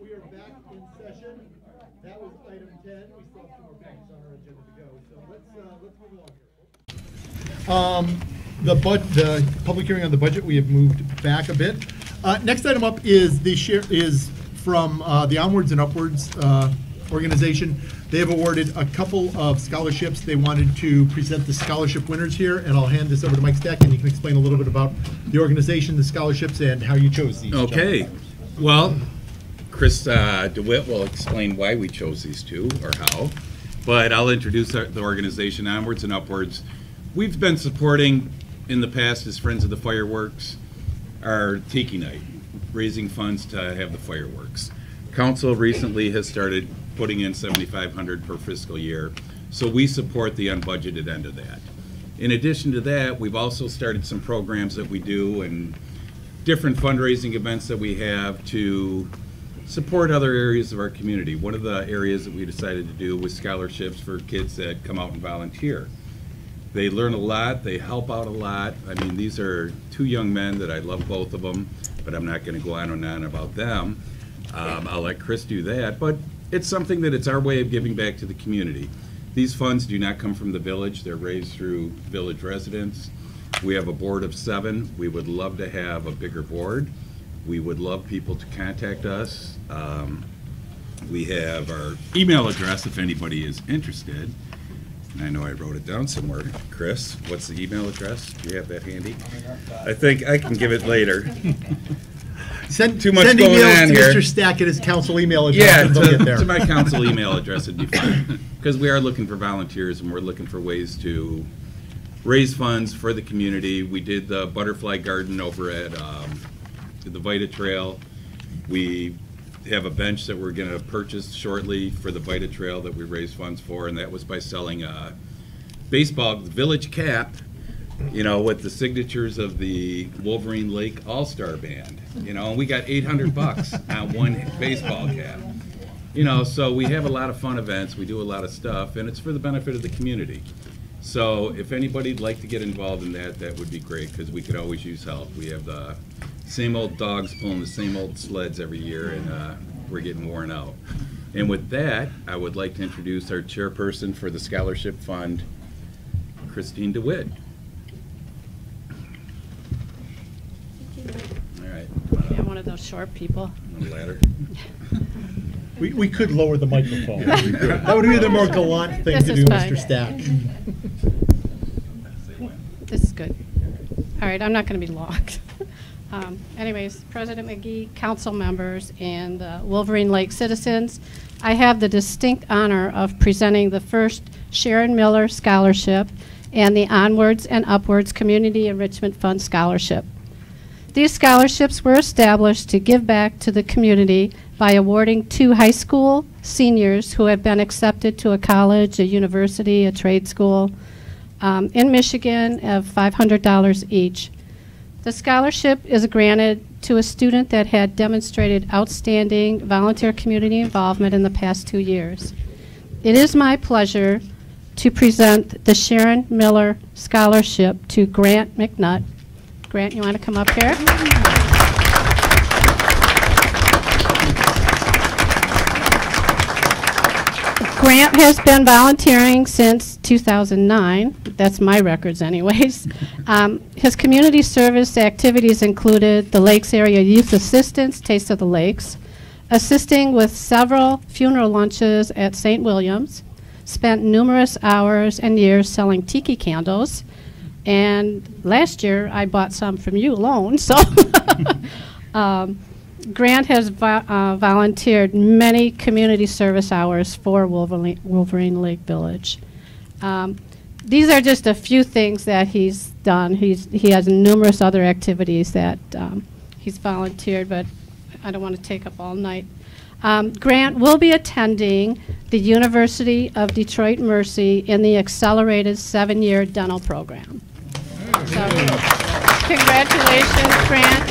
[SPEAKER 1] We are back in session. That was item 10. We still have 2 more pages on our agenda to go. So let's move along here. The public hearing on the budget, we have moved back a bit. Next item up is from the Onwards and Upwards organization. They have awarded a couple of scholarships. They wanted to present the scholarship winners here, and I'll hand this over to Mike Stack, and you can explain a little bit about the organization, the scholarships, and how you chose these.
[SPEAKER 10] Okay. Well, Chris DeWitt will explain why we chose these two, or how, but I'll introduce the organization, Onwards and Upwards. We've been supporting, in the past, as Friends of the Fireworks, our Tiki Night, raising funds to have the fireworks. Council recently has started putting in $7,500 per fiscal year, so we support the unbudgeted end of that. In addition to that, we've also started some programs that we do and different fundraising events that we have to support other areas of our community. One of the areas that we decided to do was scholarships for kids that come out and volunteer. They learn a lot, they help out a lot. I mean, these are 2 young men that I love, both of them, but I'm not going to go on and on about them. I'll let Chris do that, but it's something that it's our way of giving back to the community. These funds do not come from the village, they're raised through village residents. We have a board of 7. We would love to have a bigger board. We would love people to contact us. We have our email address if anybody is interested. I know I wrote it down somewhere. Chris, what's the email address? Do you have that handy? I think I can give it later.
[SPEAKER 1] Send
[SPEAKER 10] Too much
[SPEAKER 1] send
[SPEAKER 10] going
[SPEAKER 1] emails
[SPEAKER 10] on
[SPEAKER 1] to
[SPEAKER 10] here.
[SPEAKER 1] Mr. Stack at his council email address.
[SPEAKER 10] Yeah,
[SPEAKER 1] and they'll get there.
[SPEAKER 10] to my council email address would be fine. Because we are looking for volunteers and we're looking for ways to raise funds for the community. We did the butterfly garden over at the Vita Trail. We have a bench that we're going to purchase shortly for the Vita Trail that we raised funds for, and that was by selling a baseball village cap, you know, with the signatures of the Wolverine Lake All-Star Band, you know, and we got $800 on one baseball cap. You know, so we have a lot of fun events, we do a lot of stuff, and it's for the benefit of the community. So if anybody'd like to get involved in that, that would be great, because we could always use help. We have the same old dogs pulling the same old sleds every year, and we're getting worn out. And with that, I would like to introduce our chairperson for the Scholarship Fund, Christine DeWitt. All right.
[SPEAKER 2] I'm one of those short people.
[SPEAKER 10] On the ladder.
[SPEAKER 1] We could lower the microphone. That would be the more gallant thing to do, Mr. Stack.
[SPEAKER 2] This is good. All right, I'm not going to be long. Anyways, President McGee, council members, and Wolverine Lake citizens, I have the distinct honor of presenting the first Sharon Miller Scholarship and the Onwards and Upwards Community Enrichment Fund Scholarship. These scholarships were established to give back to the community by awarding 2 high school seniors who have been accepted to a college, a university, a trade school in Michigan of $500 each. The scholarship is granted to a student that had demonstrated outstanding volunteer community involvement in the past 2 years. It is my pleasure to present the Sharon Miller Scholarship to Grant McNutt. Grant, you want to come up here? Grant has been volunteering since 2009. That's my records anyways. His community service activities included the Lakes Area Youth Assistance, Taste of the Lakes, assisting with several funeral lunches at St. William's, spent numerous hours and years selling tiki candles, And last year, I bought some from you alone, so. Grant has volunteered many community service hours for Wolverine Lake Village. These are just a few things that he's done. He has numerous other activities that he's volunteered, but I don't want to take up all night. Grant will be attending the University of Detroit Mercy in the accelerated 7-year dental program. So, congratulations, Grant.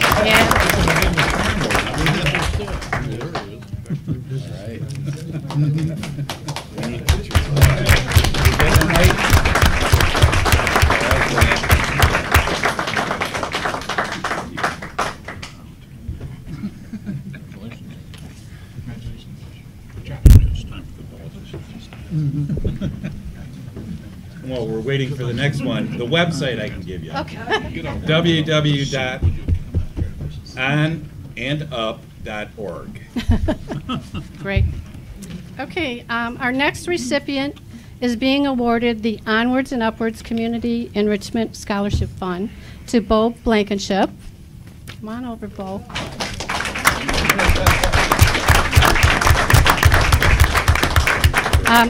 [SPEAKER 10] Well, we're waiting for the next one. The website I can give you.
[SPEAKER 2] Okay.
[SPEAKER 10] www.onandup.org.
[SPEAKER 2] Great. Okay, our next recipient is being awarded the Onwards and Upwards Community Enrichment Scholarship Fund to Bo Blankenship. Come on over, Bo.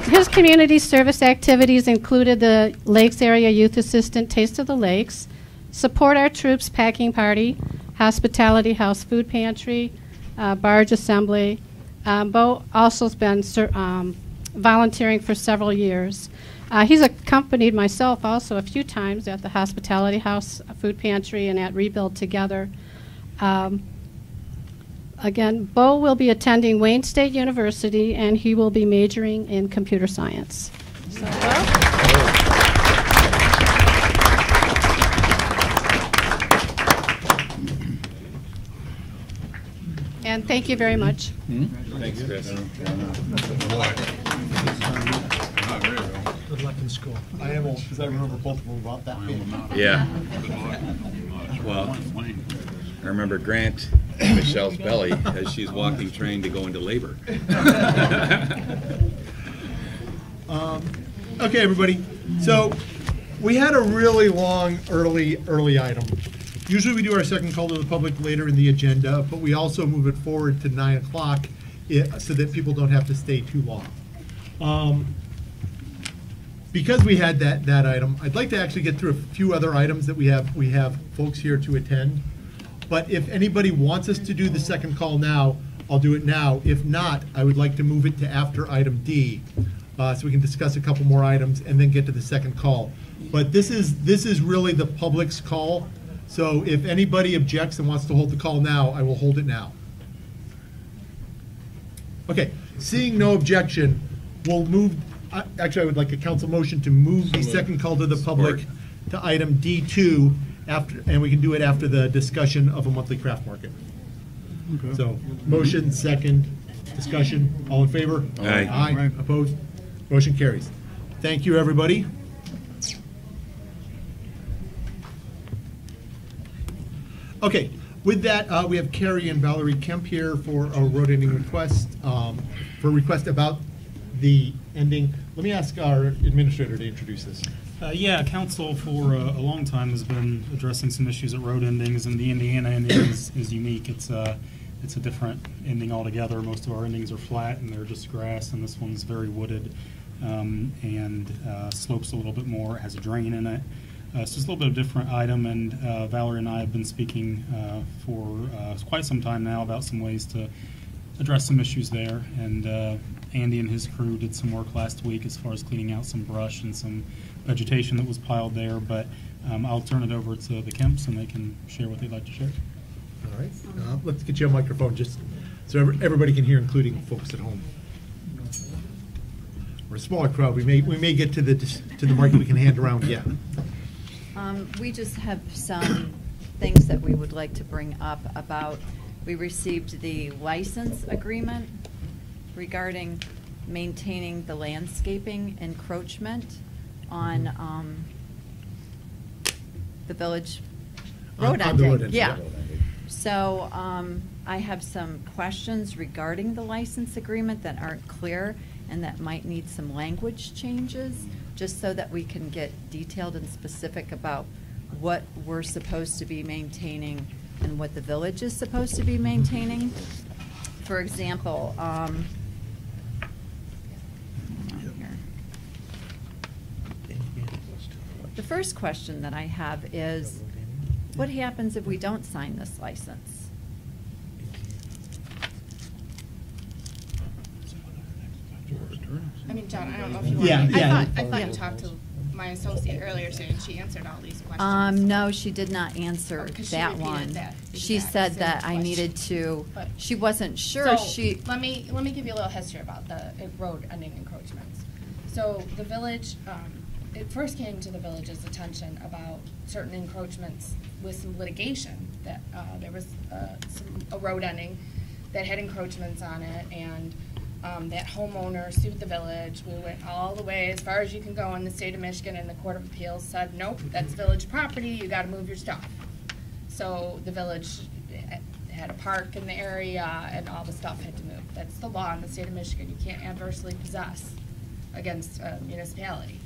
[SPEAKER 2] His community service activities included the Lakes Area Youth Assistant Taste of the Lakes, Support Our Troops Packing Party, Hospitality House Food Pantry, Barge Assembly. Bo also has been volunteering for several years. He's accompanied myself also a few times at the Hospitality House Food Pantry and at Rebuild Together. Again, Bo will be attending Wayne State University, and he will be majoring in computer science. So, and thank you very much.
[SPEAKER 10] Thanks, Chris.
[SPEAKER 6] Good luck in school.
[SPEAKER 1] I am old, because I remember both of them about that.
[SPEAKER 10] Yeah. Well, I remember Grant and Michelle's belly as she's walking, trying to go into labor.
[SPEAKER 1] Okay, everybody. So we had a really long early item. Usually we do our second call to the public later in the agenda, but we also move it forward to 9 o'clock so that people don't have to stay too long. Because we had that item, I'd like to actually get through a few other items that we have folks here to attend. But if anybody wants us to do the second call now, I'll do it now. If not, I would like to move it to after item D, so we can discuss a couple more items and then get to the second call. But this is really the public's call. So if anybody objects and wants to hold the call now, I will hold it now. Okay, seeing no objection, we'll move. Actually, I would like a council motion to move the second call to the public to item D2. And we can do it after the discussion of a monthly craft market. Okay. So, motion, second, discussion, all in favor?
[SPEAKER 10] Aye.
[SPEAKER 1] Aye. Opposed? Motion carries. Thank you, everybody. Okay, with that, we have Carrie and Valerie Kemp here for a road ending request, for a request about the ending. Let me ask our administrator to introduce this.
[SPEAKER 15] Yeah, council for a long time has been addressing some issues at road endings, and the Indiana ending is unique. It's a different ending altogether. Most of our endings are flat and they're just grass, and this one's very wooded and slopes a little bit more. It has a drain in it. So it's a little bit of a different item, and Valerie and I have been speaking for quite some time now about some ways to address some issues there. And Andy and his crew did some work last week as far as cleaning out some brush and some vegetation that was piled there. But I'll turn it over to the Kemps, and they can share what they'd like to share.
[SPEAKER 1] All right. Let's get you a microphone just so everybody can hear, including folks at home. We're a smaller crowd. We may get to the mic we can hand around. Yeah.
[SPEAKER 3] We just have some things that we would like to bring up about. We received the license agreement regarding maintaining the landscaping encroachment on the village road ending. Yeah. So I have some questions regarding the license agreement that aren't clear and that might need some language changes just so that we can get detailed and specific about what we're supposed to be maintaining and what the village is supposed to be maintaining. For example, the first question that I have is, what happens if we don't sign this license?
[SPEAKER 5] I mean, John, I don't know if you want I thought you talked to my associate earlier today, and she answered all these questions.
[SPEAKER 3] No, she did not answer that one. She said that I needed to, she wasn't sure.
[SPEAKER 5] So, let me give you a little history about the road ending encroachments. So the village, it first came to the village's attention about certain encroachments with some litigation, that there was a road ending that had encroachments on it, and that homeowner sued the village. We went all the way as far as you can go in the state of Michigan, and the Court of Appeals said, nope, that's village property, you gotta move your stuff. So the village had a park in the area, and all the stuff had to move. That's the law in the state of Michigan. You can't adversely possess against a municipality.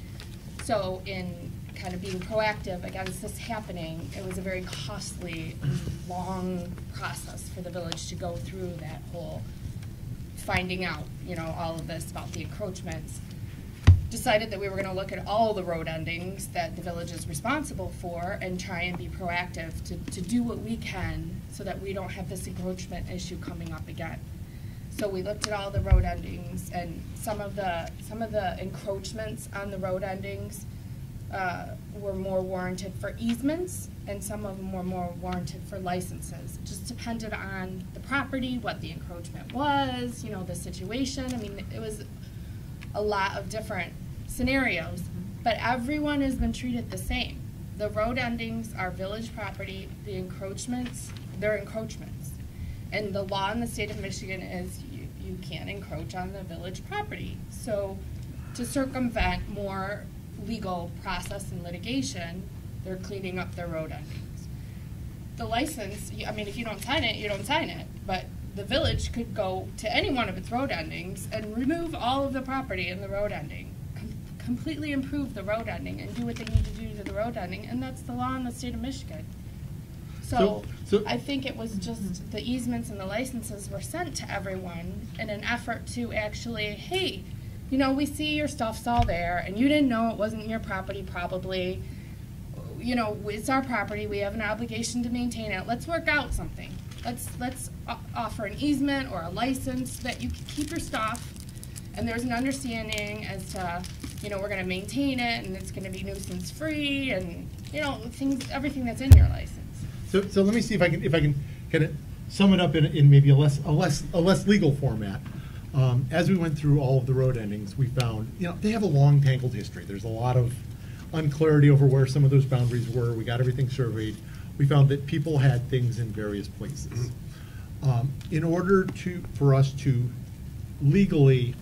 [SPEAKER 5] So in kind of being proactive against this happening, it was a very costly, long process for the village to go through that whole finding out, you know, all of this about the encroachments. Decided that we were going to look at all the road endings that the village is responsible for and try and be proactive to do what we can so that we don't have this encroachment issue coming up again. So we looked at all the road endings, and some of the encroachments on the road endings were more warranted for easements, and some of them were more warranted for licenses. It just depended on the property, what the encroachment was, you know, the situation. I mean, it was a lot of different scenarios, but everyone has been treated the same. The road endings are village property. The encroachments, they're encroachments. And the law in the state of Michigan is you can't encroach on the village property. So to circumvent more legal process and litigation, they're cleaning up their road endings. The license, I mean, if you don't sign it, you don't sign it. But the village could go to any one of its road endings and remove all of the property in the road ending, completely improve the road ending and do what they need to do to the road ending, and that's the law in the state of Michigan. So I think it was just the easements and the licenses were sent to everyone in an effort to actually, hey, you know, we see your stuff's all there, and you didn't know it wasn't your property probably. You know, it's our property. We have an obligation to maintain it. Let's work out something. Let's offer an easement or a license that you can keep your stuff, and there's an understanding as to, you know, we're going to maintain it, and it's going to be nuisance free, and you know, everything that's in your license.
[SPEAKER 1] So let me see if I can kind of sum it up in maybe a less legal format. As we went through all of the road endings, we found, you know, they have a long tangled history. There's a lot of unclarity over where some of those boundaries were. We got everything surveyed. We found that people had things in various places. In order for us to legally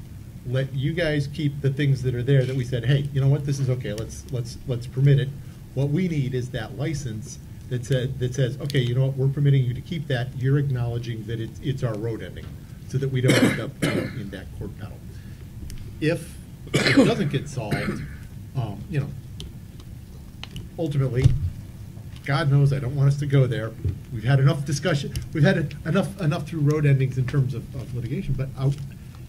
[SPEAKER 1] let you guys keep the things that are there, that we said, hey, you know what, this is okay, let's permit it. What we need is that license that says, okay, you know what, we're permitting you to keep that. You're acknowledging that it's our road ending, so that we don't end up in that court battle. If it doesn't get solved, you know, ultimately, God knows I don't want us to go there. We've had enough discussion. We've had enough through road endings in terms of litigation. But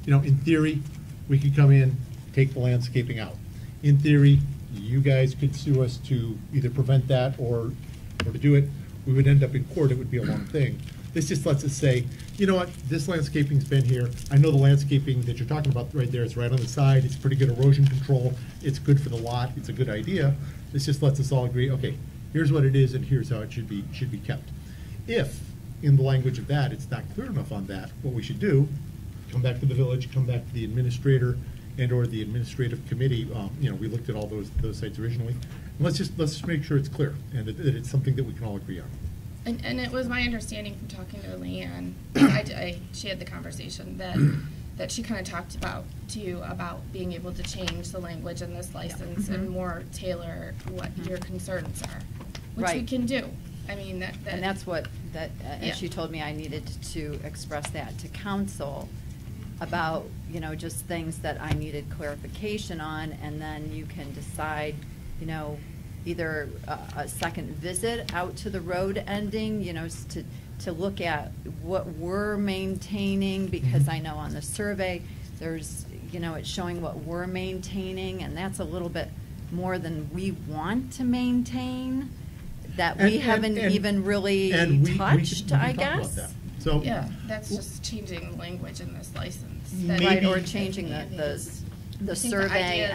[SPEAKER 1] you know, in theory, we could come in, take the landscaping out. In theory, you guys could sue us to either prevent that or to do it. We would end up in court. It would be a long thing. This just lets us say, you know what, this landscaping's been here. I know the landscaping that you're talking about right there is right on the side. It's pretty good erosion control. It's good for the lot. It's a good idea. This just lets us all agree, okay, here's what it is and here's how it should be kept. If, in the language of that, it's not clear enough on that, what we should do, come back to the village, come back to the administrator and or the administrative committee. You know, we looked at all those sites originally. And let's just make sure it's clear and that it's something that we can all agree on.
[SPEAKER 5] And it was my understanding from talking to Leanne, she had the conversation that she kind of talked to you about being able to change the language in this license and more tailor what your concerns are, which we can do. I mean,
[SPEAKER 3] and that's what and she told me I needed to express that to council. about, you know, just things that I needed clarification on, and then you can decide, you know, either a second visit out to the road ending, you know, to look at what we're maintaining, because I know on the survey, there's, you know, it's showing what we're maintaining, and that's a little bit more than we want to maintain, that we haven't even really touched, I guess.
[SPEAKER 1] So
[SPEAKER 5] yeah, that's just changing language in this license.
[SPEAKER 3] Right, or changing the survey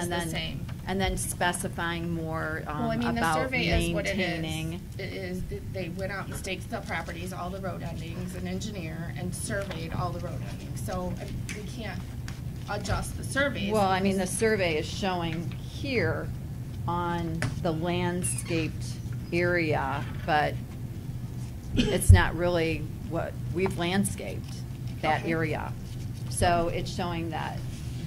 [SPEAKER 5] and
[SPEAKER 3] then specifying more
[SPEAKER 5] well, I mean, the
[SPEAKER 3] about
[SPEAKER 5] survey
[SPEAKER 3] maintaining.
[SPEAKER 5] is what it is. They went out and staked the properties, all the road endings, an engineer, and surveyed all the road endings. So we can't adjust the surveys.
[SPEAKER 3] Well, I mean, the survey is showing here on the landscaped area, but it's not really what we've landscaped, that area. So it's showing that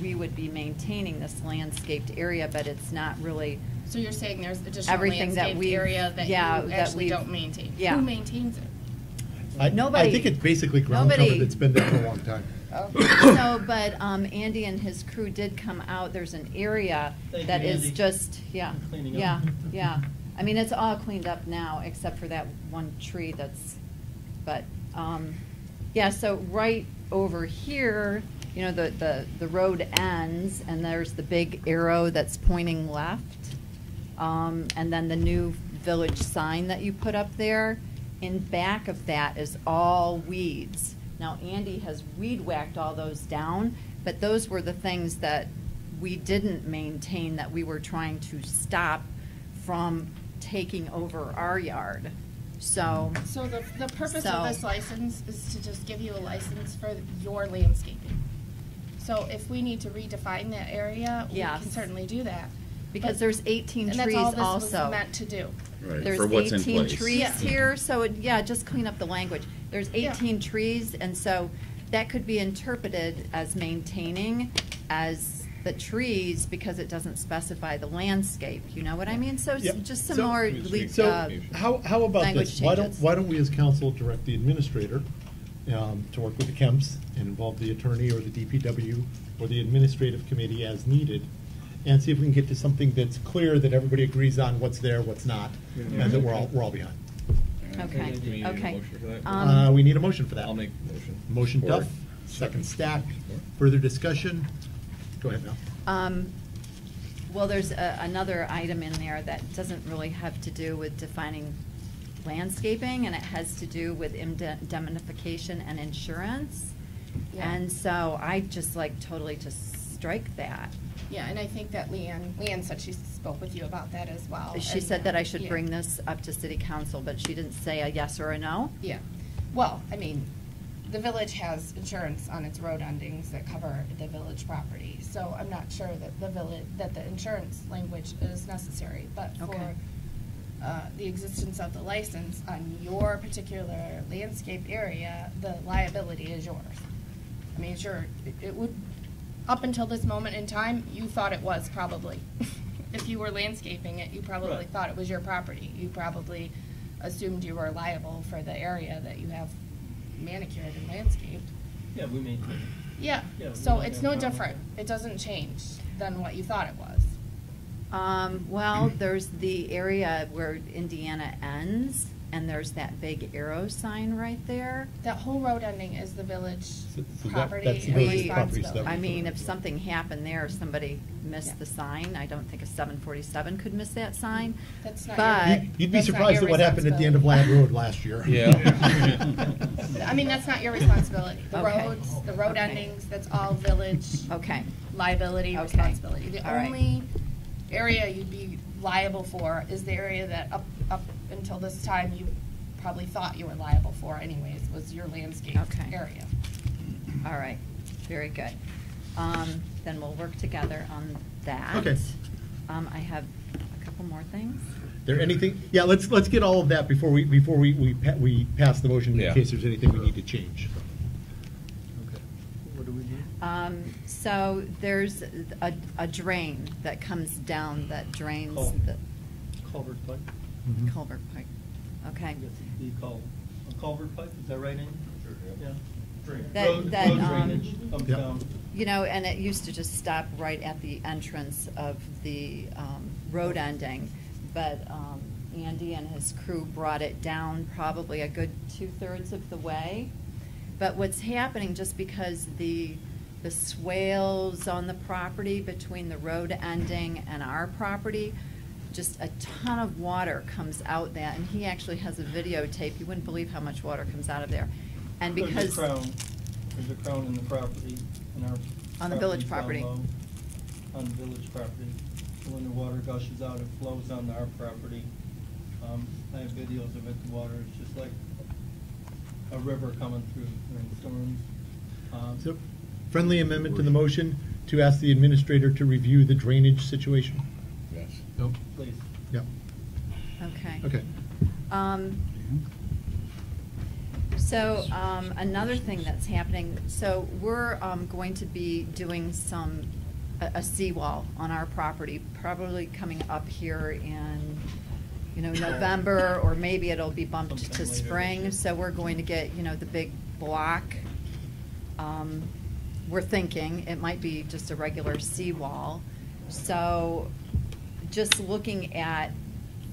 [SPEAKER 3] we would be maintaining this landscaped area, but it's not really.
[SPEAKER 5] So you're saying there's additional
[SPEAKER 3] everything
[SPEAKER 5] landscaped
[SPEAKER 3] that
[SPEAKER 5] area that you actually don't maintain?
[SPEAKER 3] Yeah.
[SPEAKER 5] Who maintains it?
[SPEAKER 3] Nobody.
[SPEAKER 1] I think it's basically ground cover that's been there for a long time.
[SPEAKER 3] No, but Andy and his crew did come out. There's an area that is just, yeah. I mean, it's all cleaned up now, except for that one tree that's, but, yeah, so right over here, you know, the road ends, and there's the big arrow that's pointing left, and then the new village sign that you put up there. In back of that is all weeds. Now, Andy has weed whacked all those down, but those were the things that we didn't maintain, that we were trying to stop from taking over our yard. So
[SPEAKER 5] the purpose of this license is to just give you a license for your landscaping. So if we need to redefine that area, we can certainly do that.
[SPEAKER 3] Because there's 18 trees also.
[SPEAKER 5] And that's all this was meant to do.
[SPEAKER 10] Right,
[SPEAKER 3] There's
[SPEAKER 10] for what's
[SPEAKER 3] 18
[SPEAKER 10] in place.
[SPEAKER 3] trees here, so just clean up the language. There's 18 trees, and so that could be interpreted as maintaining as the trees, because it doesn't specify the landscape. You know what I mean? So just some more
[SPEAKER 1] how about
[SPEAKER 3] language
[SPEAKER 1] this?
[SPEAKER 3] changes.
[SPEAKER 1] Why don't we as council direct the administrator to work with the Kemps and involve the attorney or the DPW or the administrative committee as needed, and see if we can get to something that's clear, that everybody agrees on what's there, what's not, and that we're all behind.
[SPEAKER 3] Okay.
[SPEAKER 12] Do we need a
[SPEAKER 3] Okay.
[SPEAKER 12] motion for that?
[SPEAKER 1] We need a motion for that.
[SPEAKER 12] I'll make the motion.
[SPEAKER 1] Motion
[SPEAKER 12] Support.
[SPEAKER 1] Duff, second Stack. Further discussion? Go ahead, Mel.
[SPEAKER 3] Well, there's another item in there that doesn't really have to do with defining landscaping, and it has to do with indemnification and insurance.
[SPEAKER 5] Yeah.
[SPEAKER 3] And so I just like totally just strike that.
[SPEAKER 5] Yeah, and I think that Leanne said she spoke with you about that as well.
[SPEAKER 3] She
[SPEAKER 5] And,
[SPEAKER 3] said that I should
[SPEAKER 5] yeah.
[SPEAKER 3] bring this up to city council, but she didn't say a yes or a no.
[SPEAKER 5] Yeah. Well, I mean, the village has insurance on its road endings that cover the village property. So I'm not sure that the insurance language is necessary, but for the existence of the license on your particular landscape area, the liability is yours. I mean, sure, it would, up until this moment in time, you thought it was probably. If you were landscaping it, you probably thought it was your property. You probably assumed you were liable for the area that you have manicured and landscaped.
[SPEAKER 9] Yeah, we maintain.
[SPEAKER 5] Yeah, so it's no different. It doesn't change than what you thought it was.
[SPEAKER 3] Well, there's the area where Indiana ends, and there's that big arrow sign right there.
[SPEAKER 5] That whole road ending is the village property
[SPEAKER 1] that's the
[SPEAKER 5] and
[SPEAKER 1] village property
[SPEAKER 5] responsibility.
[SPEAKER 3] I mean, if something happened there, somebody missed the sign, I don't think a 747 could miss that sign.
[SPEAKER 5] That's not
[SPEAKER 3] But
[SPEAKER 1] You'd be surprised at what happened at the end of Lad Road last year.
[SPEAKER 5] I mean, that's not your responsibility. The
[SPEAKER 3] Okay.
[SPEAKER 5] roads, the road endings, that's all village liability, responsibility. The
[SPEAKER 3] All right.
[SPEAKER 5] only area you'd be liable for is the area that up until this time you probably thought you were liable for anyways, was your landscape area.
[SPEAKER 3] All right, very good. Then we'll work together on that.
[SPEAKER 1] Okay.
[SPEAKER 3] I have a couple more things.
[SPEAKER 1] There anything? Yeah, let's get all of that before we pass the motion in case there's anything we need to change.
[SPEAKER 9] Okay. What do we do?
[SPEAKER 3] So there's a drain that comes down that drains the
[SPEAKER 9] Culvert pipe.
[SPEAKER 3] culvert pipe. Okay.
[SPEAKER 9] You call a culvert pipe, is that right, Andy? Yeah.
[SPEAKER 3] that,
[SPEAKER 1] Yep.
[SPEAKER 3] you know, and it used to just stop right at the entrance of the road ending, but Andy and his crew brought it down probably a good 2/3 of the way. But what's happening, just because the swales on the property between the road ending and our property, just a ton of water comes out that, and he actually has a videotape. You wouldn't believe how much water comes out of there. And because
[SPEAKER 7] there's a crown in the property, in our
[SPEAKER 3] on the village
[SPEAKER 7] property's
[SPEAKER 3] property.
[SPEAKER 7] down low, on the village property. So when the water gushes out, it flows onto our property. I have videos of it. The water is just like a river coming through during storms.
[SPEAKER 1] So, friendly amendment to the motion to ask the administrator to review the drainage situation?
[SPEAKER 4] Yes.
[SPEAKER 1] Nope.
[SPEAKER 7] Please.
[SPEAKER 1] Yep.
[SPEAKER 3] Okay.
[SPEAKER 1] Okay.
[SPEAKER 3] So another thing that's happening, so we're going to be doing a seawall on our property, probably coming up here in, you know, November, or maybe it'll be bumped to spring. So we're going to get, you know, the big block. We're thinking it might be just a regular seawall. So just looking at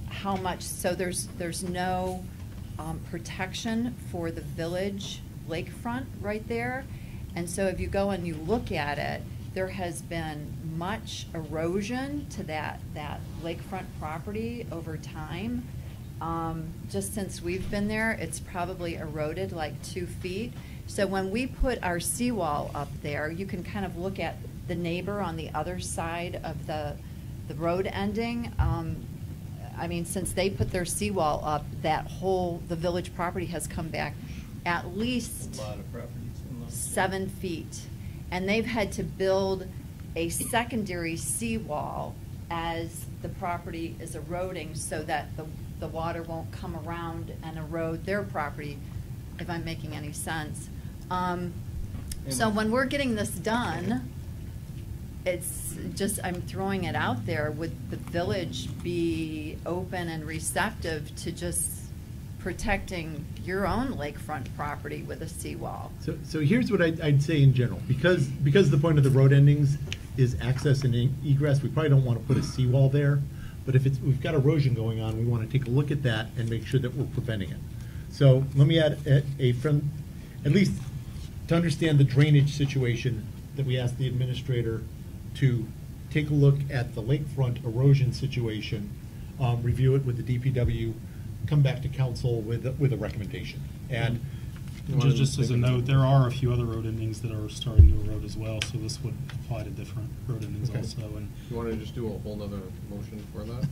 [SPEAKER 3] how much, so there's no protection for the village lakefront right there. And so if you go and you look at it, there has been much erosion to that lakefront property over time. Just since we've been there, it's probably eroded like 2 feet. So when we put our seawall up there, you can kind of look at the neighbor on the other side of the road ending. I mean, since they put their seawall up, the village property has come back at least 7 feet. And they've had to build a secondary seawall as the property is eroding so that the water won't come around and erode their property, if I'm making any sense. So when we're getting this done, it's just, I'm throwing it out there, would the village be open and receptive to just protecting your own lakefront property with a seawall?
[SPEAKER 1] So here's what I'd say in general. Because the point of the road endings is access and egress, we probably don't want to put a seawall there. But if we've got erosion going on, we want to take a look at that and make sure that we're preventing it. So let me add at least to understand the drainage situation, that we ask the administrator to take a look at the lakefront erosion situation, review it with the DPW, come back to council with a recommendation. And
[SPEAKER 15] just as a note, there are a few other road endings that are starting to erode as well, so this would apply to different road endings also. And
[SPEAKER 12] you want to just do a whole nother motion for that?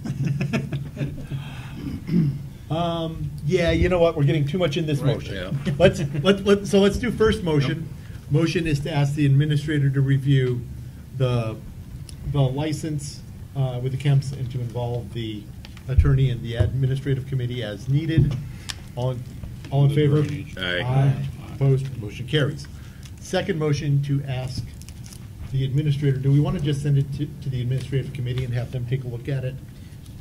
[SPEAKER 1] Yeah, you know what? We're getting too much in this motion.
[SPEAKER 10] Yeah.
[SPEAKER 1] So let's do first motion. Yep. Motion is to ask the administrator to review the license with the Kemps and to involve the attorney and the administrative committee as needed. All in favor?
[SPEAKER 10] Aye.
[SPEAKER 1] Opposed? Motion carries. Second motion to ask the administrator, do we want to just send it to the administrative committee and have them take a look at it?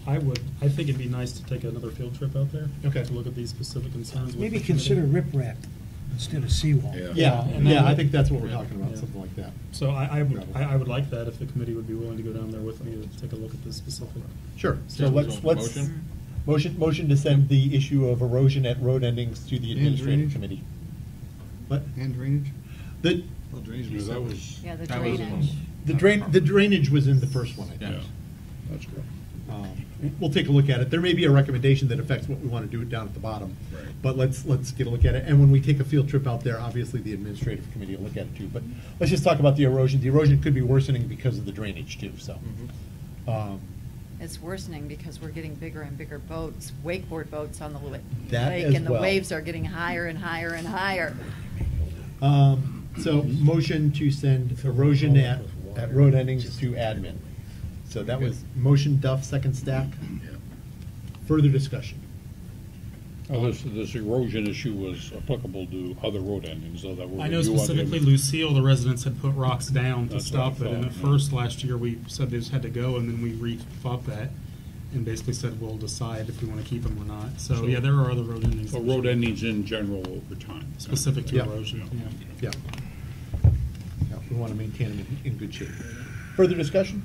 [SPEAKER 15] I would. I think it'd be nice to take another field trip out there.
[SPEAKER 1] Okay.
[SPEAKER 15] To look at these specific concerns.
[SPEAKER 6] Maybe consider riprap instead of seawall.
[SPEAKER 1] Yeah, I think that's what we're talking about, something like that.
[SPEAKER 15] So I would like that if the committee would be willing to go down there with me to take a look at this specific.
[SPEAKER 1] Sure. So let's motion to send the issue of erosion at road endings to the administrative committee. What?
[SPEAKER 14] And drainage?
[SPEAKER 1] The
[SPEAKER 4] drainage, that was.
[SPEAKER 3] Yeah, the drainage.
[SPEAKER 1] The drainage was in the first one, I think.
[SPEAKER 4] Yeah, that's correct.
[SPEAKER 1] We'll take a look at it. There may be a recommendation that affects what we want to do down at the bottom.
[SPEAKER 4] Right.
[SPEAKER 1] But let's get a look at it. And when we take a field trip out there, obviously the administrative committee will look at it too. But let's just talk about the erosion. The erosion could be worsening because of the drainage too, so.
[SPEAKER 3] It's worsening because we're getting bigger and bigger boats, wakeboard boats on the lake,
[SPEAKER 1] As
[SPEAKER 3] and the
[SPEAKER 1] well.
[SPEAKER 3] waves are getting higher and higher and higher.
[SPEAKER 1] So motion to send erosion at road endings to admin. So that was motion Duff, second Stack. Further discussion.
[SPEAKER 4] Oh, this erosion issue was applicable to other road endings, though, that were.
[SPEAKER 15] I know specifically Lucille, the residents had put rocks down to
[SPEAKER 4] That's
[SPEAKER 15] stop
[SPEAKER 4] what I
[SPEAKER 15] it, and
[SPEAKER 4] thought,
[SPEAKER 15] at first last year we said they just had to go, and then we re-thought that. and basically said we'll decide if we want to keep them or not. So yeah, there are other road endings.
[SPEAKER 4] So road endings in general over time.
[SPEAKER 15] Specific to
[SPEAKER 1] Yeah.
[SPEAKER 15] erosion, yeah.
[SPEAKER 1] Yeah, we want to maintain them in good shape. Further discussion?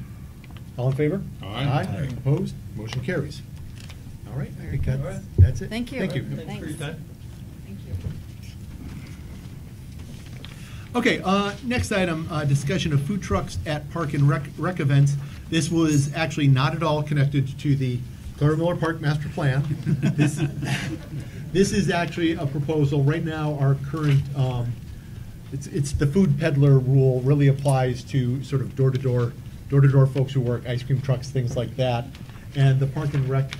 [SPEAKER 1] All in favor?
[SPEAKER 4] Aye.
[SPEAKER 1] Opposed? Motion carries. All right, I think
[SPEAKER 3] good.
[SPEAKER 1] that's it.
[SPEAKER 3] Thank you.
[SPEAKER 1] Thank you.
[SPEAKER 3] Thanks for your time. Thank you.
[SPEAKER 1] Okay, next item, discussion of food trucks at park and rec events. This was actually not at all connected to the Clara Miller Park Master Plan. This is actually a proposal. Right now, our current, it's the food peddler rule really applies to sort of door-to-door folks who work ice cream trucks, things like that. And the Park and Rec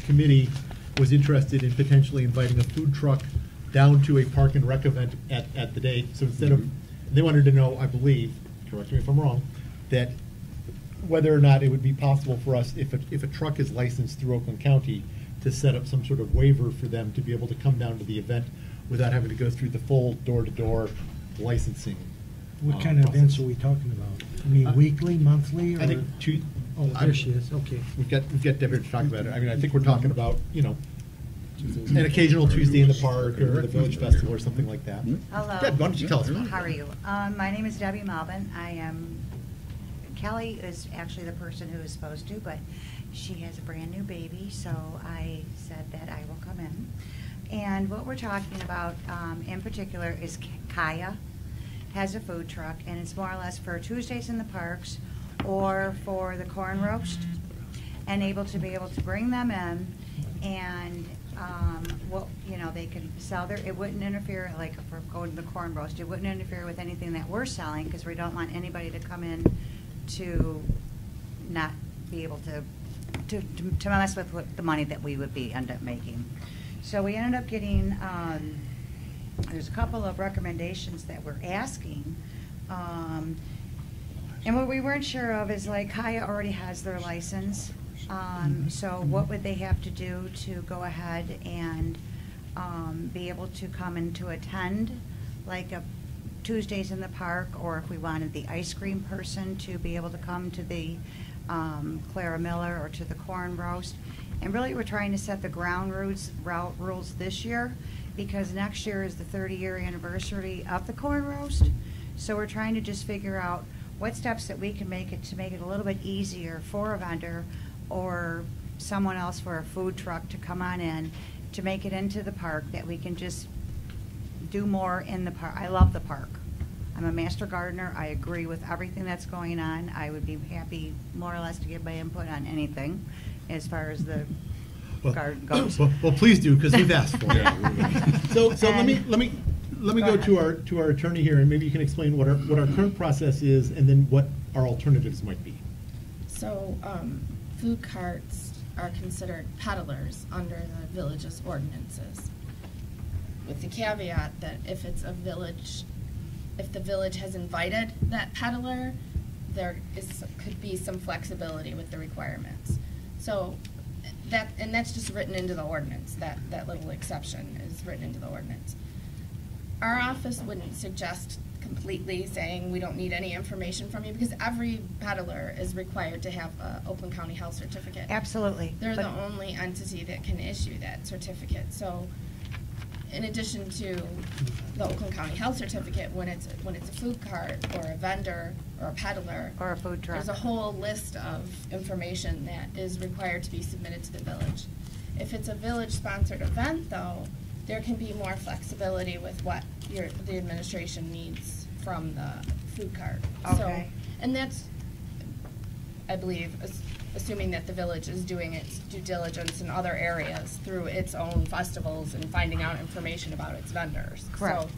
[SPEAKER 1] Committee was interested in potentially inviting a food truck down to a Park and Rec event at the day. So instead of, they wanted to know, I believe, correct me if I'm wrong, that whether or not it would be possible for us, if a truck is licensed through Oakland County, to set up some sort of waiver for them to be able to come down to the event without having to go through the full door-to-door licensing.
[SPEAKER 6] What kind of events are we talking about? I mean, weekly, monthly, or?
[SPEAKER 1] I think
[SPEAKER 6] Oh, there she is, okay.
[SPEAKER 1] We've got Debbie to talk about it. I mean, I think we're talking about, an occasional Tuesday in the park or the Village Festival or something like that.
[SPEAKER 19] Hello.
[SPEAKER 1] Deb, why don't you tell us about it?
[SPEAKER 19] How are you? My name is Debbie Malvin. Kelly is actually the person who is supposed to, but she has a brand new baby, so I said that I will come in. And what we're talking about in particular is Kaya has a food truck, and it's more or less for Tuesdays in the parks or for the corn roast, and be able to bring them in, and they can sell it wouldn't interfere, like if we're going to the corn roast, it wouldn't interfere with anything that we're selling, because we don't want anybody to come in to not be able to mess with what the money that we would end up making. So we ended up getting, there's a couple of recommendations that we're asking. And what we weren't sure of is, like, Kaya already has their license. So what would they have to do to go ahead and be able to come and to attend, like a Tuesdays in the park, or if we wanted the ice cream person to be able to come to the Clara Miller or to the corn roast. And really, we're trying to set the ground rules this year, because next year is the 30-year anniversary of the corn roast. So we're trying to just figure out what steps that we can make it a little bit easier for a vendor or someone else, for a food truck to come on in, to make it into the park, that we can just do more in the park. I love the park. I'm a master gardener. I agree with everything that's going on. I would be happy more or less to give my input on anything as far as the garden goes.
[SPEAKER 1] Well, please do, because we've asked for it. So let me go to our attorney here, and maybe you can explain what our current process is, and then what our alternatives might be.
[SPEAKER 5] So, food carts are considered peddlers under the village's ordinances, with the caveat that if the village has invited that peddler, there could be some flexibility with the requirements. So that's just written into the ordinance. That little exception is written into the ordinance. Our office wouldn't suggest completely saying we don't need any information from you, because every peddler is required to have an Oakland County Health Certificate.
[SPEAKER 19] Absolutely.
[SPEAKER 5] They're the only entity that can issue that certificate. So in addition to the Oakland County Health Certificate, when it's a food cart or a vendor or a peddler
[SPEAKER 19] or a food truck,
[SPEAKER 5] there's a whole list of information that is required to be submitted to the village. If it's a village-sponsored event, though, there can be more flexibility with what the administration needs from the food cart.
[SPEAKER 19] Okay.
[SPEAKER 5] So, and that's, I believe, assuming that the village is doing its due diligence in other areas through its own festivals and finding out information about its vendors.
[SPEAKER 19] Correct.
[SPEAKER 5] So,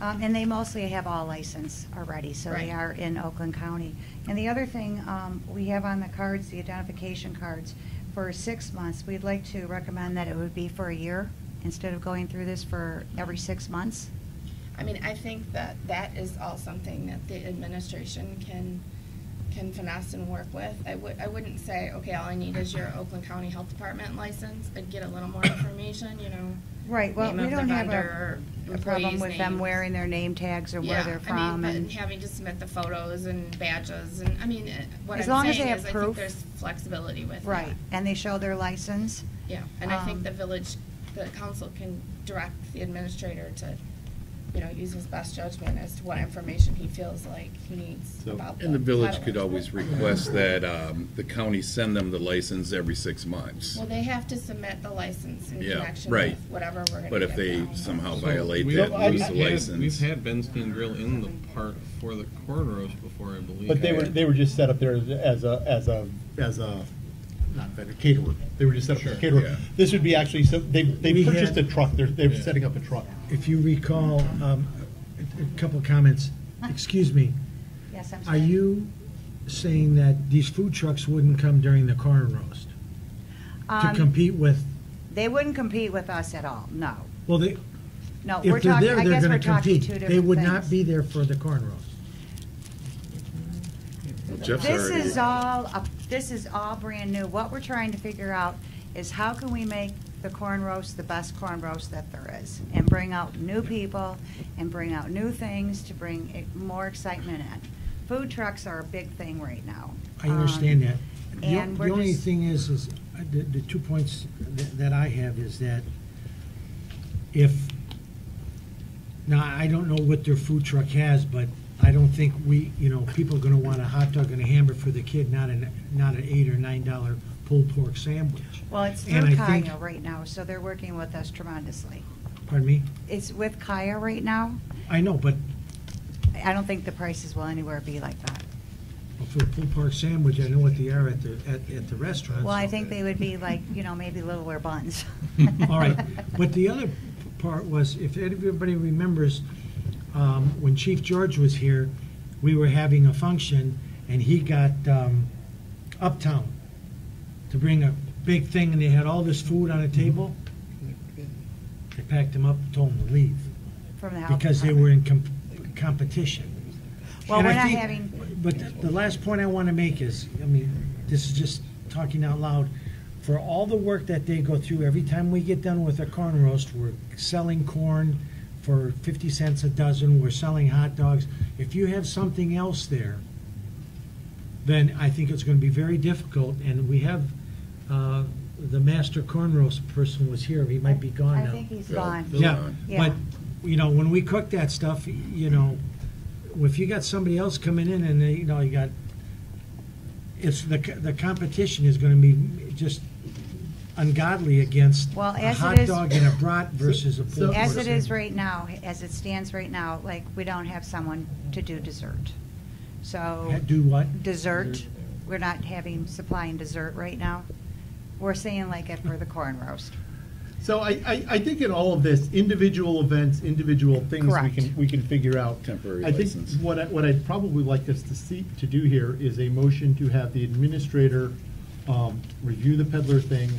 [SPEAKER 19] and they mostly have all license already, so they are in Oakland County. And the other thing, we have on the cards, the identification cards, for 6 months. We'd like to recommend that it would be for a year instead of going through this for every 6 months.
[SPEAKER 5] I mean, I think that is all something that the administration can finesse and work with. I wouldn't say, okay, all I need is your Oakland County Health Department license. I'd get a little more information, you know.
[SPEAKER 19] Right, well,
[SPEAKER 5] name
[SPEAKER 19] we
[SPEAKER 5] of the
[SPEAKER 19] don't have
[SPEAKER 5] vendor,
[SPEAKER 19] a problem
[SPEAKER 5] employees'
[SPEAKER 19] with them
[SPEAKER 5] names.
[SPEAKER 19] wearing their name tags or where
[SPEAKER 5] Yeah,
[SPEAKER 19] they're
[SPEAKER 5] I mean,
[SPEAKER 19] from.
[SPEAKER 5] but
[SPEAKER 19] And
[SPEAKER 5] having to submit the photos and badges, and, I mean, what
[SPEAKER 19] As
[SPEAKER 5] I'm
[SPEAKER 19] long as
[SPEAKER 5] saying
[SPEAKER 19] they
[SPEAKER 5] is
[SPEAKER 19] have
[SPEAKER 5] I think
[SPEAKER 19] proof.
[SPEAKER 5] there's flexibility with
[SPEAKER 19] Right,
[SPEAKER 5] that.
[SPEAKER 19] and they show their license.
[SPEAKER 5] Yeah, and I think
[SPEAKER 19] Um,
[SPEAKER 5] the village, the council can direct the administrator to, you know, use his best judgment as to what information he feels like he needs about
[SPEAKER 10] And the village
[SPEAKER 5] title
[SPEAKER 10] could always request that the county send them the license every 6 months.
[SPEAKER 5] Well, they have to submit the license in
[SPEAKER 10] Yeah,
[SPEAKER 5] connection
[SPEAKER 10] right.
[SPEAKER 5] with whatever we're gonna
[SPEAKER 10] But if
[SPEAKER 5] give
[SPEAKER 10] they
[SPEAKER 5] them.
[SPEAKER 10] somehow
[SPEAKER 12] So
[SPEAKER 10] violate
[SPEAKER 12] we've-
[SPEAKER 10] that, lose the
[SPEAKER 12] we've had-
[SPEAKER 10] license.
[SPEAKER 12] We've had Benstein Grill in the park for the corn roast before, I believe.
[SPEAKER 1] But they were just set up there as a not vendor, caterer. They were just set up as a caterer.
[SPEAKER 10] Yeah.
[SPEAKER 1] This would be actually, so they
[SPEAKER 6] We
[SPEAKER 1] purchased
[SPEAKER 6] had-
[SPEAKER 1] a truck, they're setting up a truck.
[SPEAKER 6] If you recall, a couple of comments. Excuse me,
[SPEAKER 19] Yes, I'm
[SPEAKER 6] are
[SPEAKER 19] sorry.
[SPEAKER 6] you saying that these food trucks wouldn't come during the corn roast? To compete with,
[SPEAKER 19] They wouldn't compete with us at all, no.
[SPEAKER 6] well, they,
[SPEAKER 19] No, we're
[SPEAKER 6] if they're
[SPEAKER 19] talking,
[SPEAKER 6] there,
[SPEAKER 19] I
[SPEAKER 6] they're
[SPEAKER 19] guess we're
[SPEAKER 6] gonna
[SPEAKER 19] talking two
[SPEAKER 6] compete.
[SPEAKER 19] different
[SPEAKER 6] They would
[SPEAKER 19] things.
[SPEAKER 6] not be there for the corn roast.
[SPEAKER 10] Jeff's
[SPEAKER 19] This
[SPEAKER 10] already-
[SPEAKER 19] is all brand new. What we're trying to figure out is how can we make the corn roast the best corn roast that there is? And bring out new people and bring out new things to bring more excitement in. Food trucks are a big thing right now.
[SPEAKER 6] I understand that.
[SPEAKER 19] and
[SPEAKER 6] The
[SPEAKER 19] we're
[SPEAKER 6] only
[SPEAKER 19] just-
[SPEAKER 6] thing is the 2 points that I have is that if, now, I don't know what their food truck has, but I don't think people are gonna want a hot dog and a hamburger for the kid, not an $8 or $9 pulled pork sandwich.
[SPEAKER 19] Well, it's
[SPEAKER 6] And
[SPEAKER 19] through
[SPEAKER 6] I think-
[SPEAKER 19] Kaya right now, so they're working with us tremendously.
[SPEAKER 6] Pardon me?
[SPEAKER 19] It's with Kaya right now.
[SPEAKER 6] I know, but
[SPEAKER 19] I don't think the prices will anywhere be like that.
[SPEAKER 6] for a pulled pork sandwich, I know what they are at the restaurants.
[SPEAKER 19] Well, I think they would be like, maybe littler buns.
[SPEAKER 6] All right, but the other part was, if everybody remembers, when Chief George was here, we were having a function, and he got Uptown to bring a big thing, and they had all this food on a table. They packed him up and told him to leave.
[SPEAKER 19] From the health
[SPEAKER 6] Because they were in competition.
[SPEAKER 19] Well,
[SPEAKER 6] And
[SPEAKER 19] we're
[SPEAKER 6] I
[SPEAKER 19] not
[SPEAKER 6] think-
[SPEAKER 19] having,
[SPEAKER 6] But the last point I want to make is, this is just talking out loud. For all the work that they go through, every time we get done with a corn roast, we're selling corn for 50 cents a dozen, we're selling hot dogs. If you have something else there, then I think it's going to be very difficult. And we have, the master corn roast person was here, he might be gone
[SPEAKER 19] I
[SPEAKER 6] now.
[SPEAKER 19] think he's gone.
[SPEAKER 6] Yeah,
[SPEAKER 19] Yeah.
[SPEAKER 6] but, when we cook that stuff, if you got somebody else coming in and they, you got, it's, the competition is gonna be just ungodly against
[SPEAKER 19] Well,
[SPEAKER 6] a
[SPEAKER 19] as it
[SPEAKER 6] hot
[SPEAKER 19] is-
[SPEAKER 6] dog and a brat versus a pulled pork
[SPEAKER 19] As it is
[SPEAKER 6] sandwich.
[SPEAKER 19] right now, as it stands right now, like, we don't have someone to do dessert. So.
[SPEAKER 6] Do what?
[SPEAKER 19] Dessert. We're not supplying dessert right now. We're saying like it for the corn roast.
[SPEAKER 1] So I think in all of this, individual events, individual things
[SPEAKER 19] Correct.
[SPEAKER 1] we can figure out.
[SPEAKER 10] Temporary
[SPEAKER 1] I think
[SPEAKER 10] license.
[SPEAKER 1] what I'd probably like us to do here is a motion to have the administrator review the peddler thing,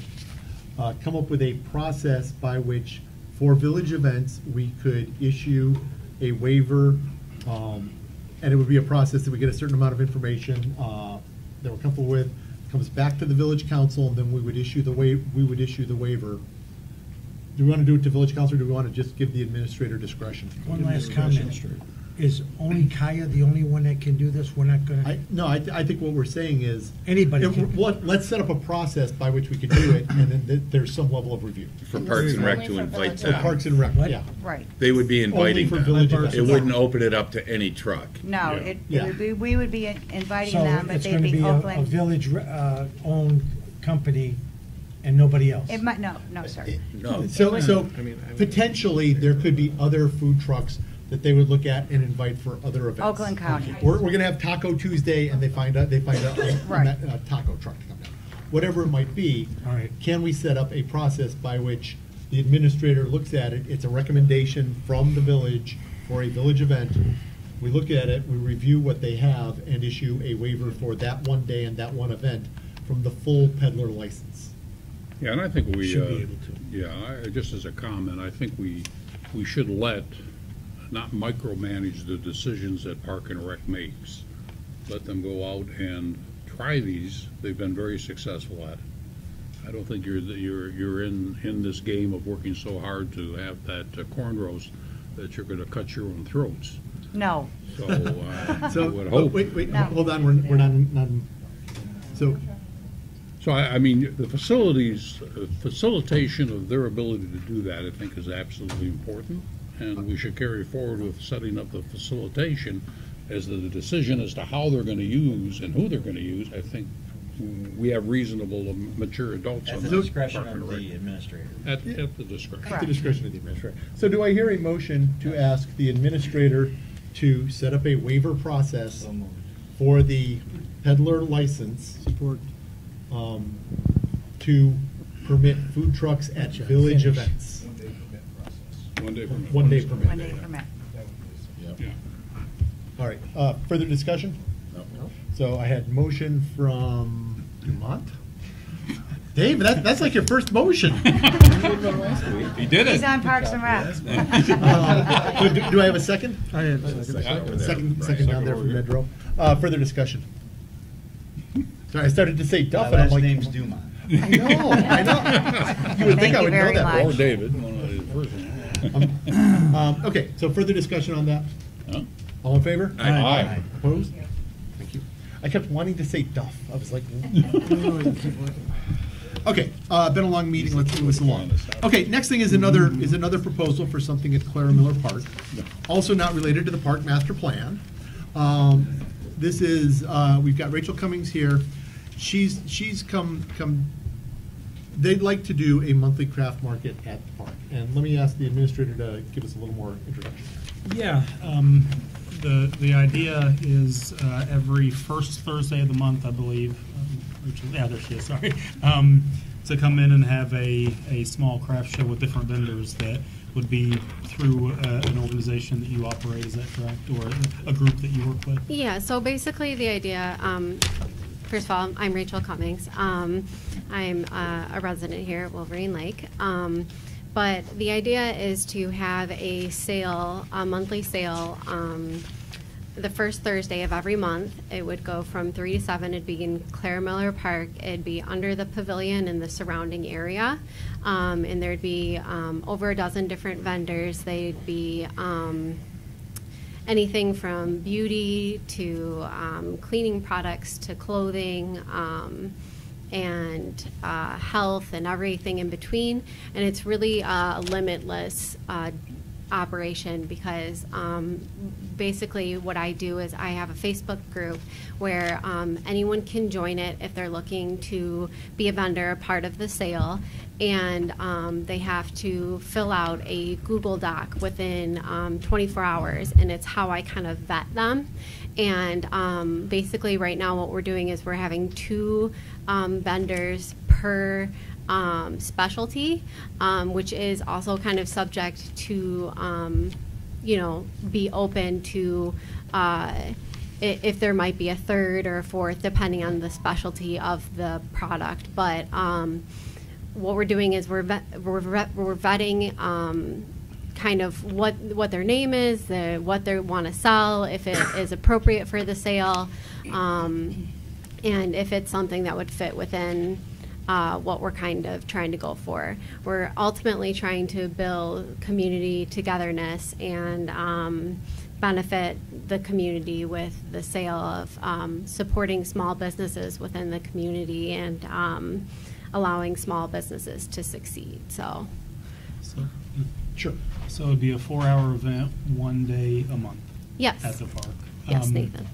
[SPEAKER 1] come up with a process by which, for village events, we could issue a waiver, and it would be a process that we get a certain amount of information that we're comfortable with, comes back to the village council, and then we would issue the waiver. Do we want to do it to village council, or do we want to just give the administrator discretion?
[SPEAKER 6] One last comment. Is only Kaya the only one that can do this? We're not gonna,
[SPEAKER 1] No, I think what we're saying is.
[SPEAKER 6] Anybody
[SPEAKER 1] if
[SPEAKER 6] can.
[SPEAKER 1] Let's set up a process by which we can do it, and then there's some level of review.
[SPEAKER 10] For Parks and Rec to invite
[SPEAKER 1] For
[SPEAKER 10] them.
[SPEAKER 1] Parks and Rec, yeah.
[SPEAKER 19] Right.
[SPEAKER 10] They would be inviting
[SPEAKER 1] for
[SPEAKER 10] them.
[SPEAKER 1] village events.
[SPEAKER 10] It wouldn't open it up to any truck.
[SPEAKER 19] No,
[SPEAKER 1] Yeah.
[SPEAKER 19] we would be inviting
[SPEAKER 6] so
[SPEAKER 19] them, but
[SPEAKER 6] it's
[SPEAKER 19] they'd
[SPEAKER 6] gonna
[SPEAKER 19] be
[SPEAKER 6] be a
[SPEAKER 19] Oakland.
[SPEAKER 6] village, owned company and nobody else.
[SPEAKER 19] It might, no, sir.
[SPEAKER 10] No.
[SPEAKER 1] So potentially, there could be other food trucks that they would look at and invite for other events.
[SPEAKER 19] Oakland County.
[SPEAKER 1] We're gonna have Taco Tuesday, and they find a
[SPEAKER 19] Right.
[SPEAKER 1] taco truck to come down. Whatever it might be,
[SPEAKER 6] All right.
[SPEAKER 1] can we set up a process by which the administrator looks at it, it's a recommendation from the village for a village event, we look at it, we review what they have, and issue a waiver for that one day and that one event from the full peddler license.
[SPEAKER 4] Yeah, and I think we,
[SPEAKER 6] Should be able to.
[SPEAKER 4] yeah, just as a comment, I think we should not micromanage the decisions that Park and Rec makes. let them go out and try these. They've been very successful at it. I don't think you're in this game of working so hard to have that corn roast that you're going to cut your own throats.
[SPEAKER 19] No.
[SPEAKER 4] So I would hope.
[SPEAKER 1] Wait,
[SPEAKER 19] No.
[SPEAKER 1] hold on, we're not,
[SPEAKER 4] So I mean, the facilities, facilitation of their ability to do that, I think, is absolutely important, and we should carry forward with setting up the facilitation as the decision as to how they're going to use and who they're going to use. I think we have reasonable, mature adults
[SPEAKER 13] At
[SPEAKER 4] on
[SPEAKER 13] the
[SPEAKER 4] that.
[SPEAKER 13] discretion of the administrator.
[SPEAKER 4] At the discretion.
[SPEAKER 1] At the discretion of the administrator. So do I hear a motion to ask the administrator to set up a waiver process for the peddler license to permit food trucks at village events?
[SPEAKER 4] One day permit.
[SPEAKER 1] One day permit.
[SPEAKER 19] One day permit.
[SPEAKER 4] Yeah.
[SPEAKER 1] All right, further discussion? No. So I had motion from Dumont. Dave, that's like your first motion.
[SPEAKER 10] He did it.
[SPEAKER 19] He's on Parks and Rec.
[SPEAKER 1] Do I have a second?
[SPEAKER 14] I had a second.
[SPEAKER 1] Second down there from Medro. Further discussion? Sorry, I started to say Duff,
[SPEAKER 13] My
[SPEAKER 1] and I'm
[SPEAKER 13] last
[SPEAKER 1] like.
[SPEAKER 13] name's Dumont.
[SPEAKER 1] I know. You would think I would know that.
[SPEAKER 4] Or David, one of his person.
[SPEAKER 1] Okay, so further discussion on that?
[SPEAKER 4] Huh?
[SPEAKER 1] All in favor?
[SPEAKER 4] Aye.
[SPEAKER 1] Opposed? Thank you. I kept wanting to say Duff. I was like. Okay, been a long meeting, let's move this along. Okay, next thing is another proposal for something at Clara Miller Park, also not related to the park master plan. This is, we've got Rachel Cummings here. She's come, they'd like to do a monthly craft market at the park. And let me ask the administrator to give us a little more introduction.
[SPEAKER 15] Yeah, the idea is every first Thursday of the month, I believe, Rachel, yeah, there she is, sorry, to come in and have a small craft show with different vendors that would be through an organization that you operate, is that correct? Or a group that you work with?
[SPEAKER 20] Yeah, so basically the idea, first of all, I'm Rachel Cummings. I'm a resident here at Wolverine Lake. But the idea is to have a sale, a monthly sale, the first Thursday of every month. It would go from 3 to 7. It'd be in Clara Miller Park. It'd be under the pavilion in the surrounding area. And there'd be over a dozen different vendors. They'd be anything from beauty to cleaning products to clothing. And health and everything in between. And it's really a limitless operation because basically what I do is I have a Facebook group where anyone can join it if they're looking to be a vendor, a part of the sale, and they have to fill out a Google Doc within 24 hours, and it's how I kind of vet them. And basically right now what we're doing is we're having 2 vendors per specialty, which is also kind of subject to, be open to if there might be a third or a fourth, depending on the specialty of the product. But what we're doing is we're vetting kind of what their name is, what they want to sell, if it is appropriate for the sale, and if it's something that would fit within what we're kind of trying to go for. We're ultimately trying to build community togetherness and benefit the community with the sale of supporting small businesses within the community and allowing small businesses to succeed. So
[SPEAKER 1] sure.
[SPEAKER 15] So it'd be a 4-hour event, 1 day a month.
[SPEAKER 20] Yes.
[SPEAKER 15] At the park.
[SPEAKER 20] Yes, Nathan.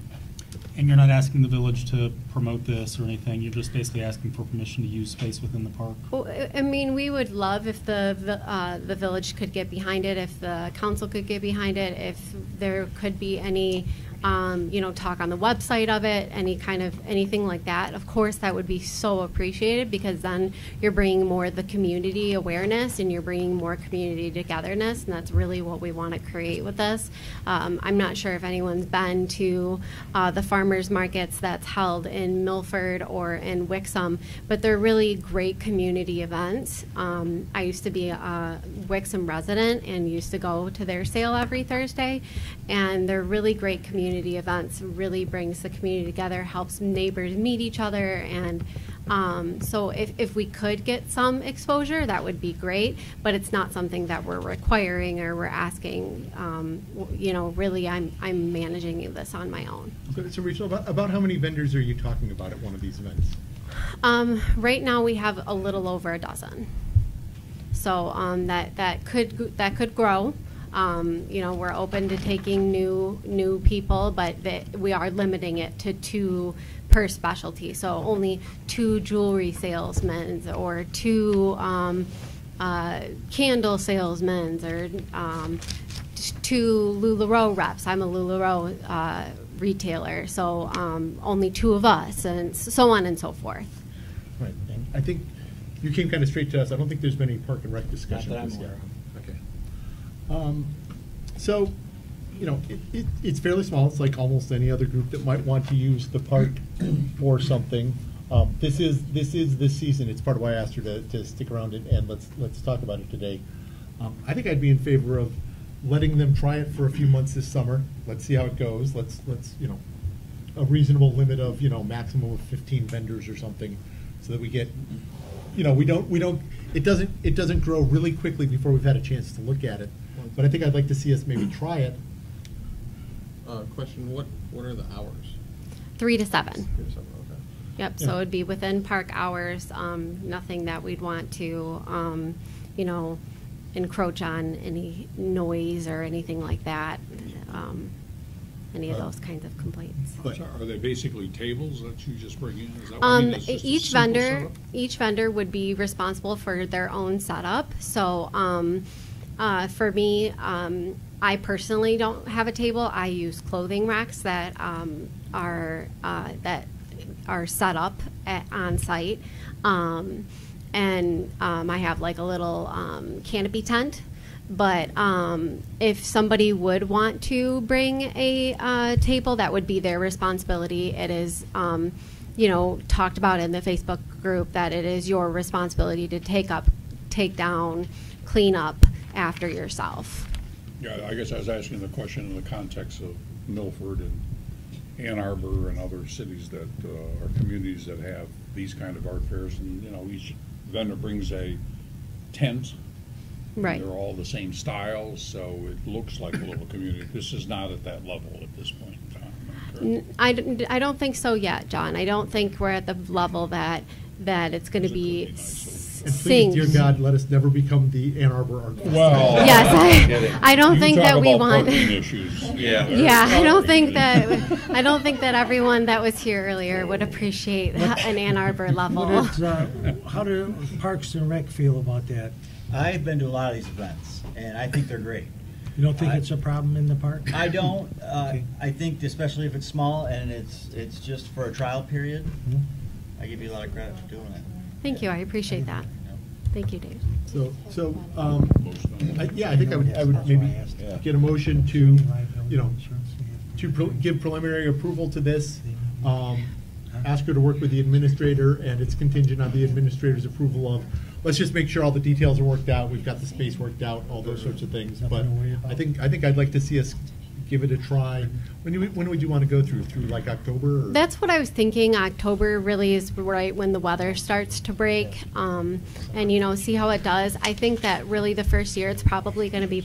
[SPEAKER 15] And you're not asking the village to promote this or anything. You're just basically asking for permission to use space within the park.
[SPEAKER 20] Well, I mean, we would love if the village could get behind it, if the council could get behind it, if there could be any, talk on the website of it, anything like that. Of course, that would be so appreciated because then you're bringing more of the community awareness and you're bringing more community togetherness, and that's really what we want to create with this. I'm not sure if anyone's been to the farmers markets that's held in Milford or in Wixom, but they're really great community events. I used to be a Wixom resident and used to go to their sale every Thursday, and they're really great community community events, really brings the community together, helps neighbors meet each other, and so if we could get some exposure, that would be great, but it's not something that we're requiring or we're asking. You know, really, I'm managing this on my own.
[SPEAKER 1] So Rachel, about how many vendors are you talking about at one of these events?
[SPEAKER 20] Right now, we have a little over a dozen. So that could grow. You know, we're open to taking new people, but we are limiting it to 2 per specialty. So only 2 jewelry salesmen or 2 candle salesmen or 2 LuLaRoe reps. I'm a LuLaRoe retailer, so only 2 of us, and so on and so forth.
[SPEAKER 1] Right. And I think you came kind of straight to us. I don't think there's been any park and rec discussion.
[SPEAKER 13] Not that I'm
[SPEAKER 1] this
[SPEAKER 13] aware
[SPEAKER 1] yet. Okay. So, you know, it's fairly small. It's like almost any other group that might want to use the park for something. This is this season. It's part of why I asked her to stick around and let's talk about it today. I think I'd be in favor of letting them try it for a few months this summer. Let's see how it goes. Let's you know, a reasonable limit of, you know, maximum of 15 vendors or something, so that we get, you know, we don't it doesn't grow really quickly before we've had a chance to look at it. But I think I'd like to see us maybe try it.
[SPEAKER 12] Question, what are the hours?
[SPEAKER 20] 3 to 7.
[SPEAKER 12] 3 to 7, okay.
[SPEAKER 20] Yep, so it'd be within park hours, nothing that we'd want to, you know, encroach on any noise or anything like that, any of those kinds of complaints.
[SPEAKER 4] But are they basically tables that you just bring in? Is that what I mean? It's just a simple setup?
[SPEAKER 20] Each vendor would be responsible for their own setup. So for me, I personally don't have a table. I use clothing racks that are set up on site, and I have like a little canopy tent. But if somebody would want to bring a table, that would be their responsibility. It is, you know, talked about in the Facebook group that it is your responsibility to take down, clean up after yourself.
[SPEAKER 4] Yeah, I guess I was asking the question in the context of Milford and Ann Arbor and other cities that are communities that have these kind of art fairs, and you know, each vendor brings a tent.
[SPEAKER 20] Right.
[SPEAKER 4] They're all the same style, so it looks like a little community. This is not at that level at this point in time.
[SPEAKER 20] I don't think so yet, John. I don't think we're at the level that it's going to be
[SPEAKER 1] And please, dear God, let us never become the Ann Arbor Art Festival.
[SPEAKER 4] Well,
[SPEAKER 20] yes, I don't think that we want.
[SPEAKER 4] Issues.
[SPEAKER 20] Yeah, I don't think that everyone that was here earlier would appreciate an Ann Arbor level.
[SPEAKER 6] How do Parks and Rec feel about that?
[SPEAKER 13] I've been to a lot of these events, and I think they're great.
[SPEAKER 6] You don't think it's a problem in the park?
[SPEAKER 13] I don't. I think, especially if it's small and it's just for a trial period, I give you a lot of credit for doing it.
[SPEAKER 20] Thank you. I appreciate that. Thank you, Dave.
[SPEAKER 1] Yeah, I think I would maybe get a motion to, you know, give preliminary approval to this. Ask her to work with the administrator, and it's contingent on the administrator's approval of. Let's just make sure all the details are worked out. We've got the space worked out, all those sorts of things. But I think I'd like to see us give it a try. When would you want to go through like October? Or?
[SPEAKER 20] That's what I was thinking. October really is right when the weather starts to break, and you know, see how it does. I think that really the first year it's probably going to be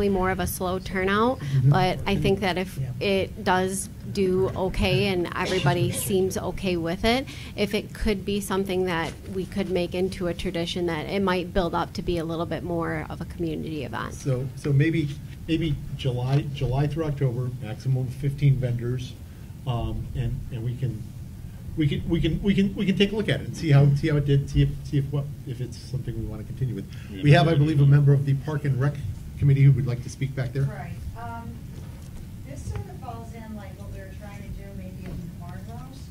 [SPEAKER 20] more of a slow turnout, but I think that if it does do okay and everybody seems okay with it, if it could be something that we could make into a tradition, that it might build up to be a little bit more of a community event.
[SPEAKER 1] So maybe July through October, maximum of 15 vendors, and we can take a look at it and see how it did, see if it's something we want to continue with. We have, I believe, a member of the Park and Rec Committee who would like to speak back there.
[SPEAKER 19] Right. This sort of falls in like what we were trying to do maybe in Corn Roast,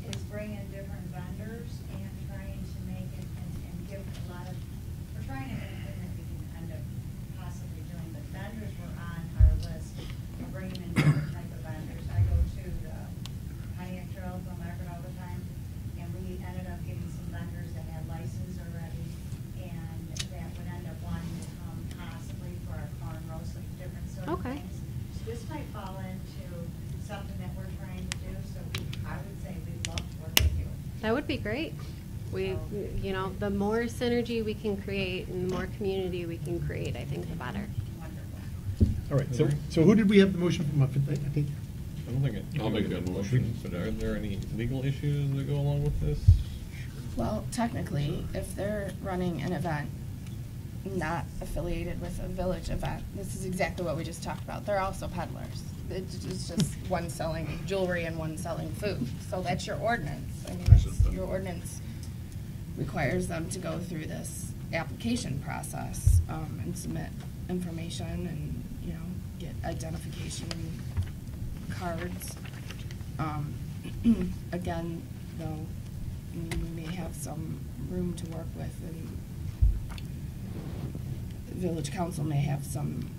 [SPEAKER 19] is bring in different vendors and trying to make it and give a lot of, we're trying to make it that we can end up possibly doing, but vendors were on our list of bringing in different type of vendors. I go to the Pontiac Trails on Margaret all the time, and we ended up getting some vendors that had license already, and that would end up wanting to come possibly for our corn roast, like different sort of things. So this might fall into
[SPEAKER 11] do, so I would say we'd love to work with you.
[SPEAKER 20] That would be great. We, you know, the more synergy we can create and the more community we can create, I think the better.
[SPEAKER 1] All right, so who did we have the motion from? I think.
[SPEAKER 12] I don't think
[SPEAKER 4] I'll make that motion.
[SPEAKER 12] But are there any legal issues that go along with this?
[SPEAKER 5] Well, technically, if they're running an event not affiliated with a village event, this is exactly what we just talked about. They're also peddlers. It's just one selling jewelry and one selling food. So that's your ordinance. I mean, your ordinance requires them to go through this application process and submit information and, you know, get identification cards. Again, though, we may have some room to work with, and the village council may have some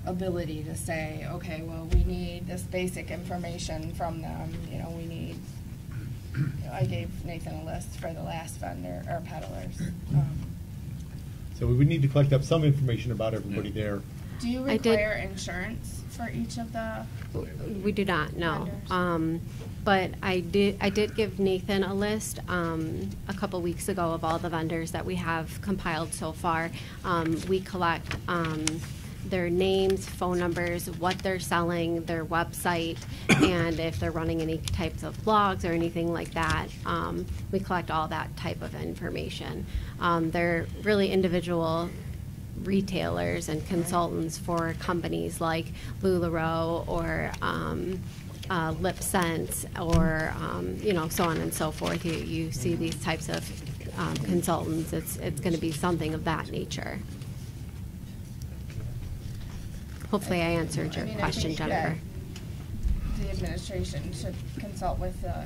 [SPEAKER 5] ability to say, okay, well, we need this basic information from them. You know, we need. You know, I gave Nathan a list for the last vendor or peddlers.
[SPEAKER 1] So we would need to collect up some information about everybody there.
[SPEAKER 5] Do you require insurance for each of the?
[SPEAKER 20] We do not, no. But I did give Nathan a list a couple weeks ago of all the vendors that we have compiled so far. We collect their names, phone numbers, what they're selling, their website, and if they're running any types of blogs or anything like that. We collect all that type of information. They're really individual retailers and consultants for companies like LuLaRoe or Lip Sense or you know, so on and so forth. You see these types of consultants. It's going to be something of that nature. Hopefully I answered your question, Jennifer.
[SPEAKER 5] The administration should consult with the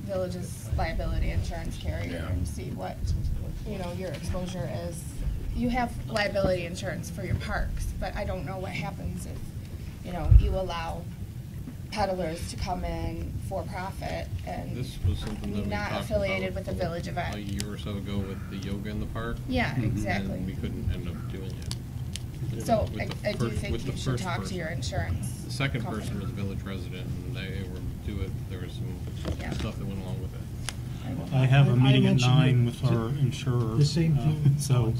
[SPEAKER 5] village's liability insurance carrier and see what, you know, your exposure is. You have liability insurance for your parks, but I don't know what happens if, you know, you allow peddlers to come in for profit and
[SPEAKER 12] This was something that we
[SPEAKER 5] not
[SPEAKER 12] talked
[SPEAKER 5] affiliated
[SPEAKER 12] about
[SPEAKER 5] with the village event.
[SPEAKER 12] a year or so ago with the yoga in the park.
[SPEAKER 5] Yeah, exactly.
[SPEAKER 12] And we couldn't end up doing it.
[SPEAKER 5] So
[SPEAKER 12] With the
[SPEAKER 5] I do
[SPEAKER 12] first-
[SPEAKER 5] think
[SPEAKER 12] with the
[SPEAKER 5] you should
[SPEAKER 12] first
[SPEAKER 5] talk to
[SPEAKER 12] person.
[SPEAKER 5] your insurance.
[SPEAKER 12] The second
[SPEAKER 5] company.
[SPEAKER 12] person was a village resident, and they were do it. There was some stuff that went along with it.
[SPEAKER 15] I have a meeting at
[SPEAKER 6] mentioned
[SPEAKER 15] 9
[SPEAKER 6] it
[SPEAKER 15] with
[SPEAKER 6] to-
[SPEAKER 15] our insurer.
[SPEAKER 6] the same thing.
[SPEAKER 15] So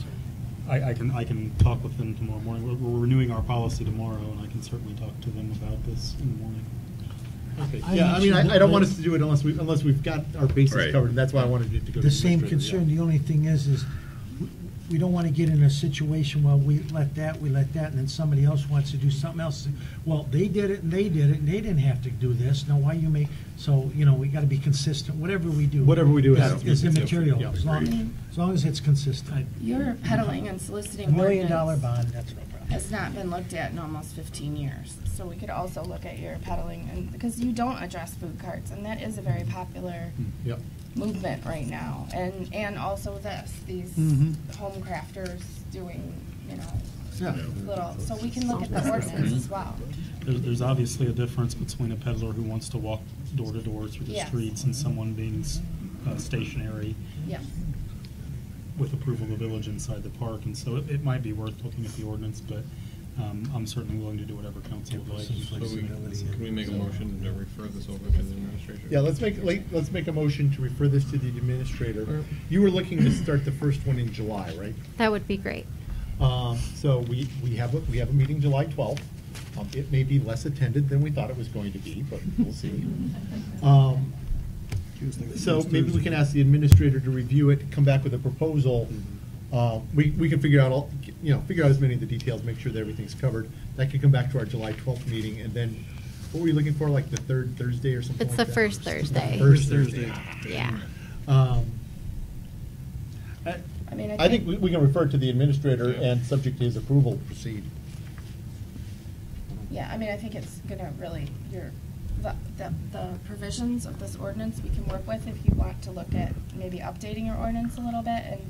[SPEAKER 15] I can talk with them tomorrow morning. We're renewing our policy tomorrow, and I can certainly talk to them about this in the morning.
[SPEAKER 1] Okay. Yeah, I mean, I don't want us to do it unless we've got our bases
[SPEAKER 10] Right.
[SPEAKER 1] covered, and that's why I wanted it to go to
[SPEAKER 6] The same
[SPEAKER 1] administrator,
[SPEAKER 6] concern, the only thing is we don't want to get in a situation where we let that, and then somebody else wants to do something else. Well, they did it, and they didn't have to do this. Now, why you make, so, you know, we got to be consistent. Whatever we do.
[SPEAKER 1] Whatever we do has to be
[SPEAKER 6] is
[SPEAKER 1] consistent.
[SPEAKER 6] immaterial,
[SPEAKER 1] Yeah,
[SPEAKER 6] as long as it's consistent.
[SPEAKER 5] Your peddling and soliciting
[SPEAKER 6] $1 million
[SPEAKER 5] ordinance
[SPEAKER 6] bond, that's no problem.
[SPEAKER 5] has not been looked at in almost 15 years. So we could also look at your peddling, and because you don't address food carts, and that is a very popular
[SPEAKER 1] Yep.
[SPEAKER 5] movement right now. And also these
[SPEAKER 1] Mhm.
[SPEAKER 5] home crafters doing, you know,
[SPEAKER 1] Yeah.
[SPEAKER 5] little, so we can look at the ordinance as well.
[SPEAKER 15] There's obviously a difference between a peddler who wants to walk door to door through the
[SPEAKER 5] Yes.
[SPEAKER 15] streets and someone being stationary
[SPEAKER 5] Yeah.
[SPEAKER 15] with approval of the village inside the park. And so it might be worth looking at the ordinance, but I'm certainly willing to do whatever council would like.
[SPEAKER 12] Can we make a motion to refer this over to the administration?
[SPEAKER 1] Yeah, let's make a motion to refer this to the administrator. You were looking to start the first one in July, right?
[SPEAKER 20] That would be great.
[SPEAKER 1] So we have a meeting July 12th. It may be less attended than we thought it was going to be, but we'll see. So maybe we can ask the administrator to review it, come back with a proposal. We can figure out as many of the details, make sure that everything's covered. That could come back to our July 12th meeting, and then, what were you looking for, like the third Thursday or something
[SPEAKER 20] It's
[SPEAKER 1] like
[SPEAKER 20] the
[SPEAKER 1] that?
[SPEAKER 20] first Thursday.
[SPEAKER 1] First Thursday.
[SPEAKER 20] Yeah.
[SPEAKER 5] I mean,
[SPEAKER 1] I think we can refer to the administrator and, subject to his approval, proceed.
[SPEAKER 5] Yeah, I mean, I think it's gonna really, the provisions of this ordinance we can work with if you want to look at maybe updating your ordinance a little bit, and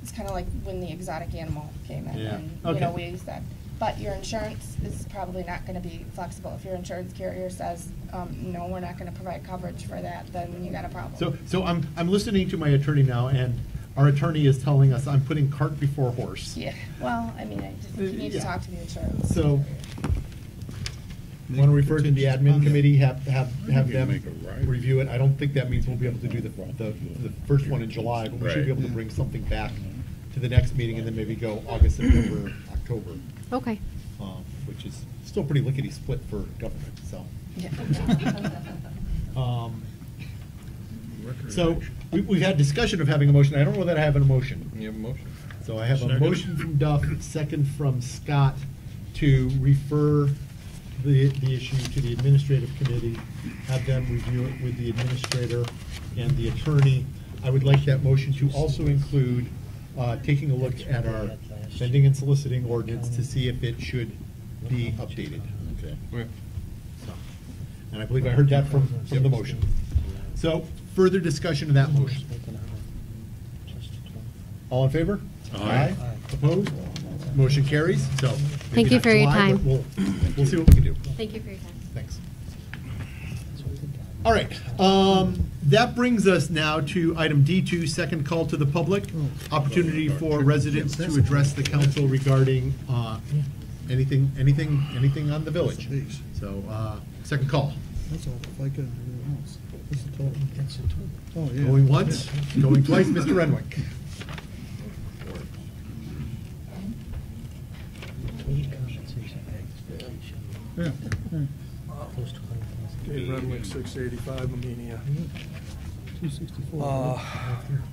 [SPEAKER 5] it's kind of like when the exotic animal came in,
[SPEAKER 1] Yeah.
[SPEAKER 5] and,
[SPEAKER 1] Okay.
[SPEAKER 5] you know, we said, but your insurance is probably not gonna be flexible. If your insurance carrier says, no, we're not gonna provide coverage for that, then you got a problem.
[SPEAKER 1] So I'm listening to my attorney now, and our attorney is telling us I'm putting cart before horse.
[SPEAKER 5] Yeah, well, I mean, I just think you need to
[SPEAKER 1] Yeah.
[SPEAKER 5] talk to the insurance.
[SPEAKER 1] So, Want to refer to the admin committee, have
[SPEAKER 4] can
[SPEAKER 1] them
[SPEAKER 4] make it right.
[SPEAKER 1] review it. I don't think that means we'll be able to do the first one in July, but we should be
[SPEAKER 4] Right.
[SPEAKER 1] able to bring something back to the next meeting and then maybe go August, September, October,
[SPEAKER 20] Okay.
[SPEAKER 1] which is still pretty lickety-split for government, so. So, we've had discussion of having a motion. I don't know that I have a motion.
[SPEAKER 12] You have a motion?
[SPEAKER 1] So I have a motion from Duff, second from Scott, to refer the issue to the administrative committee, have them review it with the administrator and the attorney. I would like that motion to also include taking a look at our vending and soliciting ordinance to see if it should be updated.
[SPEAKER 4] Okay.
[SPEAKER 1] And I believe I heard that from the motion. So, further discussion of that motion. All in favor?
[SPEAKER 4] Aye.
[SPEAKER 1] Opposed? Motion carries, so. maybe
[SPEAKER 20] Thank you
[SPEAKER 1] not
[SPEAKER 20] for your
[SPEAKER 1] July,
[SPEAKER 20] time.
[SPEAKER 1] but We'll see what we can do.
[SPEAKER 20] Thank you for your time.
[SPEAKER 1] Thanks. All right, that brings us now to item D2, second call to the public. Opportunity for residents to address the council regarding anything on the village. So, second call.
[SPEAKER 14] That's all, if I could, everything else. This is total. Oh, yeah.
[SPEAKER 1] Going once, going twice, Mr. Renwick.
[SPEAKER 14] Yeah.
[SPEAKER 8] Dave Renwick, 685 Amenia.
[SPEAKER 14] 264.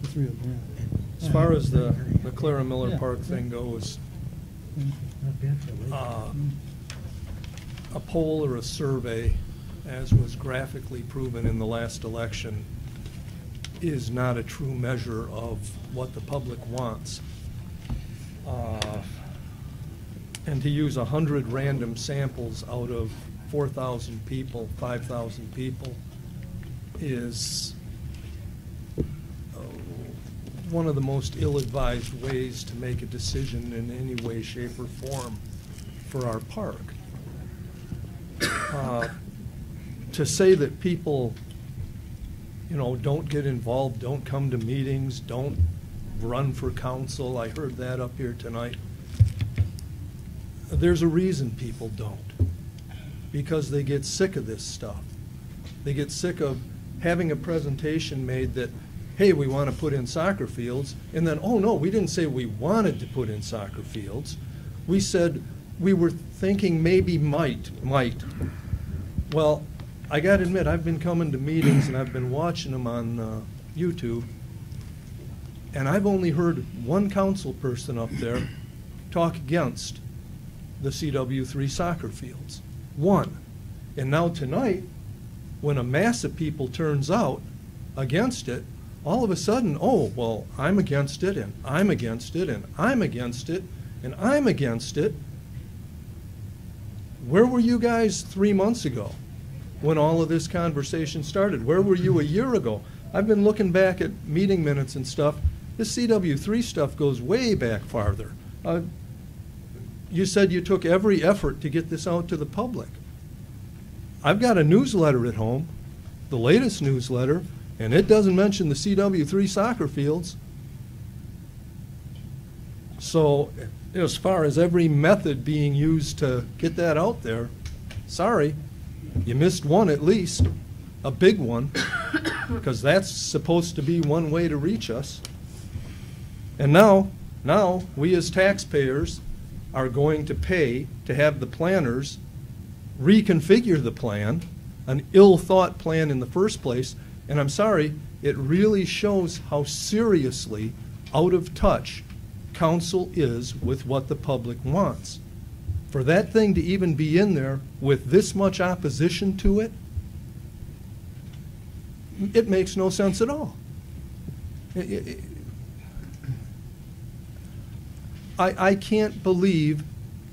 [SPEAKER 14] The three of them, yeah.
[SPEAKER 8] As far as the Clara Miller Park thing goes, a poll or a survey, as was graphically proven in the last election, is not a true measure of what the public wants. And to use 100 random samples out of 4,000 people, 5,000 people, is one of the most ill-advised ways to make a decision in any way, shape, or form for our park. To say that people, don't get involved, don't come to meetings, don't run for council, I heard that up here tonight. There's a reason people don't. Because they get sick of this stuff. They get sick of having a presentation made that, hey, we want to put in soccer fields, and then, oh no, we didn't say we wanted to put in soccer fields. We said we were thinking maybe might. Well, I got to admit, I've been coming to meetings and I've been watching them on YouTube, and I've only heard one council person up there talk against the CW3 soccer fields. One. And now tonight, when a mass of people turns out against it, all of a sudden, oh, well, I'm against it, and I'm against it, and I'm against it, and I'm against it. Where were you guys 3 months ago when all of this conversation started? Where were you a year ago? I've been looking back at meeting minutes and stuff. This CW3 stuff goes way back farther. You said you took every effort to get this out to the public. I've got a newsletter at home, the latest newsletter, and it doesn't mention the CW3 soccer fields. So, as far as every method being used to get that out there, sorry, you missed one at least, a big one, because that's supposed to be one way to reach us. And now we as taxpayers are going to pay to have the planners reconfigure the plan, an ill-thought plan in the first place, and I'm sorry, it really shows how seriously out of touch council is with what the public wants. For that thing to even be in there with this much opposition to it, it makes no sense at all. I can't believe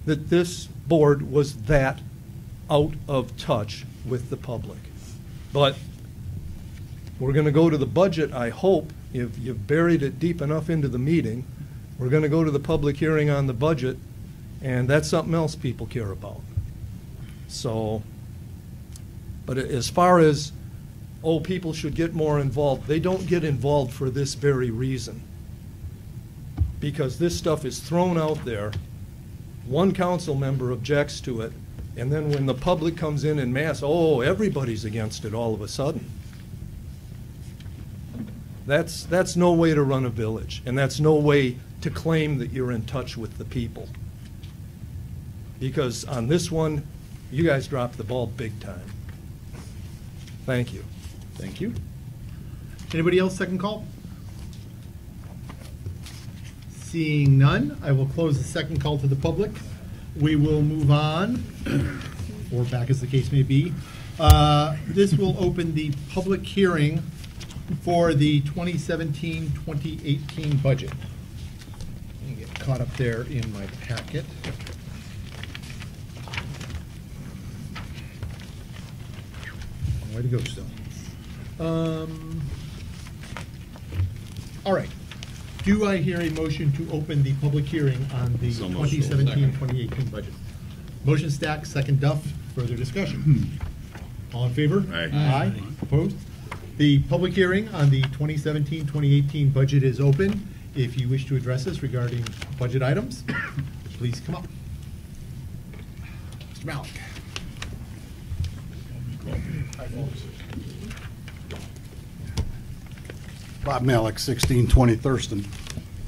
[SPEAKER 8] that this board was that out of touch with the public. But we're going to go to the budget, I hope, if you've buried it deep enough into the meeting. We're going to go to the public hearing on the budget, and that's something else people care about. So, but as far as, oh, people should get more involved, they don't get involved for this very reason. Because this stuff is thrown out there, one council member objects to it, And then when the public comes in mass, oh, everybody's against it all of a sudden. That's no way to run a village, and that's no way to claim that you're in touch with the people. Because on this one, you guys dropped the ball big time. Thank you.
[SPEAKER 1] Thank you. Anybody else second call? Seeing none, I will close the second call to the public. We will move on, or back as the case may be. This will open the public hearing for the 2017-2018 budget. Let me get caught up there in my packet. Way to go still. All right. Do I hear a motion to open the public hearing on the 2017-2018 budget? Motion Stack, second Duff. Further discussion? All in favor?
[SPEAKER 10] Aye.
[SPEAKER 1] Aye. Opposed? The public hearing on the 2017-2018 budget is open. If you wish to address us regarding budget items, please come up. Mr. Malik.
[SPEAKER 21] Bob Malik, 1620 Thurston.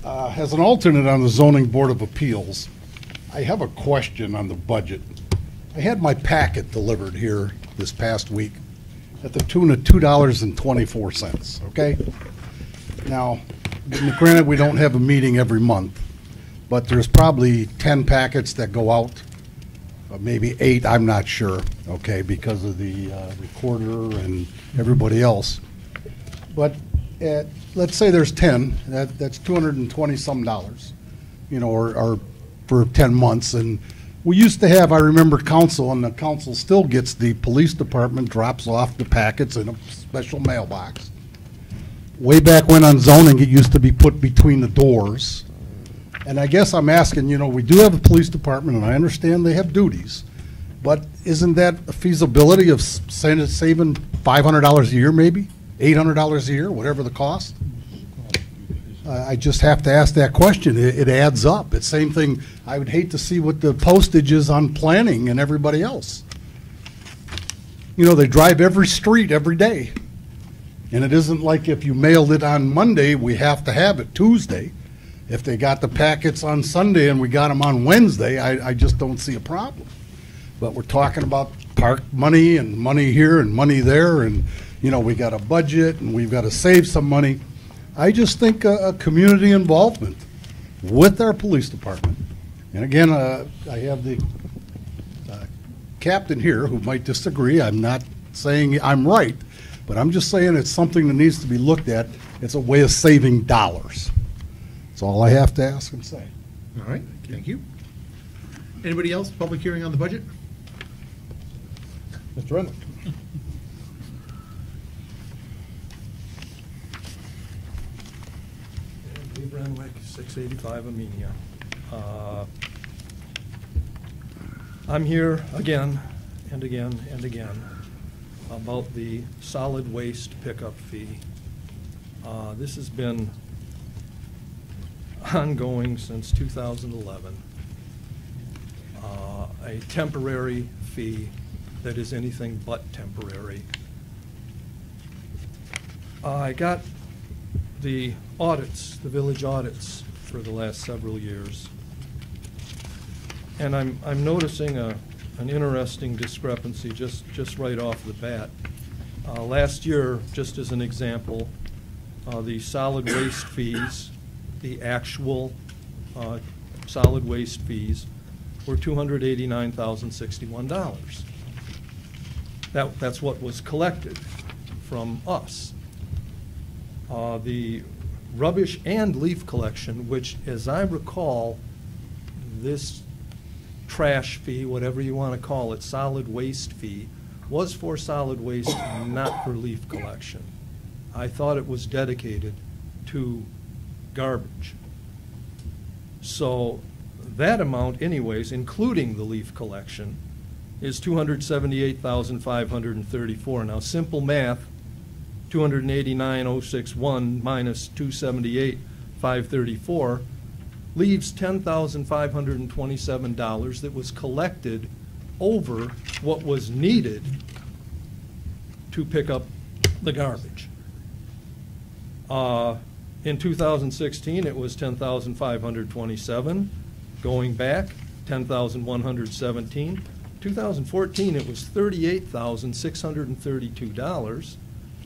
[SPEAKER 21] As an alternate on the Zoning Board of Appeals, I have a question on the budget. I had my packet delivered here this past week at the tune of $2.24, okay? Now, granted, we don't have a meeting every month, but there's probably 10 packets that go out, maybe 8, I'm not sure, okay, because of the recorder and everybody else. But let's say there's 10, that's $220-some, you know, or for 10 months. And we used to have, I remember, council, and the council still gets the police department drops off the packets in a special mailbox. Way back when on zoning, it used to be put between the doors. And I guess I'm asking, you know, we do have a police department, and I understand they have duties, but isn't that a feasibility of saving $500 a year maybe? $800 a year, whatever the cost? I just have to ask that question. It adds up. It's same thing. I would hate to see what the postage is on planning and everybody else. You know, they drive every street every day. And it isn't like if you mailed it on Monday, we have to have it Tuesday. If they got the packets on Sunday and we got them on Wednesday, I just don't see a problem. But we're talking about park money and money here and money there, and you know, we got a budget and we've got to save some money. I just think a community involvement with our police department. And again, I have the captain here who might disagree. I'm not saying I'm right, but I'm just saying it's something that needs to be looked at. It's a way of saving dollars. That's all I have to ask and say.
[SPEAKER 1] All right, thank you. Anybody else? Public hearing on the budget? Mr. Renwick.
[SPEAKER 8] Dave Renwick, 685 Amenia. I'm here again and again and again about the solid waste pickup fee. This has been ongoing since 2011. A temporary fee that is anything but temporary. I got the audits, the village audits for the last several years. And I'm noticing an interesting discrepancy just right off the bat. Last year, just as an example, the solid waste fees, the actual solid waste fees were $289,061. That's what was collected from us. The rubbish and leaf collection, which, as I recall, this trash fee, whatever you want to call it, solid waste fee, was for solid waste, not for leaf collection. I thought it was dedicated to garbage. So that amount, anyways, including the leaf collection, is $278,534. Now, simple math, 289,061 minus 278,534 leaves $10,527 that was collected over what was needed to pick up the garbage. In 2016, it was 10,527. Going back, 10,117. 2014, it was $38,632.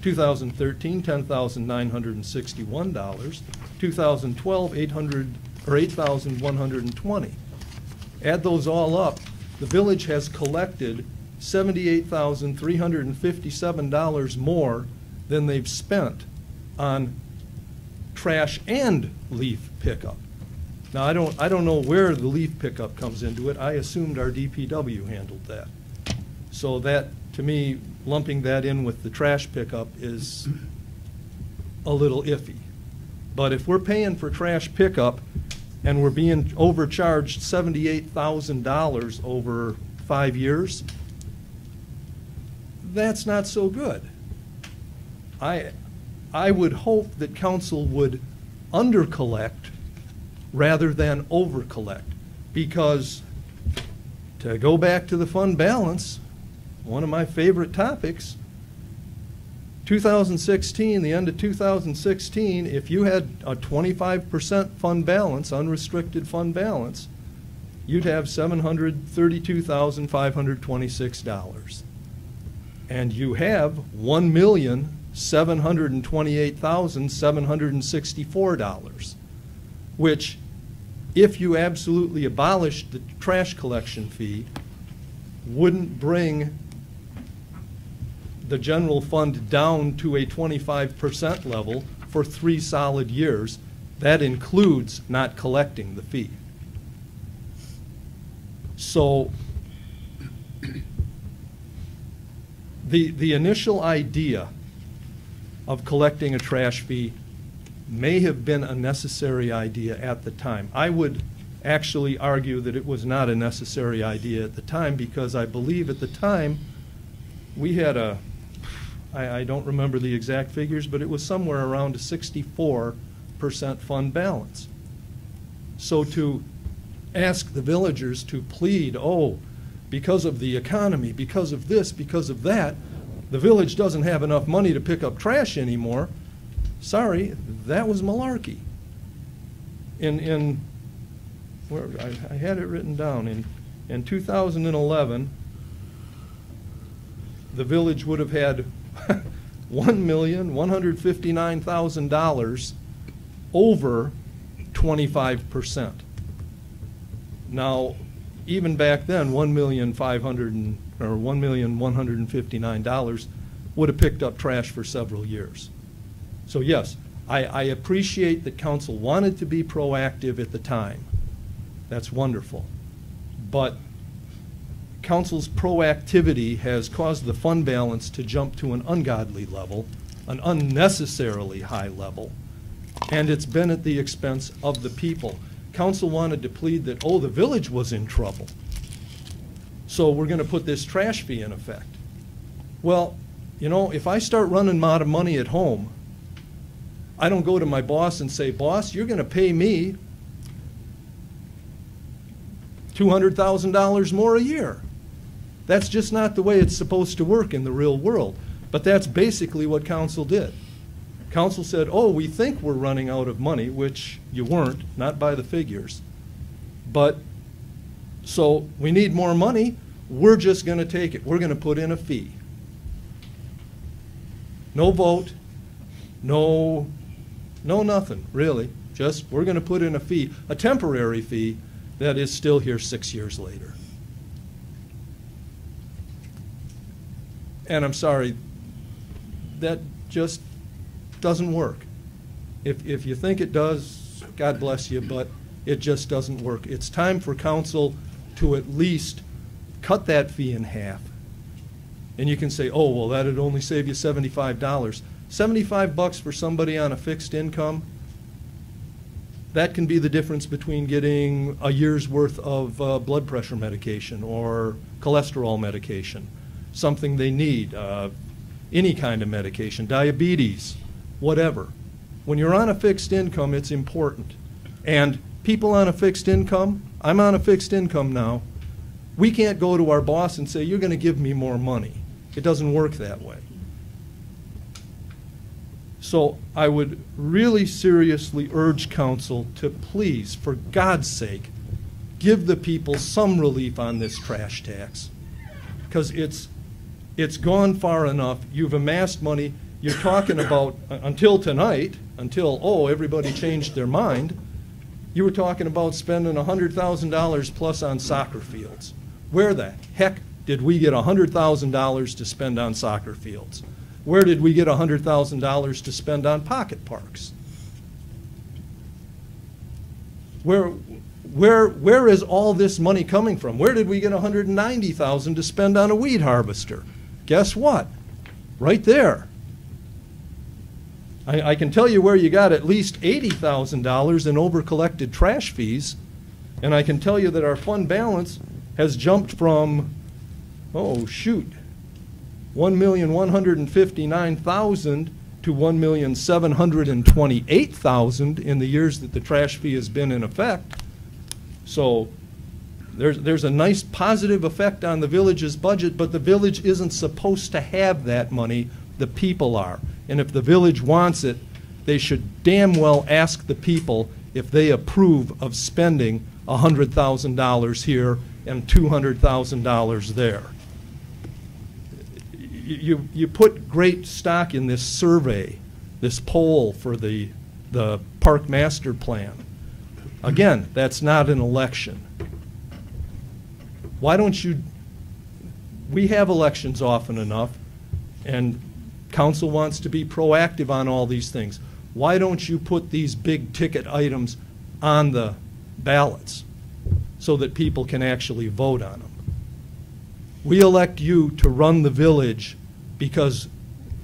[SPEAKER 8] 2013, $10,961. 2012, $8,120. Add those all up, the village has collected $78,357 more than they've spent on trash and leaf pickup. Now, I don't know where the leaf pickup comes into it. I assumed our DPW handled that. So that, to me, lumping that in with the trash pickup is a little iffy. But if we're paying for trash pickup and we're being overcharged $78,000 over 5 years, that's not so good. I would hope that council would undercollect rather than overcollect, because to go back to the fund balance, one of my favorite topics, 2016, the end of 2016, if you had a 25% fund balance, unrestricted fund balance, you'd have $732,526. And you have $1,728,764, which, if you absolutely abolished the trash collection fee, wouldn't bring the general fund down to a 25% level for 3 solid years. That includes not collecting the fee. So the initial idea of collecting a trash fee may have been a necessary idea at the time. I would actually argue that it was not a necessary idea at the time, because I believe at the time we had I don't remember the exact figures, but it was somewhere around a 64% fund balance. So to ask the villagers to plead, oh, because of the economy, because of this, because of that, the village doesn't have enough money to pick up trash anymore, sorry, that was malarkey. Where I had it written down, in 2011, the village would have had $1,159,000 over 25%. Now, even back then, $1,159,000 would have picked up trash for several years. So yes, I appreciate that council wanted to be proactive at the time. That's wonderful. But council's proactivity has caused the fund balance to jump to an ungodly level, an unnecessarily high level, and it's been at the expense of the people. Council wanted to plead that, oh, the village was in trouble, so we're going to put this trash fee in effect. Well, you know, if I start running out of money at home, I don't go to my boss and say, boss, you're going to pay me $200,000 more a year. That's just not the way it's supposed to work in the real world. But that's basically what council did. Council said, oh, we think we're running out of money, which you weren't, not by the figures. But, so we need more money, we're just going to take it. We're going to put in a fee. No vote, no nothing, really. Just, we're going to put in a fee, a temporary fee that is still here 6 years later. And I'm sorry, that just doesn't work. If you think it does, God bless you, but it just doesn't work. It's time for council to at least cut that fee in half. And you can say, oh, well, that'd only save you $75. $75 for somebody on a fixed income, that can be the difference between getting a year's worth of blood pressure medication or cholesterol medication, something they need, any kind of medication, diabetes, whatever. When you're on a fixed income, it's important. And people on a fixed income, I'm on a fixed income now, We can't go to our boss and say, you're going to give me more money. It doesn't work that way. So I would really seriously urge council to please, for God's sake, give the people some relief on this trash tax. Because it's gone far enough. You've amassed money. You're talking about, until tonight, until, everybody changed their mind, you were talking about spending $100,000 plus on soccer fields. Where the heck did we get $100,000 to spend on soccer fields? Where did we get $100,000 to spend on pocket parks? Where is all this money coming from? Where did we get $190,000 to spend on a weed harvester? Guess what? Right there. I can tell you where you got at least $80,000 in over-collected trash fees, and I can tell you that our fund balance has jumped from, $1,159,000 to $1,728,000 in the years that the trash fee has been in effect. So there's a nice positive effect on the village's budget, but the village isn't supposed to have that money. The people are. And if the village wants it, they should damn well ask the people if they approve of spending $100,000 here and $200,000 there. You put great stock in this survey, this poll for the park master plan. Again, that's not an election. Why don't you, we have elections often enough, and council wants to be proactive on all these things. Why don't you put these big ticket items on the ballots so that people can actually vote on them? We elect you to run the village because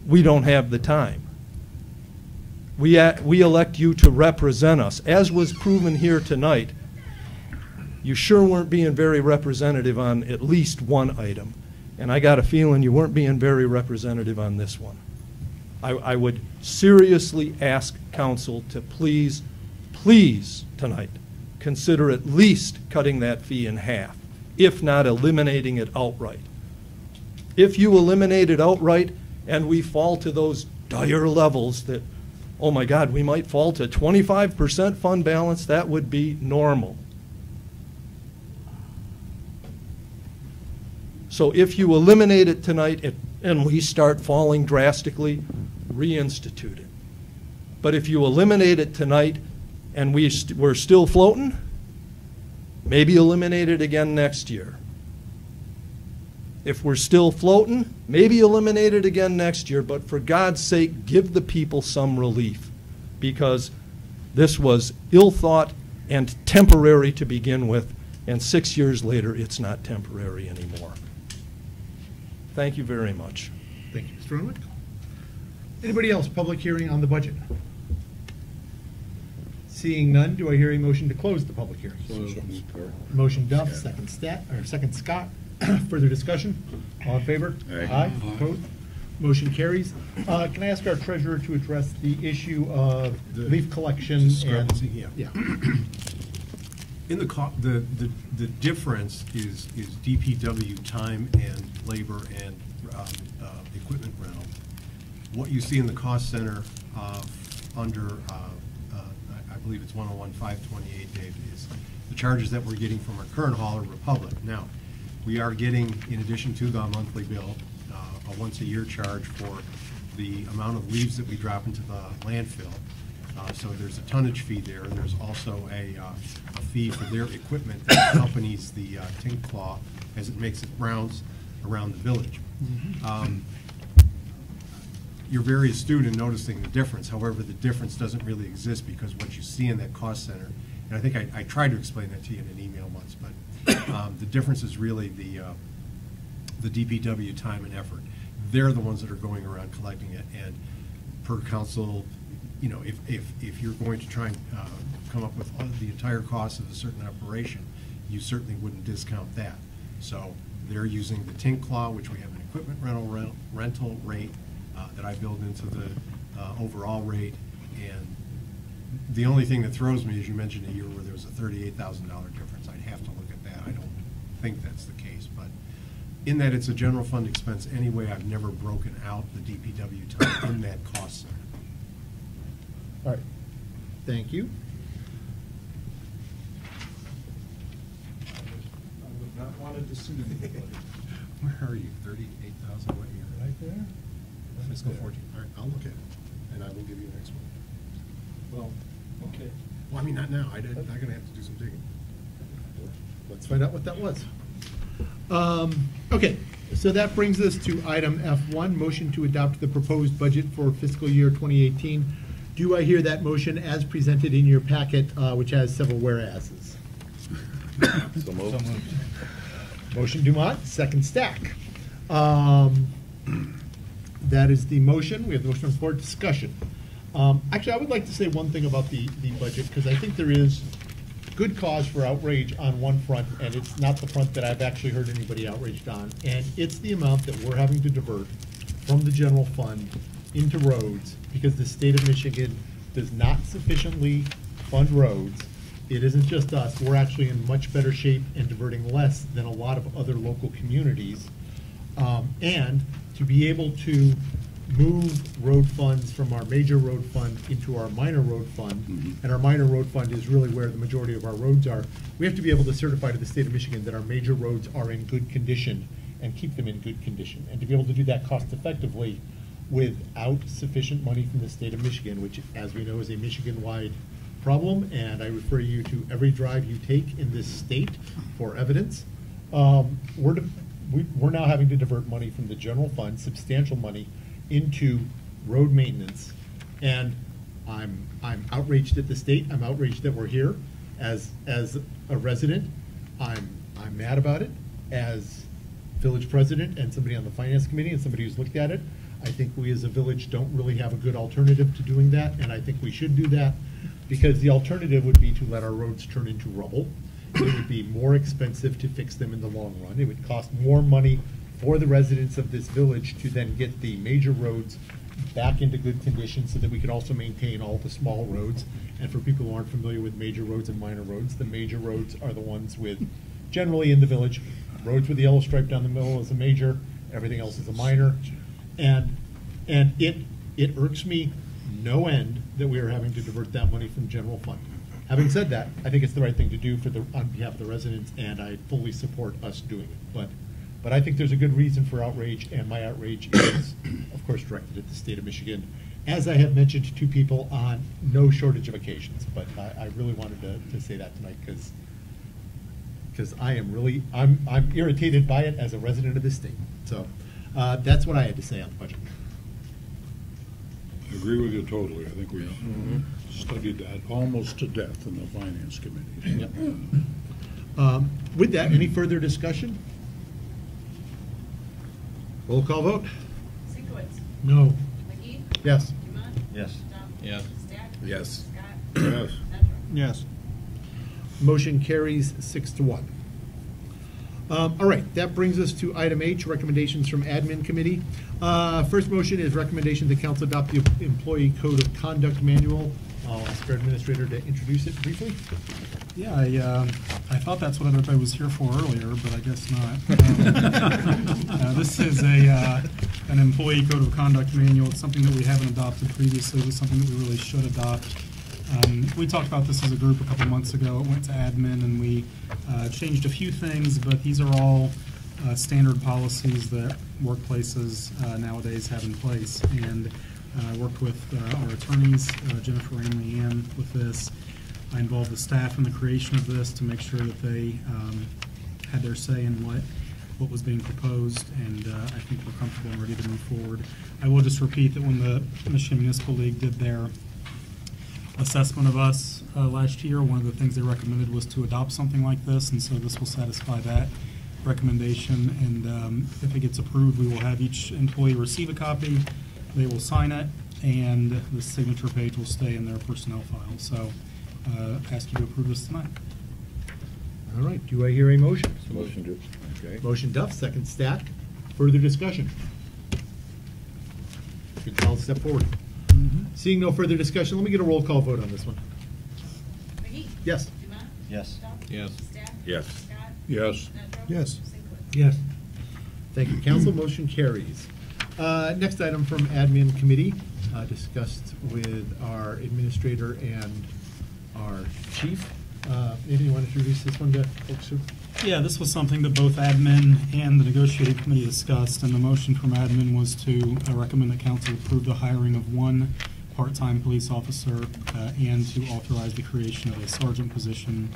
[SPEAKER 8] we don't have the time. We elect you to represent us. As was proven here tonight, you sure weren't being very representative on at least one item. And I got a feeling you weren't being very representative on this one. I would seriously ask council to please, please tonight, consider at least cutting that fee in half, if not eliminating it outright. If you eliminate it outright and we fall to those dire levels that, oh my God, we might fall to 25% fund balance, that would be normal. So if you eliminate it tonight and we start falling drastically, reinstitute it. But if you eliminate it tonight and we're still floating, maybe eliminate it again next year. If we're still floating, maybe eliminate it again next year, but for God's sake, give the people some relief, because this was ill thought and temporary to begin with, and 6 years later, it's not temporary anymore. Thank you very much.
[SPEAKER 1] Thank you, Mr. Renwick. Anybody else, public hearing on the budget? Seeing none, do I hear a motion to close the public hearing? Motion Duff, second Scott. Further discussion? All in favor? Aye. Opposed? Motion carries. Can I ask our treasurer to address the issue of leaf collection and?
[SPEAKER 16] Yeah. In the difference is DPW time and labor and equipment rental. What you see in the cost center under I believe it's 101-528, Dave, is the charges that we're getting from our current hauler, Republic. Now, we are getting, in addition to the monthly bill, a once-a-year charge for the amount of leaves that we drop into the landfill. So there's a tonnage fee there, and there's also a fee for their equipment that accompanies the tink claw as it makes its rounds around the village. You're very astute in noticing the difference. However, the difference doesn't really exist because what you see in that cost center, and I think I tried to explain that to you in an email once, but the difference is really the DPW time and effort. They're the ones that are going around collecting it, and per council, you know, if you're going to try and come up with the entire cost of a certain operation, you certainly wouldn't discount that. So they're using the tink claw, which we have an equipment rental rate that I build into the overall rate, and the only thing that throws me is you mentioned a year where there was a $38,000 difference. I'd have to look at that. I don't think that's the case. but in that it's a general fund expense anyway, I've never broken out the DPW time in that cost center.
[SPEAKER 1] All right, thank you.
[SPEAKER 16] I would not want to deceive anybody. Where are you? 38,000 what year? Right there? Fiscal 14. All right, I'll look at it, and I will give you the next one.
[SPEAKER 7] Well, okay.
[SPEAKER 16] Well, I mean, not now. I'm going to have to do some digging.
[SPEAKER 1] Let's find out what that was. Okay, so that brings us to item F1, motion to adopt the proposed budget for fiscal year 2018. Do I hear that motion as presented in your packet, which has several whereases?
[SPEAKER 10] So moved.
[SPEAKER 1] Motion Dumont, second Stack. That is the motion. We have the motion on the floor. Discussion. Actually, I would like to say one thing about the budget, because I think there is good cause for outrage on one front, and it's not the front that I've actually heard anybody outraged on, and it's the amount that we're having to divert from the general fund into roads, because the state of Michigan does not sufficiently fund roads. It isn't just us. We're actually in much better shape and diverting less than a lot of other local communities. And to be able to move road funds from our major road fund into our minor road fund, and our minor road fund is really where the majority of our roads are, we have to be able to certify to the state of Michigan that our major roads are in good condition and keep them in good condition. And to be able to do that cost effectively without sufficient money from the state of Michigan, which, as we know, is a Michigan-wide problem, and I refer you to every drive you take in this state for evidence. We're now having to divert money from the general fund, substantial money, into road maintenance, and I'm outraged at the state. I'm outraged that we're here as a resident. I'm mad about it as village president and somebody on the finance committee and somebody who's looked at it. I think we as a village don't really have a good alternative to doing that, and I think we should do that, because the alternative would be to let our roads turn into rubble. It would be more expensive to fix them in the long run. It would cost more money for the residents of this village to then get the major roads back into good condition so that we could also maintain all the small roads. And for people who aren't familiar with major roads and minor roads, the major roads are the ones with, generally in the village, roads with the yellow stripe down the middle is a major, everything else is a minor. And it irks me no end that we are having to divert that money from general fund. Having said that, I think it's the right thing to do on behalf of the residents, and I fully support us doing it. But I think there's a good reason for outrage, and my outrage is, of course, directed at the state of Michigan, as I have mentioned to people on no shortage of occasions. But I really wanted to say that tonight, because I am really, I'm irritated by it as a resident of this state. So that's what I had to say on the budget.
[SPEAKER 4] I agree with you totally. I think we studied that almost to death in the finance committee.
[SPEAKER 1] Yep. With that, any further discussion? Roll call vote.
[SPEAKER 11] Sinkowitz.
[SPEAKER 1] No.
[SPEAKER 11] McGee.
[SPEAKER 1] Yes.
[SPEAKER 11] Dumont.
[SPEAKER 13] Yes.
[SPEAKER 11] Dump.
[SPEAKER 12] Yes.
[SPEAKER 11] Stack.
[SPEAKER 10] Yes.
[SPEAKER 11] Scott.
[SPEAKER 10] Yes.
[SPEAKER 11] Medford.
[SPEAKER 14] Yes.
[SPEAKER 1] Motion carries 6-1. All right, that brings us to item H, recommendations from Admin Committee. First motion is recommendation the council adopt the Employee Code of Conduct Manual. I'll ask our administrator to introduce it briefly.
[SPEAKER 15] Yeah, I thought that's what everybody was here for earlier, but I guess not. This is an Employee Code of Conduct Manual. It's something that we haven't adopted previously. It was something that we really should adopt. We talked about this as a group a couple months ago. It went to admin, and we changed a few things, but these are all standard policies that workplaces nowadays have in place. And I worked with our attorneys, Jennifer and Leanne, with this. I involved the staff in the creation of this to make sure that they had their say in what was being proposed, and I think we're comfortable and ready to move forward. I will just repeat that when the Michigan Municipal League did their assessment of us last year, one of the things they recommended was to adopt something like this, and so this will satisfy that recommendation. And if it gets approved, we will have each employee receive a copy. They will sign it, and the signature page will stay in their personnel file. So ask you to approve this tonight.
[SPEAKER 1] All right, do I hear a motion?
[SPEAKER 10] Motion to, okay.
[SPEAKER 1] Motion Duff, second Stack. Further discussion? Good, I'll step forward. Seeing no further discussion, let me get a roll call vote on this one.
[SPEAKER 11] McGee.
[SPEAKER 1] Yes.
[SPEAKER 11] Dumont.
[SPEAKER 13] Yes.
[SPEAKER 11] Dump.
[SPEAKER 12] Yes.
[SPEAKER 11] Stack.
[SPEAKER 10] Yes.
[SPEAKER 11] Scott.
[SPEAKER 4] Yes.
[SPEAKER 11] Medford.
[SPEAKER 14] Yes.
[SPEAKER 11] Sinkowitz.
[SPEAKER 6] Yes.
[SPEAKER 1] Thank you, council. Motion carries. Next item from admin committee, discussed with our administrator and our chief. Maybe you want to introduce this one to folks who?
[SPEAKER 15] Yeah, this was something that both admin and the negotiating committee discussed, and the motion from admin was to recommend that council approve the hiring of one part-time police officer and to authorize the creation of a sergeant position,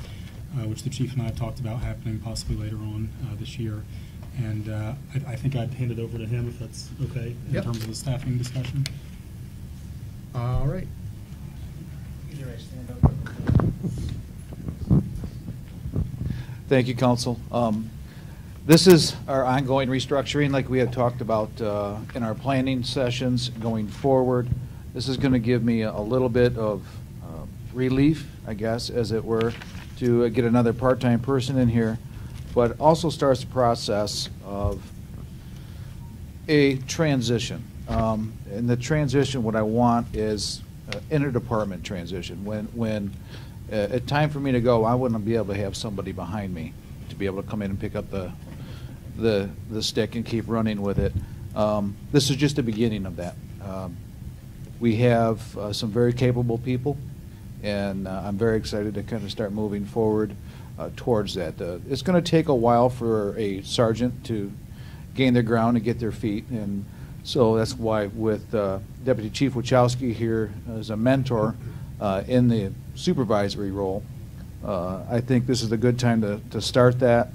[SPEAKER 15] which the chief and I have talked about happening possibly later on this year. And I think I'd hand it over to him if that's okay in terms of the staffing discussion.
[SPEAKER 1] All right.
[SPEAKER 17] Thank you, Council. This is our ongoing restructuring like we had talked about in our planning sessions going forward. This is going to give me a little bit of relief, I guess, as it were, to get another part-time person in here, but also starts the process of a transition. And the transition, what I want is interdepartment transition. When it's time for me to go, I wouldn't be able to have somebody behind me to be able to come in and pick up the stick and keep running with it. This is just the beginning of that. We have some very capable people, and I'm very excited to kind of start moving forward towards that. It's going to take a while for a sergeant to gain their ground and get their feet, and so that's why with Deputy Chief Wachowski here as a mentor in the supervisory role, I think this is a good time to start that,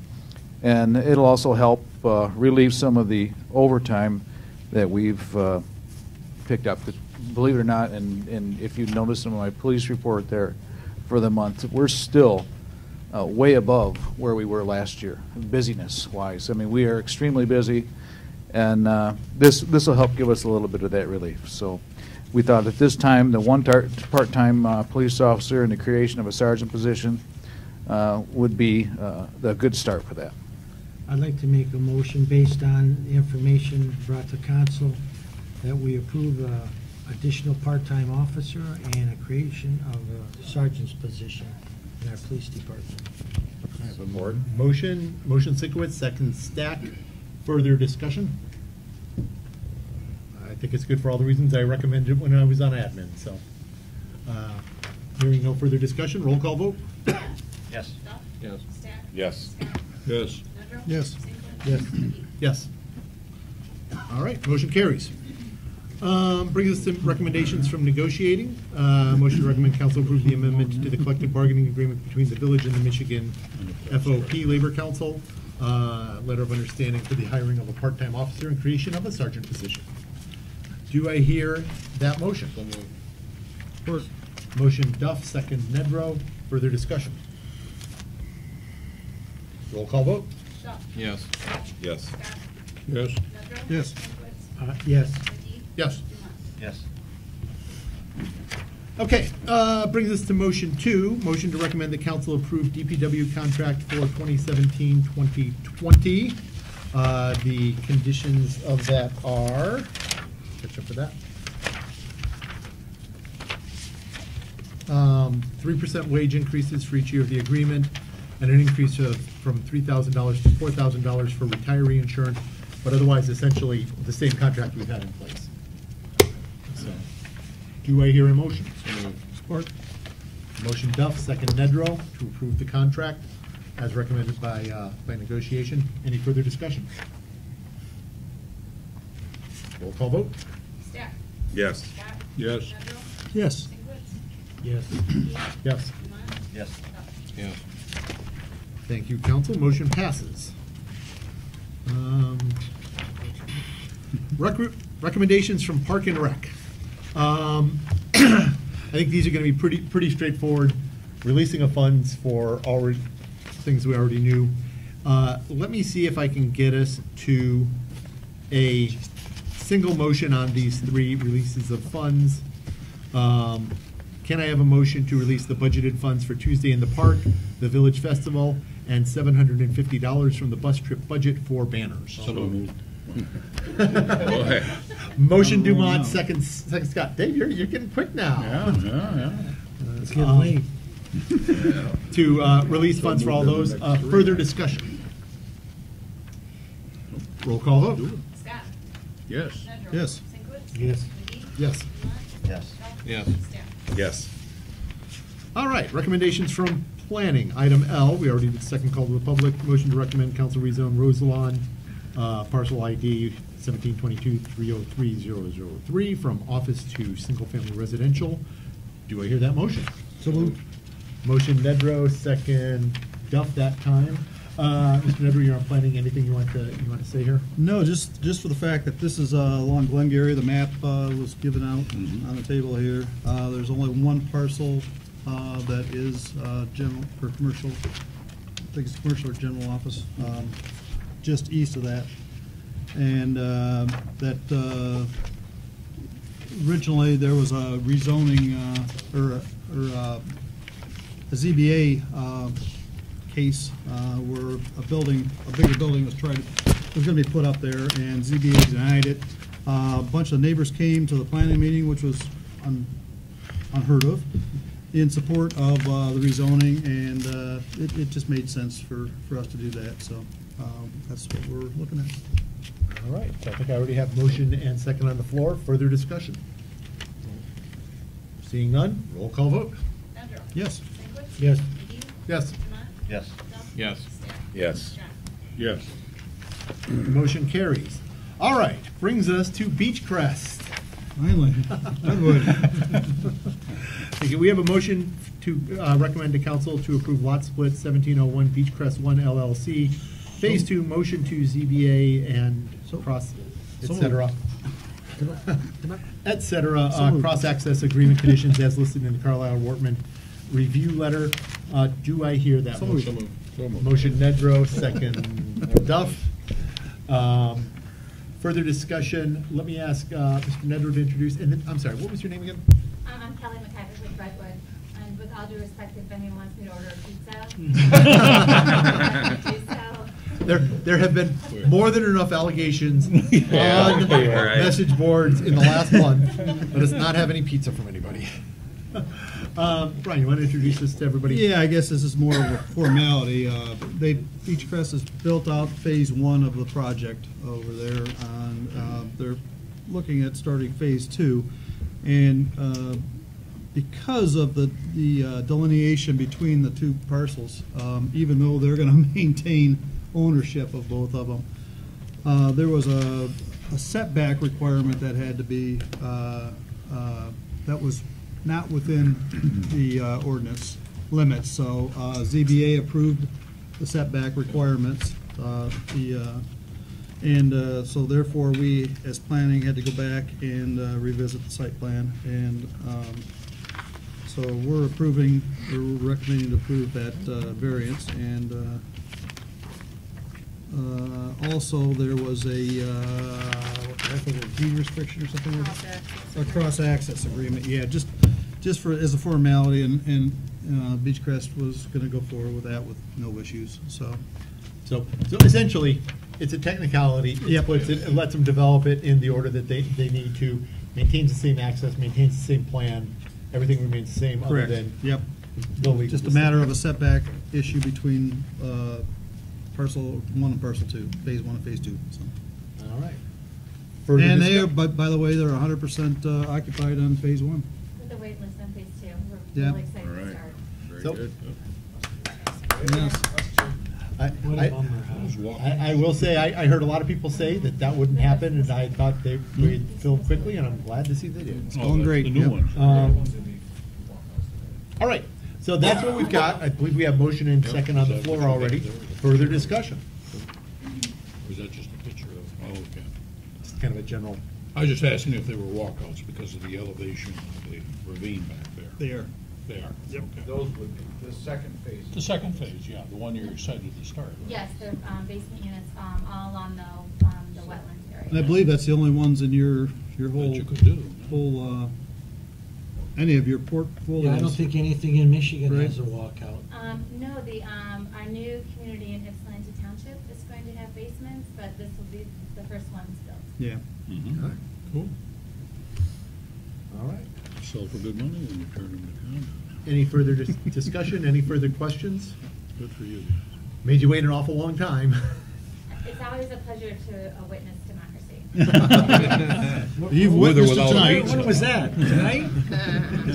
[SPEAKER 17] and it'll also help relieve some of the overtime that we've picked up. Believe it or not, and if you notice in my police report there for the month, we're still way above where we were last year, busyness-wise. I mean, we are extremely busy, and this will help give us a little bit of that relief. So we thought at this time, the one part-time police officer and the creation of a sergeant position would be the good start for that.
[SPEAKER 6] I'd like to make a motion based on the information brought to council that we approve additional part-time officer and a creation of a sergeant's position in our police department.
[SPEAKER 1] I have a motion Sikowitz, second Stack. Further discussion? I think it's good for all the reasons I recommended it when I was on admin. So, hearing no further discussion, roll call vote.
[SPEAKER 13] Yes.
[SPEAKER 12] Yes.
[SPEAKER 10] Yes.
[SPEAKER 4] Yes.
[SPEAKER 1] Yes. Yes. Yes. All right, motion carries. Brings us to recommendations from negotiating. Motion to recommend council approve the amendment to the collective bargaining agreement between the village and the Michigan FOP Labor Council. Letter of understanding for the hiring of a part-time officer and creation of a sergeant position. Do I hear that motion? Motion Duff, second Nedrow. Further discussion? Roll call vote.
[SPEAKER 12] Yes.
[SPEAKER 10] Yes.
[SPEAKER 4] Yes.
[SPEAKER 1] Yes.
[SPEAKER 6] Yes.
[SPEAKER 1] Yes.
[SPEAKER 13] Yes.
[SPEAKER 1] Okay, brings us to motion 2. Motion to recommend the council approve DPW contract for 2017-2020. The conditions of that are, catch up with that. 3% wage increases for each year of the agreement, and an increase from $3,000 to $4,000 for retiree insurance, but otherwise essentially the same contract we've had in place. So, do I hear a motion? Support. Motion Duff, second Nedrow, to approve the contract as recommended by negotiation. Any further discussion? Roll call vote.
[SPEAKER 11] Stack.
[SPEAKER 10] Yes.
[SPEAKER 4] Yes.
[SPEAKER 1] Yes.
[SPEAKER 6] Yes.
[SPEAKER 1] Yes.
[SPEAKER 13] Yes.
[SPEAKER 12] Yes.
[SPEAKER 1] Thank you, council. Motion passes. Recommendations from Park and Rec. I think these are going to be pretty straightforward. Releasing of funds for already things we already knew. Let me see if I can get us to a single motion on these 3 releases of funds. Can I have a motion to release the budgeted funds for Tuesday in the Park, the Village Festival, and $750 from the bus trip budget for banners?
[SPEAKER 4] So moved.
[SPEAKER 1] Motion Dumont, second Scott. Dave, you're getting quick now.
[SPEAKER 4] Yeah.
[SPEAKER 6] It's getting late.
[SPEAKER 1] To release funds for all those. Further discussion. Roll call vote.
[SPEAKER 11] Scott.
[SPEAKER 4] Yes.
[SPEAKER 11] Nedrow.
[SPEAKER 14] Yes.
[SPEAKER 11] Sinkwitz.
[SPEAKER 1] Yes.
[SPEAKER 11] McGee.
[SPEAKER 1] Yes.
[SPEAKER 13] Yes.
[SPEAKER 12] Yes.
[SPEAKER 11] Staff.
[SPEAKER 10] Yes.
[SPEAKER 1] All right, recommendations from planning. Item L, we already did second call to the public. Motion to recommend council rezone Rosalon, parcel ID 1722-303003 from office to single-family residential. Do I hear that motion?
[SPEAKER 14] So moved.
[SPEAKER 1] Motion Nedrow, second Duff that time. Mr. Nedrow, you're on planning. Anything you want to say here?
[SPEAKER 14] No, just for the fact that this is along Glengarry, the map was given out on the table here. There's only one parcel that is general for commercial. I think it's commercial or general office, just east of that, and that originally there was a rezoning or a ZBA case where a bigger building was going to be put up there, and ZBA denied it. A bunch of neighbors came to the planning meeting, which was unheard of, in support of the rezoning, and it just made sense for us to do that. So that's what we're looking at.
[SPEAKER 1] All right, so I think I already have motion and second on the floor. Further discussion? Seeing none, roll call vote.
[SPEAKER 11] Nedrow.
[SPEAKER 14] Yes.
[SPEAKER 11] Sinkwitz.
[SPEAKER 1] Yes.
[SPEAKER 11] McGee.
[SPEAKER 1] Yes.
[SPEAKER 11] Demott.
[SPEAKER 13] Yes.
[SPEAKER 11] Duff.
[SPEAKER 12] Yes.
[SPEAKER 11] Staff.
[SPEAKER 10] Yes.
[SPEAKER 11] Johnson.
[SPEAKER 4] Yes.
[SPEAKER 1] Motion carries. All right, brings us to Beechcrest.
[SPEAKER 14] Finally, Redwood.
[SPEAKER 1] Okay, we have a motion to recommend to council to approve lot split 1701 Beechcrest 1 LLC, Phase 2, motion to ZBA and cross, et cetera, et cetera, cross-access agreement conditions as listed in the Carlisle-Wortman review letter. Do I hear that motion? Motion Nedrow, second Duff. Further discussion, let me ask Mr. Nedrow to introduce, and then, I'm sorry, what was your name again?
[SPEAKER 11] I'm Kelly McIver with Redwood, and with all due respect, if anyone wants me to order a pizza, do so.
[SPEAKER 1] There have been more than enough allegations on
[SPEAKER 10] right.
[SPEAKER 1] message boards in the last month. Let us not have any pizza from anybody. Brian, you want to introduce this to everybody?
[SPEAKER 14] Yeah, I guess this is more of a formality. Beechcrest has built out phase 1 of the project over there. They're looking at starting phase 2, and because of the delineation between the two parcels, even though they're going to maintain ownership of both of them, there was a setback requirement that had to be that was not within the ordinance limits. So ZBA approved the setback requirements, and so therefore we, as planning, had to go back and revisit the site plan, and so we're recommending to approve that variance. And also there was a I think a deed restriction or something. A cross-access agreement, yeah, just for as a formality, and Beechcrest was going to go forward with that with no issues. So
[SPEAKER 1] essentially, it's a technicality. It lets them develop it in the order that they need to. Maintains the same access, maintains the same plan. Everything remains the same.
[SPEAKER 14] Correct.
[SPEAKER 1] Other than
[SPEAKER 14] just a matter of a setback issue between parcel 1 and parcel 2, phase 1 and phase 2. So.
[SPEAKER 1] All right.
[SPEAKER 14] And they are, by the way, they're 100% occupied on phase 1.
[SPEAKER 11] With the wait list on phase 2, we're
[SPEAKER 14] Yeah.
[SPEAKER 11] really excited to start.
[SPEAKER 4] Very
[SPEAKER 1] So-
[SPEAKER 4] good.
[SPEAKER 14] Yes.
[SPEAKER 1] I will say, I heard a lot of people say that wouldn't happen, and I thought they would fill quickly, and I'm glad to see they did.
[SPEAKER 14] It's going great.
[SPEAKER 4] The new
[SPEAKER 14] Yep.
[SPEAKER 4] one.
[SPEAKER 1] All right, so that's what we've got. I believe we have motion and second on the floor already. Further discussion.
[SPEAKER 4] Or is that just a picture of, oh, okay.
[SPEAKER 1] It's kind of a general.
[SPEAKER 4] I was just asking if they were walkouts because of the elevation of the ravine back there.
[SPEAKER 14] They are.
[SPEAKER 4] They are.
[SPEAKER 14] Yep.
[SPEAKER 4] Okay.
[SPEAKER 21] Those would be the second phase.
[SPEAKER 4] The second phase, yeah, the one you're excited to start.
[SPEAKER 11] Yes, they're basement units all along the wetlands area.
[SPEAKER 14] And I believe that's the only ones in your whole
[SPEAKER 4] you could do.
[SPEAKER 14] any of your portfolios.
[SPEAKER 6] Yeah, I don't think anything in Michigan
[SPEAKER 14] Right.
[SPEAKER 6] has a walkout.
[SPEAKER 11] No, our new community in Ypsilanti Township is going to have basements, but this will be the first ones built.
[SPEAKER 14] Yeah.
[SPEAKER 4] Mm-hmm.
[SPEAKER 1] All right.
[SPEAKER 4] Cool.
[SPEAKER 1] All right.
[SPEAKER 4] Sell for good money and you turn them to condos.
[SPEAKER 1] Any further discussion? Any further questions?
[SPEAKER 4] Good for you.
[SPEAKER 1] Made you wait an awful long time.
[SPEAKER 11] It's always a pleasure to witness democracy.
[SPEAKER 6] You've
[SPEAKER 4] With or
[SPEAKER 6] witnessed it
[SPEAKER 4] without
[SPEAKER 6] tonight.
[SPEAKER 4] lights.
[SPEAKER 6] When was that? Tonight?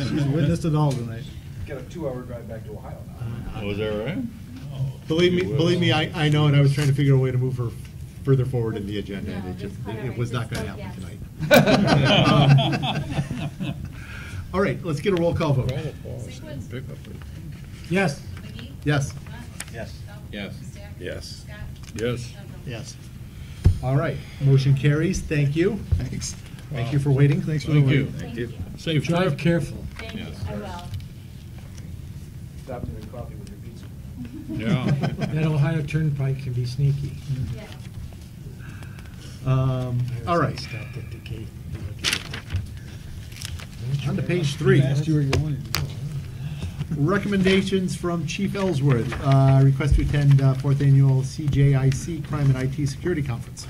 [SPEAKER 6] She's witnessed it all tonight.
[SPEAKER 18] Got a 2-hour drive back to Ohio now.
[SPEAKER 4] Was that right?
[SPEAKER 1] Believe me, I know, and I was trying to figure a way to move her further forward in the agenda, and it just, it was not gonna happen tonight. All right, let's get a roll call vote.
[SPEAKER 6] Yes.
[SPEAKER 1] Yes.
[SPEAKER 13] Yes.
[SPEAKER 12] Yes.
[SPEAKER 10] Yes.
[SPEAKER 4] Yes.
[SPEAKER 1] Yes. All right, motion carries. Thank you.
[SPEAKER 14] Thanks.
[SPEAKER 1] Thank you for waiting. Thanks for the
[SPEAKER 4] Thank you.
[SPEAKER 1] wait.
[SPEAKER 10] Thank you.
[SPEAKER 4] Safe
[SPEAKER 6] Drive
[SPEAKER 4] trip.
[SPEAKER 6] careful.
[SPEAKER 11] Thank you. I will.
[SPEAKER 18] Stop and get coffee with your pizza.
[SPEAKER 4] Yeah.
[SPEAKER 6] That Ohio Turnpike can be sneaky.
[SPEAKER 11] Yeah.
[SPEAKER 1] All right,
[SPEAKER 6] Stopped at the gate.
[SPEAKER 1] on to page 3.
[SPEAKER 14] Asked you where you wanted.
[SPEAKER 1] Recommendations from Chief Ellsworth, request to attend 4th Annual CJIC Crime and IT Security Conference.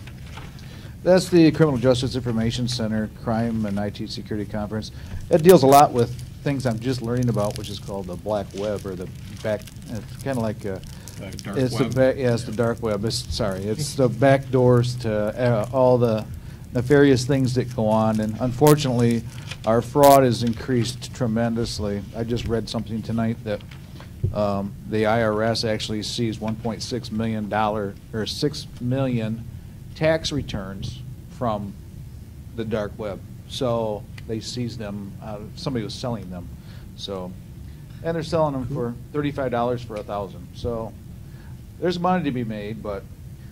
[SPEAKER 17] That's the Criminal Justice Information Center Crime and IT Security Conference. It deals a lot with things I'm just learning about, which is called the black web, or the back, it's kind of like,
[SPEAKER 4] Dark
[SPEAKER 17] it's the
[SPEAKER 4] web.
[SPEAKER 17] yeah, it's the dark web. It's the back doors to all the nefarious things that go on, and unfortunately, our fraud has increased tremendously. I just read something tonight that the IRS actually sees $1.6 million, or 6 million tax returns from the dark web. So they seized them, somebody was selling them. So, and they're selling them for $35 for 1,000. So there's money to be made, but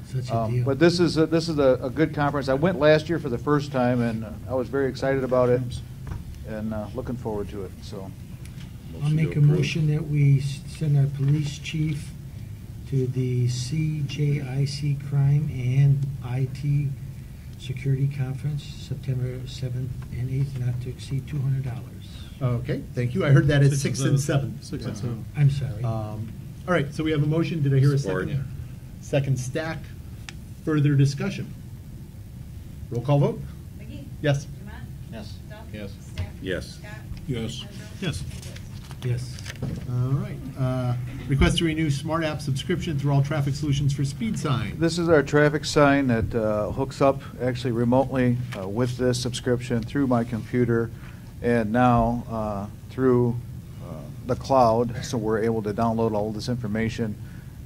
[SPEAKER 6] Such a deal.
[SPEAKER 17] but this is a good conference. I went last year for the first time, and I was very excited about it, and looking forward to it. So
[SPEAKER 6] I'll make a motion that we send our police chief to the CJIC Crime and IT Security Conference, September 7th and 8th, not to exceed $200.
[SPEAKER 1] Okay, thank you. I heard that at 6 and 7.
[SPEAKER 14] 6 and 7.
[SPEAKER 6] I'm sorry.
[SPEAKER 1] All right, so we have a motion. Did I hear a
[SPEAKER 10] Support.
[SPEAKER 1] second? Second stacked. Further discussion? Roll call vote?
[SPEAKER 3] McGee?
[SPEAKER 1] Yes.
[SPEAKER 3] Dumont?
[SPEAKER 13] Yes.
[SPEAKER 3] Duff?
[SPEAKER 12] Yes.
[SPEAKER 3] Staff?
[SPEAKER 10] Yes.
[SPEAKER 3] Scott?
[SPEAKER 4] Yes.
[SPEAKER 14] Yes.
[SPEAKER 6] Yes.
[SPEAKER 1] All right. Request to renew Smart App subscription through All Traffic Solutions for speed sign.
[SPEAKER 17] this is our traffic sign that hooks up actually remotely with this subscription through my computer, and now through the cloud, so we're able to download all this information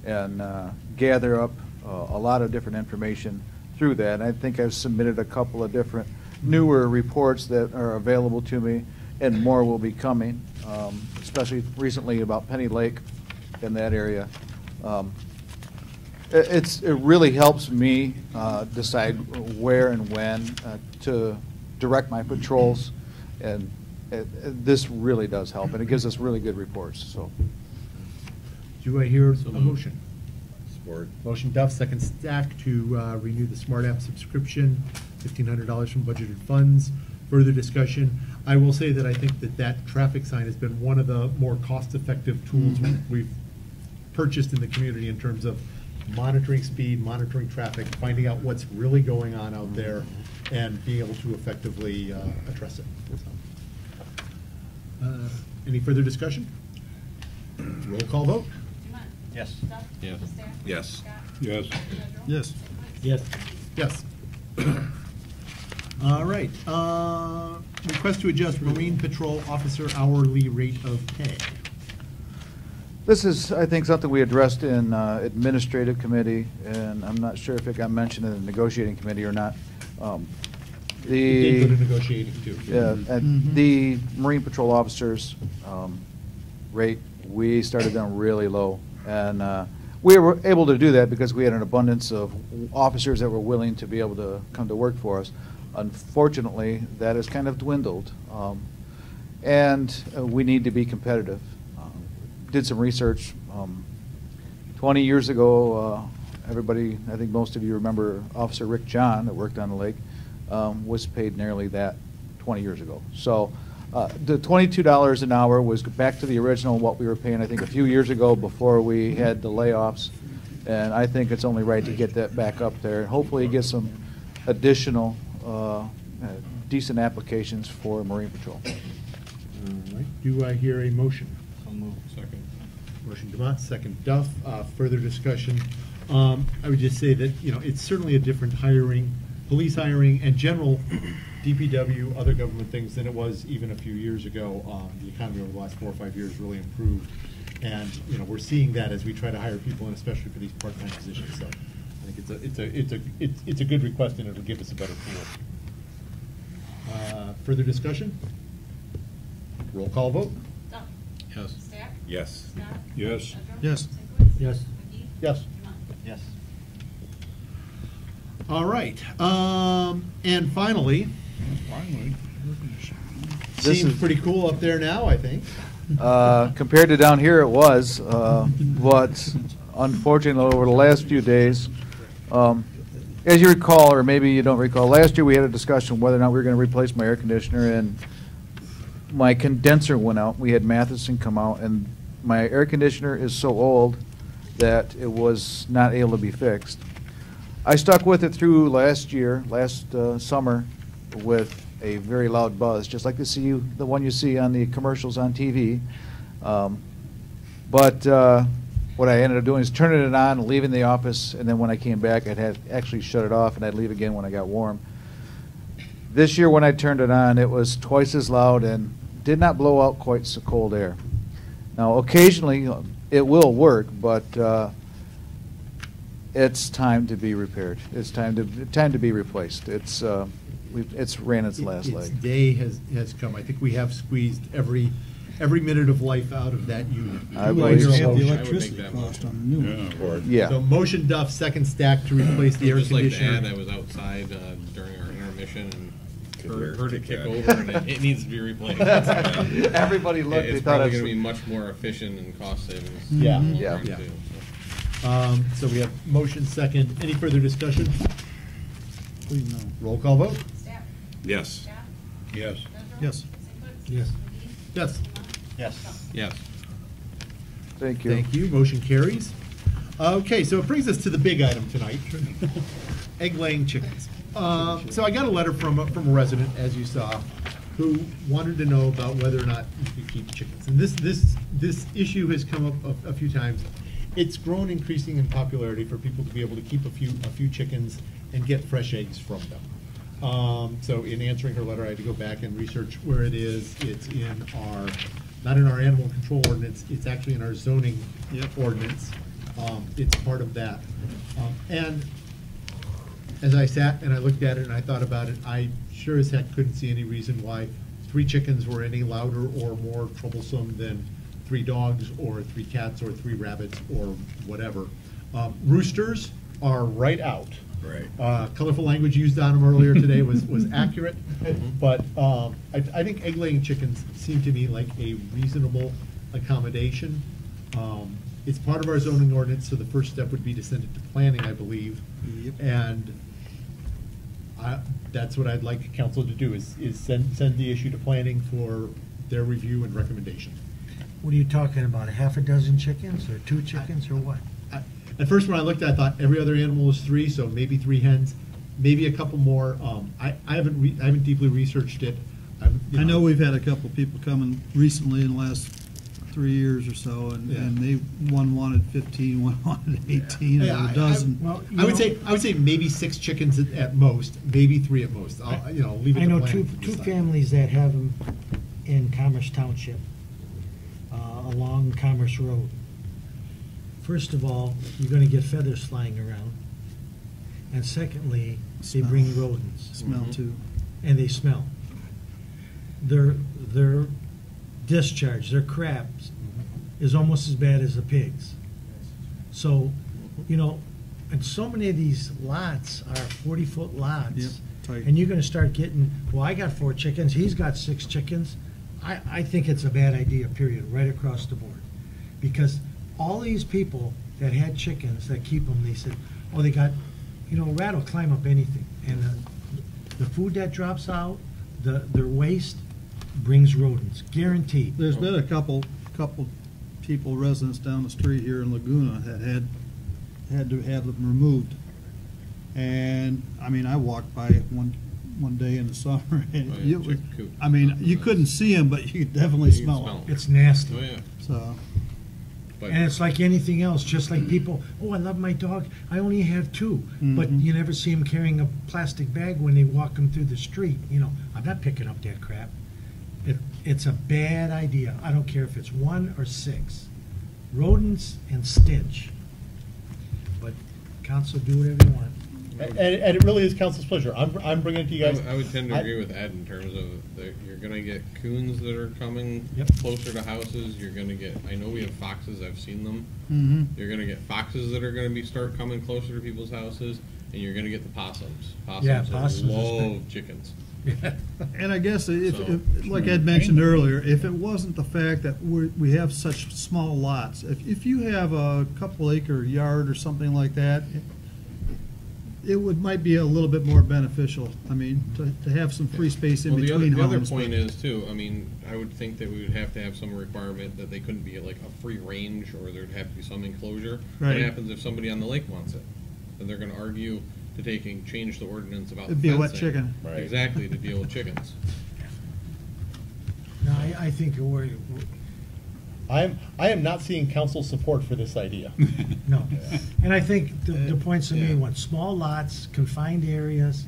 [SPEAKER 17] and gather up a lot of different information through that. And I think I've submitted a couple of different newer reports that are available to me, and more will be coming, especially recently about Penny Lake in that area. It really helps me decide where and when to direct my patrols, and this really does help, and it gives us really good reports. So,
[SPEAKER 1] Do I hear a motion?
[SPEAKER 10] Support.
[SPEAKER 1] Motion Duff, second stack to renew the Smart App subscription, $1,500 from budgeted funds. Further discussion. I will say that I think that traffic sign has been one of the more cost-effective tools we've purchased in the community in terms of monitoring speed, monitoring traffic, finding out what's really going on out there, and being able to effectively address it. Any further discussion? Roll call vote?
[SPEAKER 3] Dumont?
[SPEAKER 13] Yes.
[SPEAKER 3] Duff?
[SPEAKER 12] Yes.
[SPEAKER 3] Staff?
[SPEAKER 10] Yes.
[SPEAKER 3] Scott?
[SPEAKER 4] Yes.
[SPEAKER 14] Yes.
[SPEAKER 6] Yes.
[SPEAKER 1] Yes. All right. Request to adjust Marine Patrol Officer hourly rate of pay.
[SPEAKER 17] this is, I think, something we addressed in administrative committee, and I'm not sure if it got mentioned in the negotiating committee or not.
[SPEAKER 1] We did go to negotiating too.
[SPEAKER 17] Yeah, and the Marine Patrol officers rate, we started them really low. And we were able to do that because we had an abundance of officers that were willing to be able to come to work for us. Unfortunately, that has kind of dwindled. And we need to be competitive. Did some research. 20 years ago, everybody, I think most of you remember Officer Rick John that worked on the lake, was paid nearly that 20 years ago. So the $22 an hour was back to the original what we were paying, I think, a few years ago before we had the layoffs. And I think it's only right to get that back up there and hopefully get some additional decent applications for Marine Patrol.
[SPEAKER 1] All right. Do I hear a motion?
[SPEAKER 12] So moved. Second.
[SPEAKER 1] Motion Dumont, second Duff. Further discussion I would just say that, it's certainly a different hiring, police hiring, and general DPW, other government things than it was even a few years ago. The economy over the last 4 or 5 years really improved. And, we're seeing that as we try to hire people, and especially for these part-time positions. So I think it's a good request, and it'll give us a better pool. Further discussion? Roll call vote?
[SPEAKER 12] Yes.
[SPEAKER 10] Yes.
[SPEAKER 4] Yes.
[SPEAKER 14] Yes.
[SPEAKER 6] Yes.
[SPEAKER 1] Yes.
[SPEAKER 13] Yes.
[SPEAKER 1] All right. And finally,
[SPEAKER 17] This
[SPEAKER 1] seems
[SPEAKER 17] is-
[SPEAKER 1] pretty cool up there now, I think.
[SPEAKER 17] Compared to down here, it was, but unfortunately, over the last few days, as you recall, or maybe you don't recall, last year we had a discussion whether or not we were going to replace my air conditioner, and my condenser went out. We had Matheson come out, and my air conditioner is so old that it was not able to be fixed. I stuck with it through last summer, with a very loud buzz, just like the one you see on the commercials on TV. But what I ended up doing is turning it on, leaving the office, and then when I came back, I'd had actually shut it off, and I'd leave again when I got warm. This year, when I turned it on, it was twice as loud and did not blow out quite so cold air. Now, occasionally, it will work, but it's time to be repaired. It's time to be replaced. It's ran its last leg.
[SPEAKER 1] Its day has come. I think we have squeezed every minute of life out of that unit.
[SPEAKER 14] I believe so. The electricity cost on the new one.
[SPEAKER 17] Yeah.
[SPEAKER 1] So motion Duff, second stack to replace the air
[SPEAKER 12] Just like to
[SPEAKER 1] conditioner.
[SPEAKER 12] add, I was outside during our intermission and heard it kick over, and it needs to be replaced.
[SPEAKER 17] Everybody looked, they
[SPEAKER 12] It's
[SPEAKER 17] thought
[SPEAKER 12] probably
[SPEAKER 17] it was-
[SPEAKER 12] going to be much more efficient and cost savings.
[SPEAKER 1] Yeah.
[SPEAKER 12] in the long
[SPEAKER 1] Yeah.
[SPEAKER 12] run,
[SPEAKER 1] Yeah.
[SPEAKER 12] too.
[SPEAKER 1] So we have motion second. Any further discussion?
[SPEAKER 14] Please no.
[SPEAKER 1] Roll call vote?
[SPEAKER 10] Yes.
[SPEAKER 4] Yes.
[SPEAKER 14] Yes.
[SPEAKER 6] Yes.
[SPEAKER 1] Yes.
[SPEAKER 13] Yes.
[SPEAKER 12] Yes.
[SPEAKER 17] Thank you.
[SPEAKER 1] Thank you. Motion carries. Okay, so it brings us to the big item tonight, egg-laying chickens. So I got a letter from a resident, as you saw, who wanted to know about whether or not you could keep chickens. And this issue has come up a few times. It's grown increasing in popularity for people to be able to keep a few chickens and get fresh eggs from them. So in answering her letter, I had to go back and research where it is. It's not in our animal control ordinance, it's actually in our zoning ordinance. It's part of that. And as I sat and I looked at it and I thought about it, I sure as heck couldn't see any reason why 3 chickens were any louder or more troublesome than 3 dogs or 3 cats or 3 rabbits or whatever. Roosters are right out.
[SPEAKER 10] Right.
[SPEAKER 1] Colorful language used on them earlier today was accurate, but I think egg-laying chickens seem to me like a reasonable accommodation. It's part of our zoning ordinance, so the first step would be to send it to planning, I believe.
[SPEAKER 14] Yep.
[SPEAKER 1] And that's what I'd like council to do, is send the issue to planning for their review and recommendation.
[SPEAKER 6] What are you talking about, a half a dozen chickens, or 2 chickens, or what?
[SPEAKER 1] At first, when I looked at it, I thought every other animal is 3, so maybe 3 hens, maybe a couple more. I haven't deeply researched it.
[SPEAKER 14] I know we've had a couple people coming recently in the last 3 years or so, and one wanted 15, one wanted 18, or a dozen.
[SPEAKER 1] I would say maybe 6 chickens at most, maybe 3 at most. I'll leave it
[SPEAKER 6] I
[SPEAKER 1] to
[SPEAKER 6] know
[SPEAKER 1] planning
[SPEAKER 6] two
[SPEAKER 1] to decide.
[SPEAKER 6] families that have them in Commerce Township, along Commerce Road. First of all, you're gonna get feathers flying around. And secondly, they
[SPEAKER 14] Smell.
[SPEAKER 6] bring rodents.
[SPEAKER 14] Smell too.
[SPEAKER 6] And they smell. Their discharge, their craps, is almost as bad as the pigs. So, and so many of these lots are 40-foot lots.
[SPEAKER 14] Yep, tight.
[SPEAKER 6] And you're gonna start getting, well, I got 4 chickens, he's got 6 chickens. I think it's a bad idea, period, right across the board. Because all these people that had chickens that keep them, they said, oh, they got, a rat will climb up anything. And the food that drops out, their waste brings rodents, guaranteed.
[SPEAKER 14] There's been a couple people, residents down the street here in Laguna that had to have them removed. And, I walked by it one day in the summer, and you couldn't see them, but you could definitely smell them.
[SPEAKER 6] It's nasty.
[SPEAKER 12] Oh, yeah.
[SPEAKER 14] So,
[SPEAKER 12] But
[SPEAKER 6] And it's like anything else, just like people, oh, I love my dog, I only have two. But you never see them carrying a plastic bag when they walk them through the street. You know, I'm not picking up that crap. It's a bad idea. I don't care if it's 1 or 6. Rodents and stench. But council, do whatever you want.
[SPEAKER 1] And it really is council's pleasure. I'm bringing it to you guys.
[SPEAKER 12] I would tend to agree with Ed in terms of you're going to get coons that are coming closer to houses. You're going to get, I know we have foxes, I've seen them. You're going to get foxes that are going to start coming closer to people's houses, and you're going to get the possums. Possums love chickens.
[SPEAKER 14] And I guess, if, like Ed mentioned earlier, if it wasn't the fact that we have such small lots, if you have a couple acre yard or something like that, it might be a little bit more beneficial. I mean, to have some free space in between homes.
[SPEAKER 12] The other point is too, I mean, I would think that we would have to have some requirement that they couldn't be like a free range, or there'd have to be some enclosure.
[SPEAKER 14] Right.
[SPEAKER 12] What happens if somebody on the lake wants it? Then they're going to argue to change the ordinance about
[SPEAKER 14] It'd be a wet
[SPEAKER 12] fencing.
[SPEAKER 14] chicken.
[SPEAKER 12] Right. Exactly, to deal with chickens.
[SPEAKER 6] No, I think
[SPEAKER 1] I am not seeing council support for this idea.
[SPEAKER 6] No. And I think the point's the main one. Small lots, confined areas,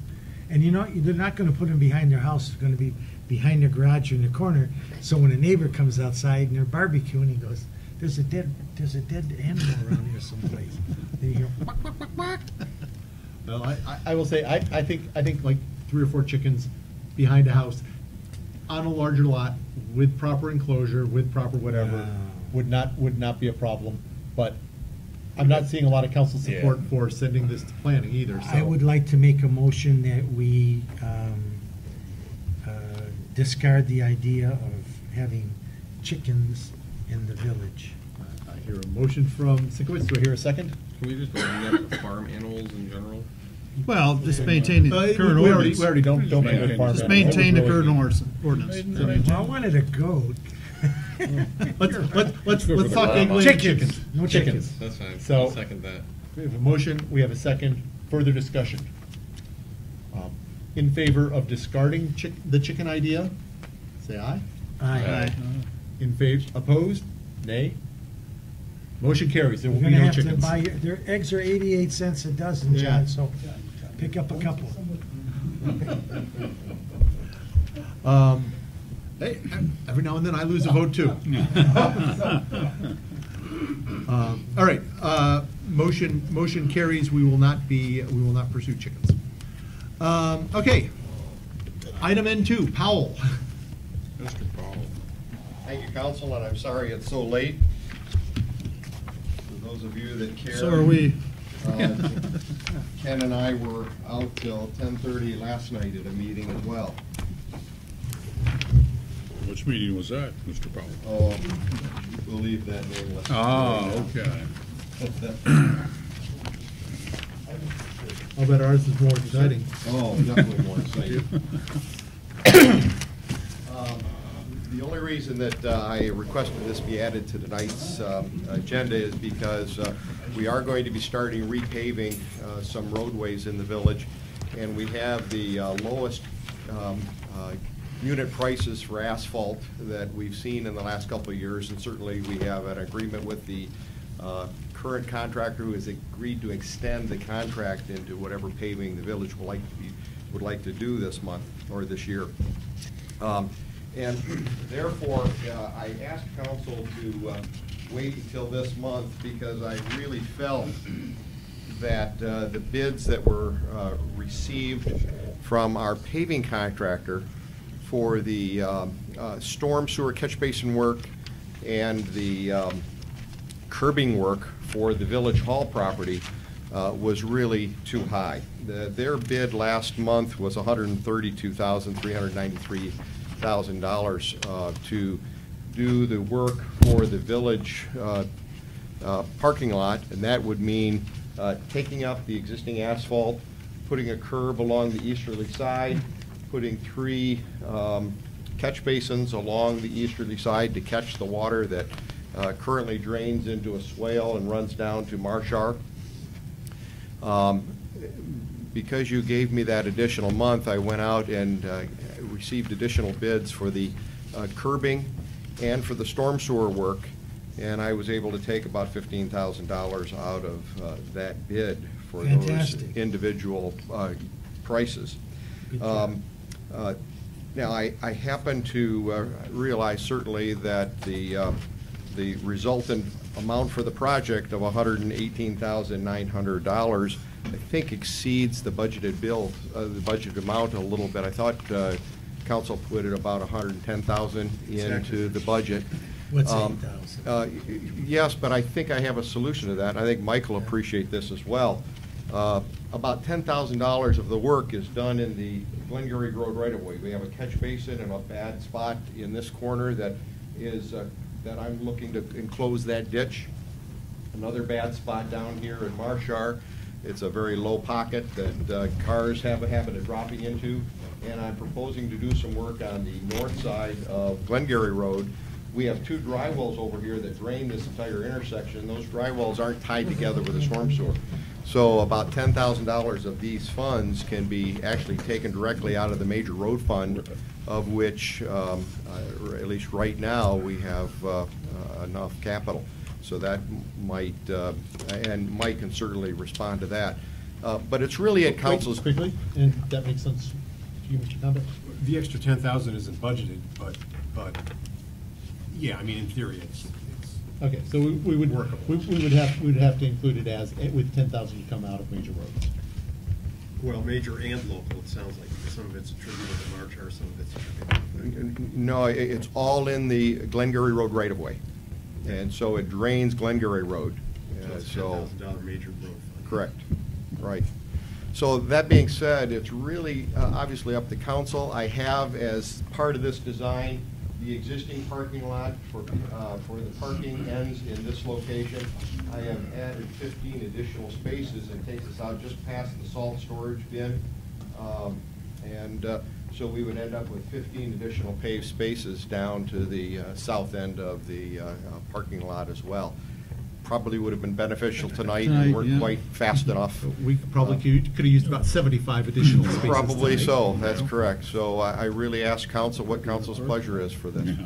[SPEAKER 6] and you know, they're not gonna put them behind their house, they're gonna be behind their garage or in the corner, so when a neighbor comes outside and they're barbecuing, he goes, there's a dead animal around here someplace. Then you hear, "Quack, quack, quack, quack."
[SPEAKER 1] Well, I will say, I think like 3 or 4 chickens behind a house on a larger lot with proper enclosure, with proper whatever, would not be a problem. But I'm not seeing a lot of council support for sending this to planning either. So
[SPEAKER 6] I would like to make a motion that we discard the idea of having chickens in the village.
[SPEAKER 1] I hear a motion from Sikowitz. Do I hear a second?
[SPEAKER 12] Can we just bring up farm animals in general?
[SPEAKER 14] Well, just maintain the current ordinance.
[SPEAKER 1] We already don't make farm
[SPEAKER 14] Just
[SPEAKER 1] animals.
[SPEAKER 14] maintain the
[SPEAKER 1] That was
[SPEAKER 14] current
[SPEAKER 1] really-
[SPEAKER 14] ordinance.
[SPEAKER 6] I wanted a goat.
[SPEAKER 1] Let's talk English.
[SPEAKER 6] Chickens. No
[SPEAKER 1] Chickens.
[SPEAKER 12] That's fine.
[SPEAKER 1] So
[SPEAKER 12] I'll second that.
[SPEAKER 1] We have a motion, we have a second, further discussion. In favor of discarding the chicken idea, say aye.
[SPEAKER 6] Aye.
[SPEAKER 1] In favor, opposed, nay. Motion carries, there will
[SPEAKER 6] You're
[SPEAKER 1] be
[SPEAKER 6] gonna
[SPEAKER 1] no
[SPEAKER 6] have to
[SPEAKER 1] chickens.
[SPEAKER 6] buy, their eggs are 88 cents a dozen,
[SPEAKER 1] Yeah.
[SPEAKER 6] John, so pick up a couple.
[SPEAKER 1] Hey, every now and then I lose a vote too. All right, motion carries, we will not pursue chickens. Okay, item N2, Powell.
[SPEAKER 12] Mr. Powell.
[SPEAKER 2] Thank you, council, and I'm sorry it's so late. For those of you that care.
[SPEAKER 14] So are we.
[SPEAKER 2] Ken and I were out till 10:30 last night at a meeting as well.
[SPEAKER 4] Which meeting was that, Mr. Powell?
[SPEAKER 2] Oh, we'll leave that nameless.
[SPEAKER 4] Ah, okay.
[SPEAKER 1] I'll bet ours is more exciting.
[SPEAKER 2] Oh, definitely more exciting. The only reason that I requested this be added to tonight's agenda is because we are going to be starting repaving some roadways in the village, and we have the lowest unit prices for asphalt that we've seen in the last couple of years, and certainly we have an agreement with the current contractor who has agreed to extend the contract into whatever paving the village would like to do this month or this year. And therefore, I asked council to wait until this month because I really felt that the bids that were received from our paving contractor for the storm sewer catch basin work and the curbing work for the Village Hall property was really too high. Their bid last month was $132,393 to do the work for the village parking lot, and that would mean taking up the existing asphalt, putting a curb along the easterly side, putting 3 catch basins along the easterly side to catch the water that currently drains into a swale and runs down to Marshar. Because you gave me that additional month, I went out and received additional bids for the curbing and for the storm sewer work, and I was able to take about $15,000 out of that bid for
[SPEAKER 6] Fantastic.
[SPEAKER 2] those individual prices.
[SPEAKER 6] Good job.
[SPEAKER 2] Now, I happen to realize certainly that the resultant amount for the project of $118,900, I think exceeds the budgeted bill, the budget amount a little bit. I thought council put it about $110,000 into the budget.
[SPEAKER 6] What's 8,000?
[SPEAKER 2] Yes, but I think I have a solution to that. I think Mike will appreciate this as well. About $10,000 of the work is done in the Glengarry Road right-of-way. We have a catch basin and a bad spot in this corner that is that I'm looking to enclose that ditch. Another bad spot down here in Marshar. It's a very low pocket that cars have a habit of dropping into, and I'm proposing to do some work on the north side of Glengarry Road. We have two dry wells over here that drain this entire intersection. Those dry wells aren't tied together with a storm sewer. So about $10,000 of these funds can be actually taken directly out of the major road fund, of which, at least right now, we have enough capital. So that might, and Mike can certainly respond to that. But it's really at council's...
[SPEAKER 1] Quickly, and that makes sense to you, Mr. Condit?
[SPEAKER 16] The extra 10,000 isn't budgeted, but yeah, I mean, in theory, it's
[SPEAKER 1] Okay, so we would
[SPEAKER 16] workable.
[SPEAKER 1] we would have to include it as with 10,000 to come out of major roads.
[SPEAKER 16] Well, major and local, it sounds like, some of it's attributed to Marshar, some of it's attributed to...
[SPEAKER 2] No, it's all in the Glengarry Road right-of-way. And so it drains Glengarry Road.
[SPEAKER 16] So it's $10,000 major road fund.
[SPEAKER 2] Correct, right. So that being said, it's really obviously up to council. I have, as part of this design, the existing parking lot for the parking ends in this location. I have added 15 additional spaces and takes us out just past the salt storage bin. So we would end up with 15 additional paved spaces down to the south end of the parking lot as well. Probably would have been beneficial tonight and weren't quite fast enough.
[SPEAKER 1] We probably could have used about 75 additional spaces.
[SPEAKER 2] Probably
[SPEAKER 1] tonight.
[SPEAKER 2] so, that's correct. So I really ask council what council's pleasure is for this.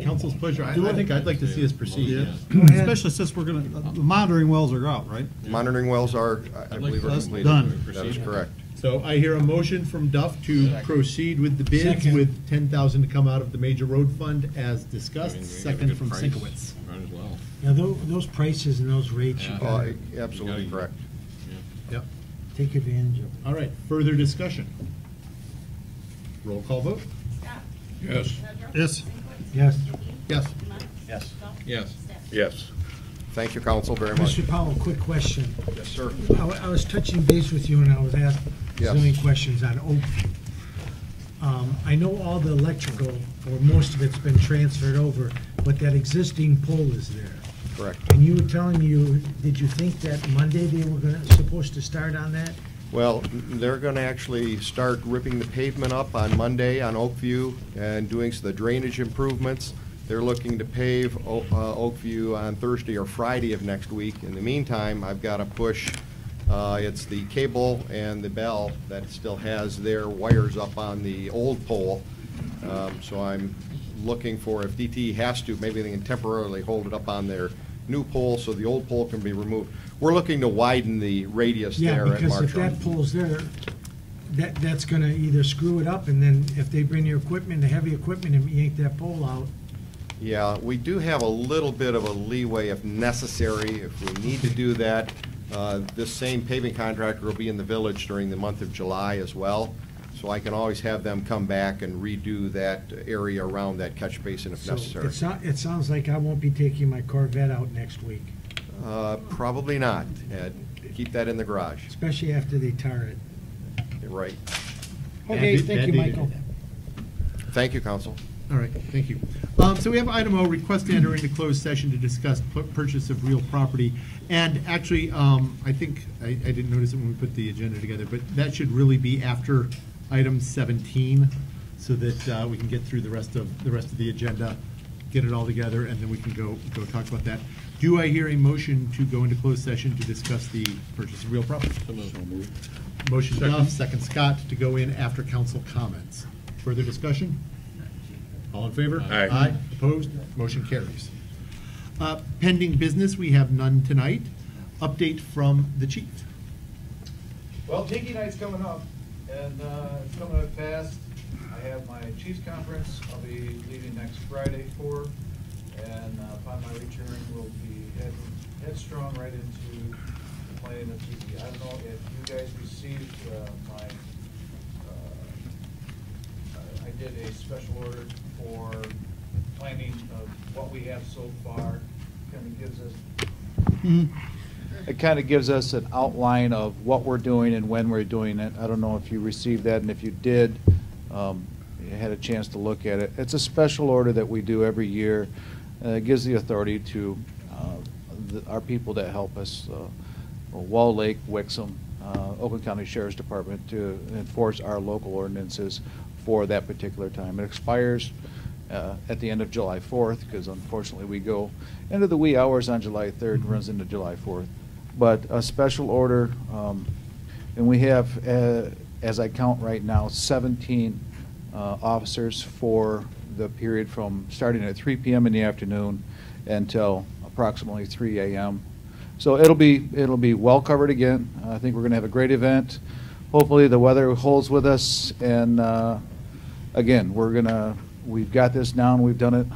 [SPEAKER 1] Council's pleasure. I think I'd like to see us proceed.
[SPEAKER 14] Especially since we're gonna, the monitoring wells are out, right?
[SPEAKER 2] Monitoring wells are, I believe, are
[SPEAKER 14] That's
[SPEAKER 2] completed.
[SPEAKER 14] done.
[SPEAKER 2] That is correct.
[SPEAKER 1] So I hear a motion from Duff to proceed with the bids
[SPEAKER 6] Second.
[SPEAKER 1] with 10,000 to come out of the major road fund as discussed.
[SPEAKER 12] I mean, we have a
[SPEAKER 1] Second
[SPEAKER 12] good
[SPEAKER 1] from
[SPEAKER 12] price.
[SPEAKER 1] Sinkowitz.
[SPEAKER 12] Might as well.
[SPEAKER 6] Now, those prices and those rates, you gotta
[SPEAKER 2] Absolutely correct.
[SPEAKER 1] Yep.
[SPEAKER 6] take advantage of.
[SPEAKER 1] All right, further discussion. Roll call vote?
[SPEAKER 4] Yes.
[SPEAKER 14] Yes.
[SPEAKER 6] Yes.
[SPEAKER 1] Yes.
[SPEAKER 13] Yes.
[SPEAKER 12] Yes.
[SPEAKER 10] Yes.
[SPEAKER 2] Thank you, council, very much.
[SPEAKER 6] Mr. Powell, quick question.
[SPEAKER 2] Yes, sir.
[SPEAKER 6] I was touching base with you and I was asked
[SPEAKER 2] Yes.
[SPEAKER 6] zillion questions on Oakview. I know all the electrical, or most of it's been transferred over, but that existing pole is there.
[SPEAKER 2] Correct.
[SPEAKER 6] And you were telling me, did you think that Monday they were supposed to start on that?
[SPEAKER 2] Well, they're going to actually start ripping the pavement up on Monday on Oakview and doing the drainage improvements. They're looking to pave Oakview on Thursday or Friday of next week. In the meantime, I've got to push, it's the cable and the bell that still has their wires up on the old pole. So I'm looking for, if DTE has to, maybe they can temporarily hold it up on their new pole so the old pole can be removed. We're looking to widen the radius there at
[SPEAKER 6] Yeah, because if
[SPEAKER 2] Marshall.
[SPEAKER 6] that pole's there, that's gonna either screw it up, and then if they bring your equipment, the heavy equipment, and yank that pole out.
[SPEAKER 2] Yeah, we do have a little bit of a leeway if necessary, if we need to do that. This same paving contractor will be in the village during the month of July as well, so I can always have them come back and redo that area around that catch basin if
[SPEAKER 6] So
[SPEAKER 2] necessary.
[SPEAKER 6] it sounds like I won't be taking my Corvette out next week,
[SPEAKER 2] Probably not, Ed. Keep that in the garage.
[SPEAKER 6] especially after they tar it.
[SPEAKER 2] You're right.
[SPEAKER 6] Okay,
[SPEAKER 1] Bad
[SPEAKER 6] thank you,
[SPEAKER 1] day to
[SPEAKER 6] Michael.
[SPEAKER 1] do that.
[SPEAKER 2] Thank you, council.
[SPEAKER 1] All right, thank you. So we have item O, request to enter into closed session to discuss purchase of real property. And actually, I think, I didn't notice it when we put the agenda together, but that should really be after item 17, so that we can get through the rest of the agenda, get it all together, and then we can go talk about that. Do I hear a motion to go into closed session to discuss the purchase of real property?
[SPEAKER 4] So moved.
[SPEAKER 1] Motion Duff, second Scott, to go in after council comments. Further discussion? All in favor?
[SPEAKER 10] Aye.
[SPEAKER 1] Aye. Opposed? Motion carries. Pending business, we have none tonight. Update from the chief.
[SPEAKER 9] Well, Tiki Night's coming up, and it's coming up fast. I have my Chiefs Conference I'll be leaving next Friday for, and upon my return, we'll be headstrong right into playing the Tiki. I don't know if you guys received I did a special order for planning of what we have so far. Kind of gives us
[SPEAKER 17] It kind of gives us an outline of what we're doing and when we're doing it. I don't know if you received that, and if you did, you had a chance to look at it. It's a special order that we do every year. It gives the authority to our people that help us, Wall Lake, Wixom, Oakland County Sheriff's Department, to enforce our local ordinances for that particular time. It expires at the end of July 4th, because unfortunately we go into the wee hours on July 3rd and runs into July 4th. But a special order, and we have, as I count right now, 17 officers for the period from starting at 3 p.m. in the afternoon until approximately 3 a.m. So it'll be well covered again. I think we're going to have a great event. Hopefully the weather holds with us, and again, we've got this down. We've done it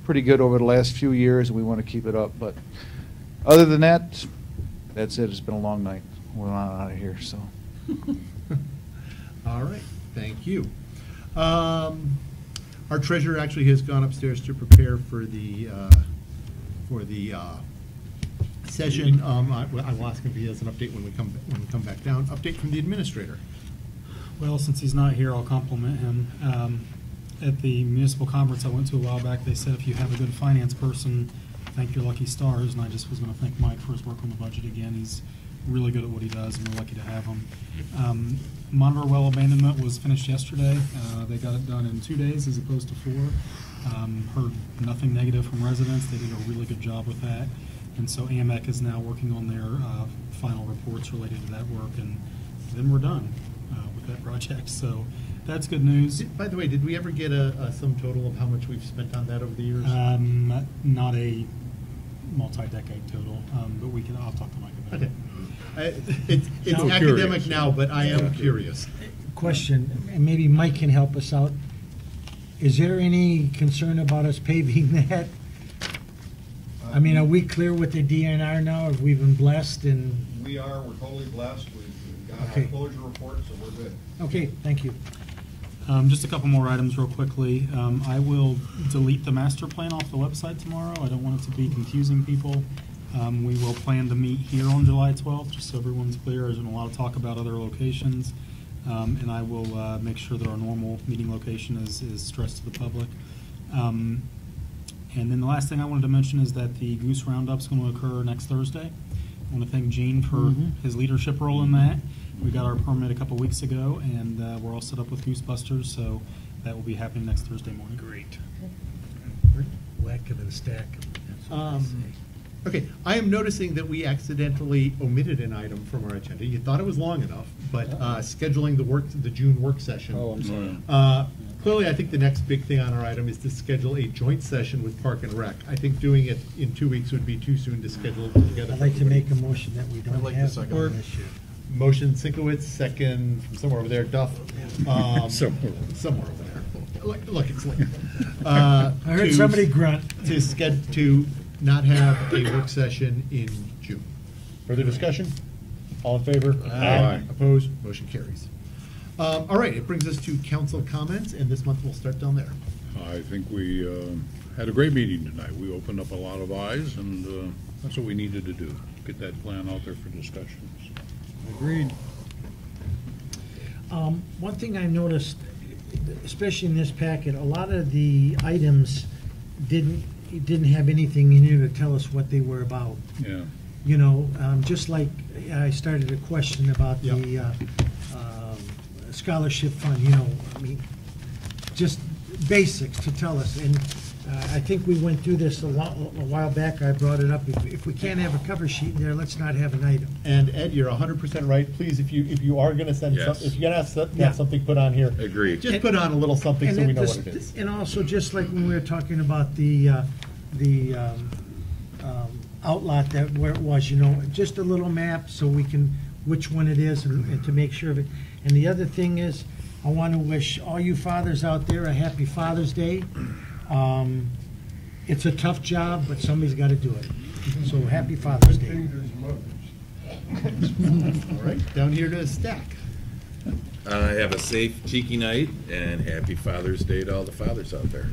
[SPEAKER 17] pretty good over the last few years, and we want to keep it up. But other than that, that's it. It's been a long night. We're not out of here, so.
[SPEAKER 1] All right, thank you. Our treasurer actually has gone upstairs to prepare for the session. I will ask him if he has an update when we come back down. Update from the administrator.
[SPEAKER 15] Well, since he's not here, I'll compliment him. At the municipal conference I went to a while back, they said if you have a good finance person, thank your lucky stars, and I just was going to thank Mike for his work on the budget again. He's really good at what he does, and we're lucky to have him. Monitor well abandonment was finished yesterday. They got it done in 2 days as opposed to 4. Heard nothing negative from residents. They did a really good job with that. And so AMEC is now working on their final reports related to that work, and then we're done with that project. So that's good news.
[SPEAKER 1] By the way, did we ever get a sum total of how much we've spent on that over the years?
[SPEAKER 15] Not a multi-decade total, but I'll talk to Mike about it.
[SPEAKER 1] It's academic now, but I am curious.
[SPEAKER 6] Question, and maybe Mike can help us out. Is there any concern about us paving that? I mean, are we clear with the DNR now? Have we been blessed? And
[SPEAKER 9] we're totally blessed. We've got
[SPEAKER 6] Okay.
[SPEAKER 9] our closure report, so we're good.
[SPEAKER 6] okay, thank you.
[SPEAKER 15] Just a couple more items real quickly. I will delete the master plan off the website tomorrow. I don't want it to be confusing people. We will plan to meet here on July 12th, just so everyone's clear. There's been a lot of talk about other locations, and I will make sure that our normal meeting location is stressed to the public. And then the last thing I wanted to mention is that the Goose Roundup is going to occur next Thursday. I want to thank Gene for his leadership role in that. We got our permit a couple weeks ago, and we're all set up with Goose Busters, so that will be happening next Thursday morning.
[SPEAKER 6] Great. Whack of a stack. That's what I say.
[SPEAKER 1] Okay, I am noticing that we accidentally omitted an item from our agenda. You thought it was long enough, but scheduling the June work session.
[SPEAKER 4] Oh, I'm sorry.
[SPEAKER 1] Clearly, I think the next big thing on our item is to schedule a joint session with Park and Rec. I think doing it in 2 weeks would be too soon to schedule it together.
[SPEAKER 6] I'd like to make a motion that we don't have one this year.
[SPEAKER 1] Motion Sinkowitz, second from somewhere over there, Duff. Somewhere over there. Look, it's late.
[SPEAKER 6] I heard somebody grunt.
[SPEAKER 1] To not have a work session in June. Further discussion? All in favor?
[SPEAKER 4] Aye.
[SPEAKER 1] Opposed? Motion carries. All right, it brings us to council comments, and this month we'll start down there.
[SPEAKER 4] I think we had a great meeting tonight. We opened up a lot of eyes, and that's what we needed to do, get that plan out there for discussions.
[SPEAKER 6] Agreed. One thing I noticed, especially in this packet, a lot of the items didn't have anything in here to tell us what they were about.
[SPEAKER 4] Yeah.
[SPEAKER 6] You know, just like I started a question about the scholarship fund, you know, I mean, just basics to tell us. And I think we went through this a while back. I brought it up. If we can't have a cover sheet in there, let's not have an item.
[SPEAKER 1] And Ed, you're 100% right. Please, if you are going to send
[SPEAKER 10] Yes.
[SPEAKER 1] if you're going to
[SPEAKER 6] Yeah.
[SPEAKER 1] have something put on here,
[SPEAKER 10] Agreed.
[SPEAKER 1] just put on a little something so we know what it is.
[SPEAKER 6] And also, just like when we were talking about the outlot that where it was, just a little map so we can, which one it is and to make sure of it. And the other thing is, I want to wish all you fathers out there a happy Father's Day. It's a tough job, but somebody's got to do it. So happy Father's Day.
[SPEAKER 1] All right, down here to Stack.
[SPEAKER 10] Have a safe, cheeky night, and happy Father's Day to all the fathers out there.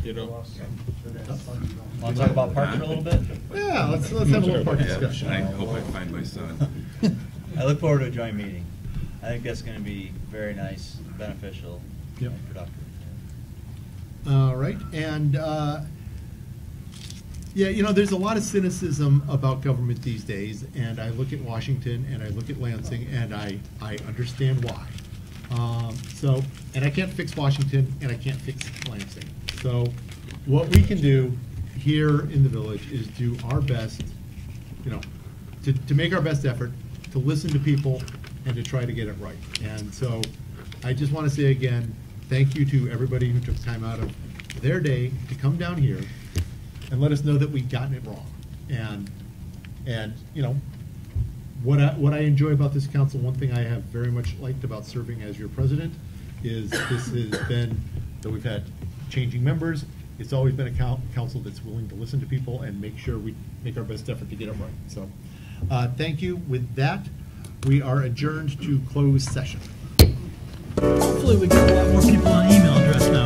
[SPEAKER 12] Ditto.
[SPEAKER 13] Want to talk about parks for a little bit?
[SPEAKER 1] Yeah, let's have a little park discussion.
[SPEAKER 10] I hope I find my son.
[SPEAKER 13] I look forward to a joint meeting. I think that's going to be very nice, beneficial,
[SPEAKER 1] Yep.
[SPEAKER 13] and productive.
[SPEAKER 1] All right, and yeah, there's a lot of cynicism about government these days, and I look at Washington and I look at Lansing, and I understand why. And I can't fix Washington, and I can't fix Lansing. So, what we can do here in the village is do our best, to make our best effort to listen to people and to try to get it right. And so, I just want to say again, thank you to everybody who took time out of their day to come down here and let us know that we've gotten it wrong. And what I enjoy about this council, one thing I have very much liked about serving as your president is this has been that we've had changing members. It's always been a council that's willing to listen to people and make sure we make our best effort to get it right. So, thank you. With that, we are adjourned to closed session.
[SPEAKER 6] Hopefully we get a lot more people on email address now.